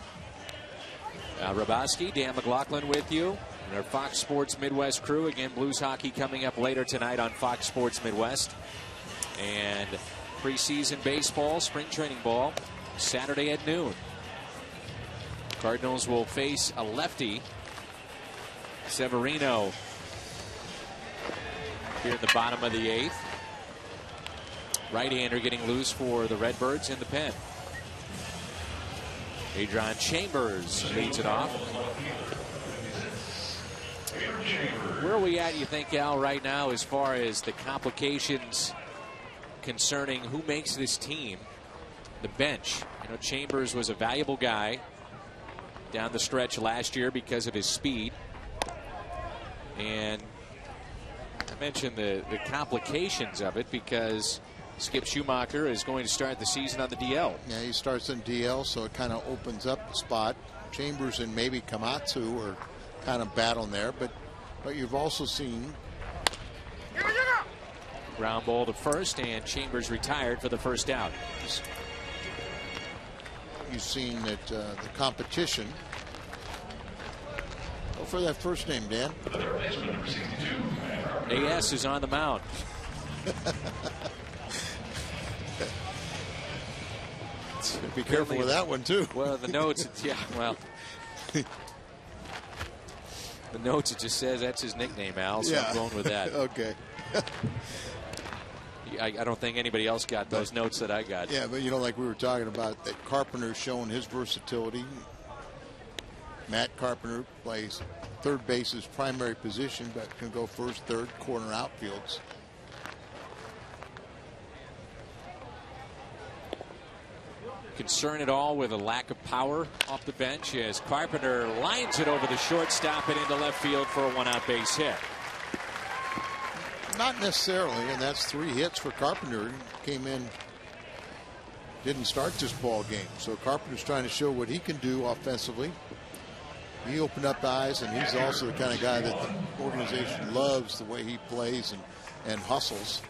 Raboski, Dan McLaughlin with you, and our Fox Sports Midwest crew. Again, Blues hockey coming up later tonight on Fox Sports Midwest. And preseason baseball, spring training ball, Saturday at noon. Cardinals will face a lefty, Severino, here in the bottom of the 8th. Right-hander getting loose for the Redbirds in the pen. Adrian Chambers leads it off. Where are we at, you think, Al, right now as far as the complications concerning who makes this team? The bench. You know, Chambers was a valuable guy down the stretch last year because of his speed. And I mentioned the complications of it because Skip Schumacher is going to start the season on the DL. Yeah, he starts in DL, so it kind of opens up the spot. Chambers and maybe Komatsu are kind of battling there, but you've also seen ground ball to first, and Chambers retired for the first out. You've seen that the competition. Go for that first name, Dan. AS is on the mound. Be careful with that one, too. Well, the notes, yeah, well. The notes, it just says that's his nickname, Al, so I'm going with that. Okay. I don't think anybody else got those notes that I got. Yeah, but, you know, like we were talking about, that Carpenter's showing his versatility. Matt Carpenter plays third base his primary position, but can go first, third, corner outfields. Concern at all with a lack of power off the bench as Carpenter lines it over the shortstop and into left field for a one-out base hit. Not necessarily, and that's 3 hits for Carpenter. Came in, didn't start this ball game, so Carpenter's trying to show what he can do offensively. He opened up eyes, and he's also the kind of guy that the organization loves, the way he plays and hustles.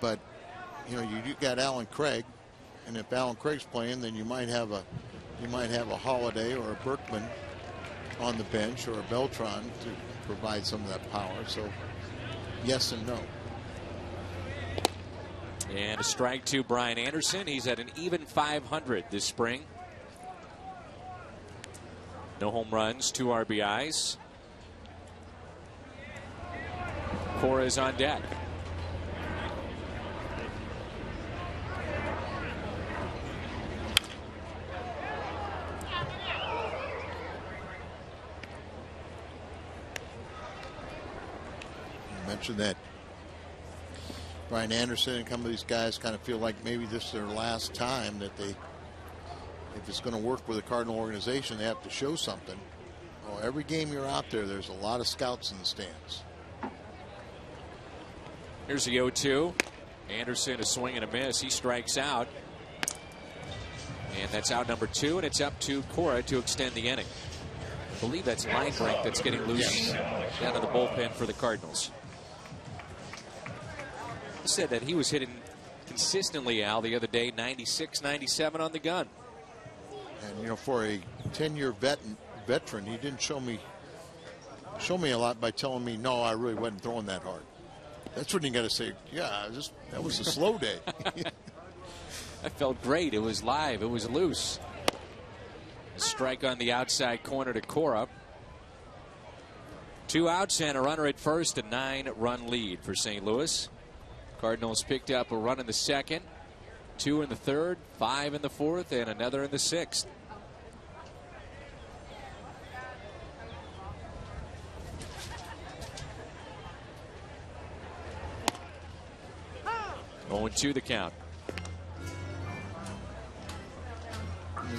But you know, you got Alan Craig, And if Alan Craig's playing, then you might have a Holiday or a Berkman on the bench, or a Beltran to provide some of that power. So yes and no. And a strike to Brian Anderson. He's at an even 500 this spring. No home runs, 2 RBIs. Cora is on deck. You mentioned that Brian Anderson and some of these guys kind of feel like maybe this is their last time that they, if it's going to work with the Cardinal organization, they have to show something. Well, every game you're out there, there's a lot of scouts in the stands. Here's the 0-2. Anderson, a swing and a miss. He strikes out. And that's out number 2, and it's up to Cora to extend the inning. I believe that's Linebrink that's getting loose down to the bullpen for the Cardinals. He said that he was hitting consistently, Al, the other day, 96, 97 on the gun. And, you know, for a 10-year veteran, he didn't show me a lot by telling me, no, I really wasn't throwing that hard. That's when you got to say, yeah, that was a slow day. That felt great. It was live. It was loose. A strike on the outside corner to Cora. 2 outs and a runner at first. A 9-run lead for St. Louis. Cardinals picked up a run in the second, 2 in the third, 5 in the fourth, and another in the sixth. Going to the count.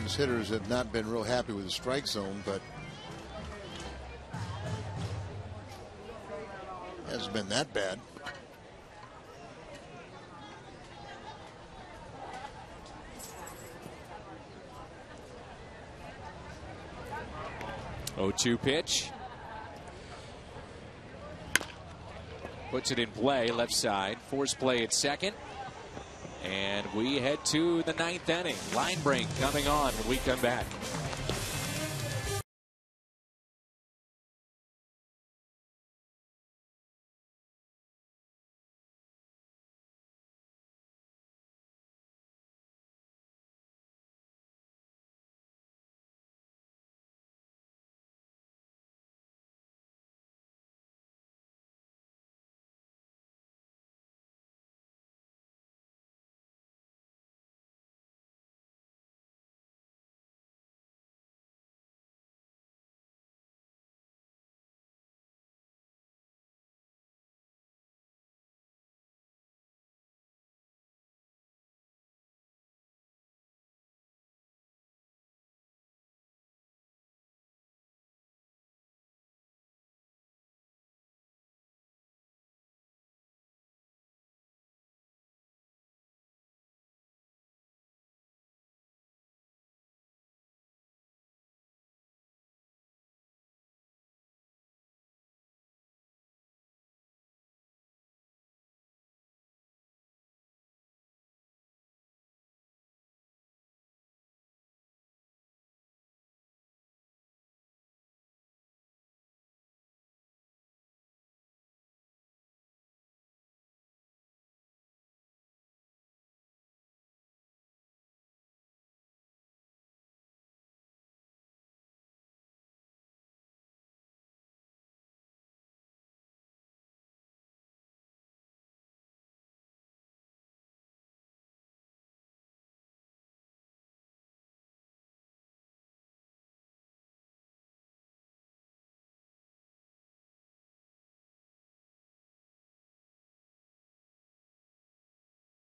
These hitters have not been real happy with the strike zone, but it hasn't been that bad. Oh, 2 pitch. Puts it in play, left side. Force play at second. And we head to the 9th inning. Linebrink coming on when we come back.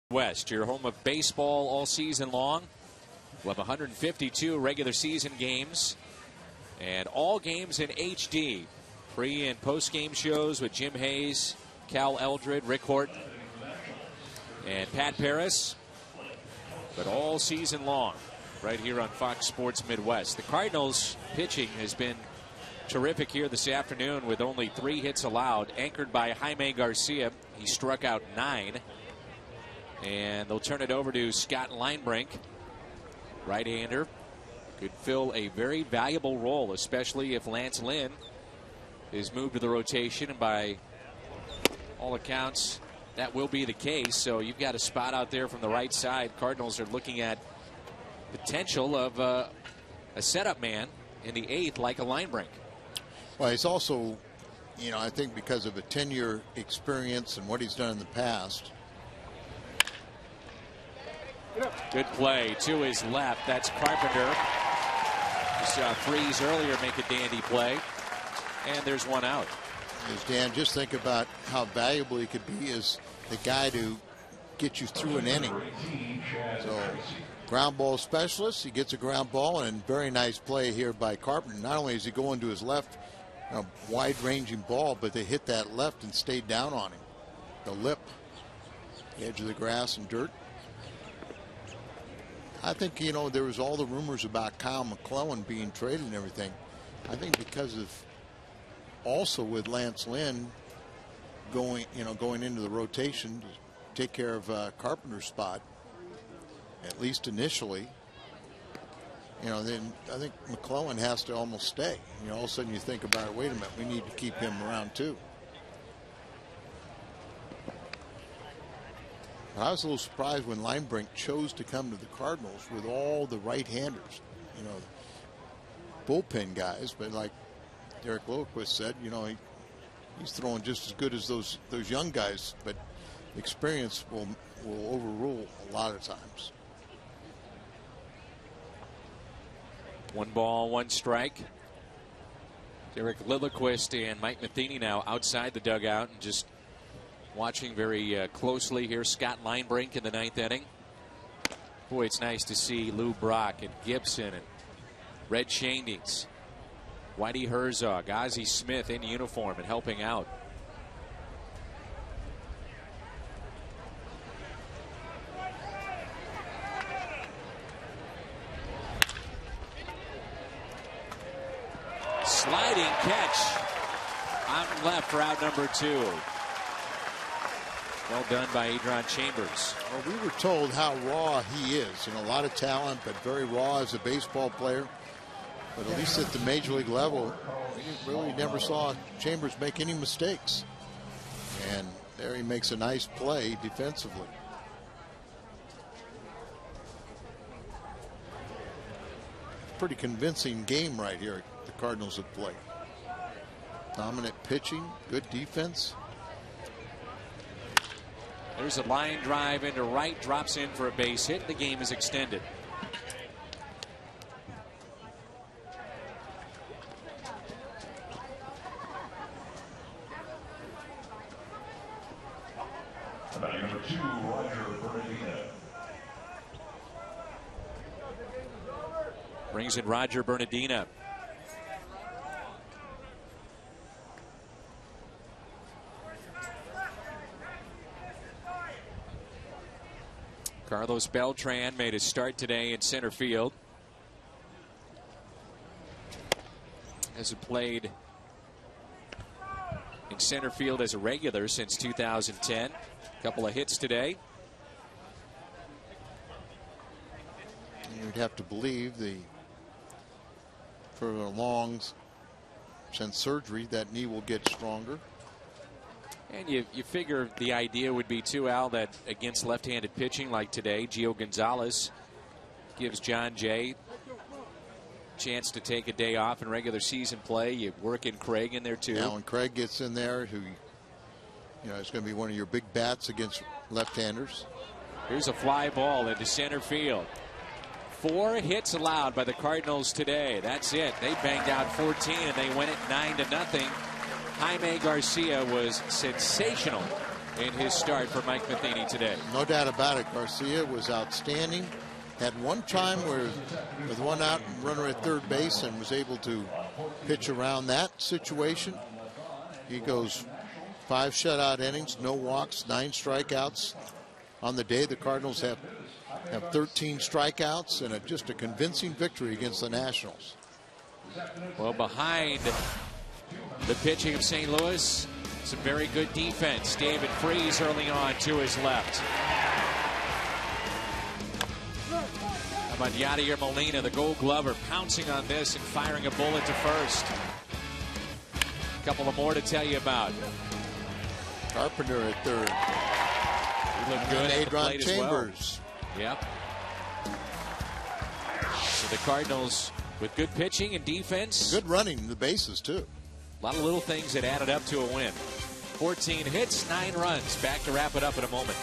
West, your home of baseball all season long. We'll have 152 regular season games and all games in HD. Pre and post game shows with Jim Hayes, Cal Eldred, Rick Horton, and Pat Paris. But all season long right here on Fox Sports Midwest. The Cardinals pitching has been terrific here this afternoon with only 3 hits allowed, anchored by Jaime Garcia. He struck out 9. And they'll turn it over to Scott Linebrink, right-hander. Could fill a very valuable role, especially if Lance Lynn is moved to the rotation, and by all accounts that will be the case. So you've got a spot out there from the right side. Cardinals are looking at potential of a setup man in the 8th, like a Linebrink. Well, he's also, you know, I think because of a 10-year experience and what he's done in the past. Good play to his left. That's Carpenter. We saw Freeze earlier make a dandy play. And there's one out. As Dan, just think about how valuable he could be as the guy to get you through an inning. So, ground ball specialist, he gets a ground ball, and very nice play here by Carpenter. Not only is he going to his left, a wide-ranging ball, but they hit that left and stayed down on him. The lip, the edge of the grass and dirt. I think, you know, there was all the rumors about Kyle McClellan being traded and everything. I think because of also with Lance Lynn going into the rotation to take care of Carpenter's spot, at least initially. You know, then I think McClellan has to almost stay. You know, all of a sudden you think about, wait a minute, we need to keep him around too. I was a little surprised when Linebrink chose to come to the Cardinals with all the right-handers, you know, bullpen guys. But like Derek Loquist said, you know, he's throwing just as good as those young guys, but experience will overrule a lot of times. 1 ball, 1 strike. Derek Lilliquist and Mike Matheny now outside the dugout and just watching very closely here. Scott Linebrink in the 9th inning. Boy, it's nice to see Lou Brock and Gibson and Red Shanings, Whitey Herzog, Ozzie Smith in uniform and helping out. Sliding catch on left for out number 2. Well done by Adron Chambers. Well, we were told how raw he is. You know, a lot of talent, but very raw as a baseball player. But at least at the major league level, we really never saw Chambers make any mistakes. And there he makes a nice play defensively. Pretty convincing game right here the Cardinals have played. Dominant pitching, good defense. There's a line drive into right, drops in for a base hit. The game is extended. Number 2, Roger Bernardino. Brings in Roger Bernardino. Carlos Beltran made his start today in center field. Has played in center field as a regular since 2010. A couple of hits today. You'd have to believe for a long since surgery that knee will get stronger. And you figure the idea would be too, Al, that against left-handed pitching like today, Gio Gonzalez gives John Jay a chance to take a day off in regular season play. You work in Craig in there too. Now when Craig gets in there, who, you know, is going to be one of your big bats against left-handers. Here's a fly ball into center field. 4 hits allowed by the Cardinals today. That's it. They banged out 14 and they win it 9-0. Jaime Garcia was sensational in his start for Mike Matheny today. No doubt about it. Garcia was outstanding. Had one time where with 1 out and runner at third base and was able to pitch around that situation. He goes 5 shutout innings, no walks, 9 strikeouts. On the day, the Cardinals have 13 strikeouts and just a convincing victory against the Nationals. Well, behind the pitching of St. Louis, some very good defense. David Freeze early on to his left. How about Yadier Molina, the Gold Glover, pouncing on this and firing a bullet to first. A couple of more to tell you about. Carpenter at third. He looked good at the plate Chambers. as well. Yep. So the Cardinals with good pitching and defense. Good running the bases, too. A lot of little things that added up to a win. 14 hits, 9 runs. Back to wrap it up in a moment.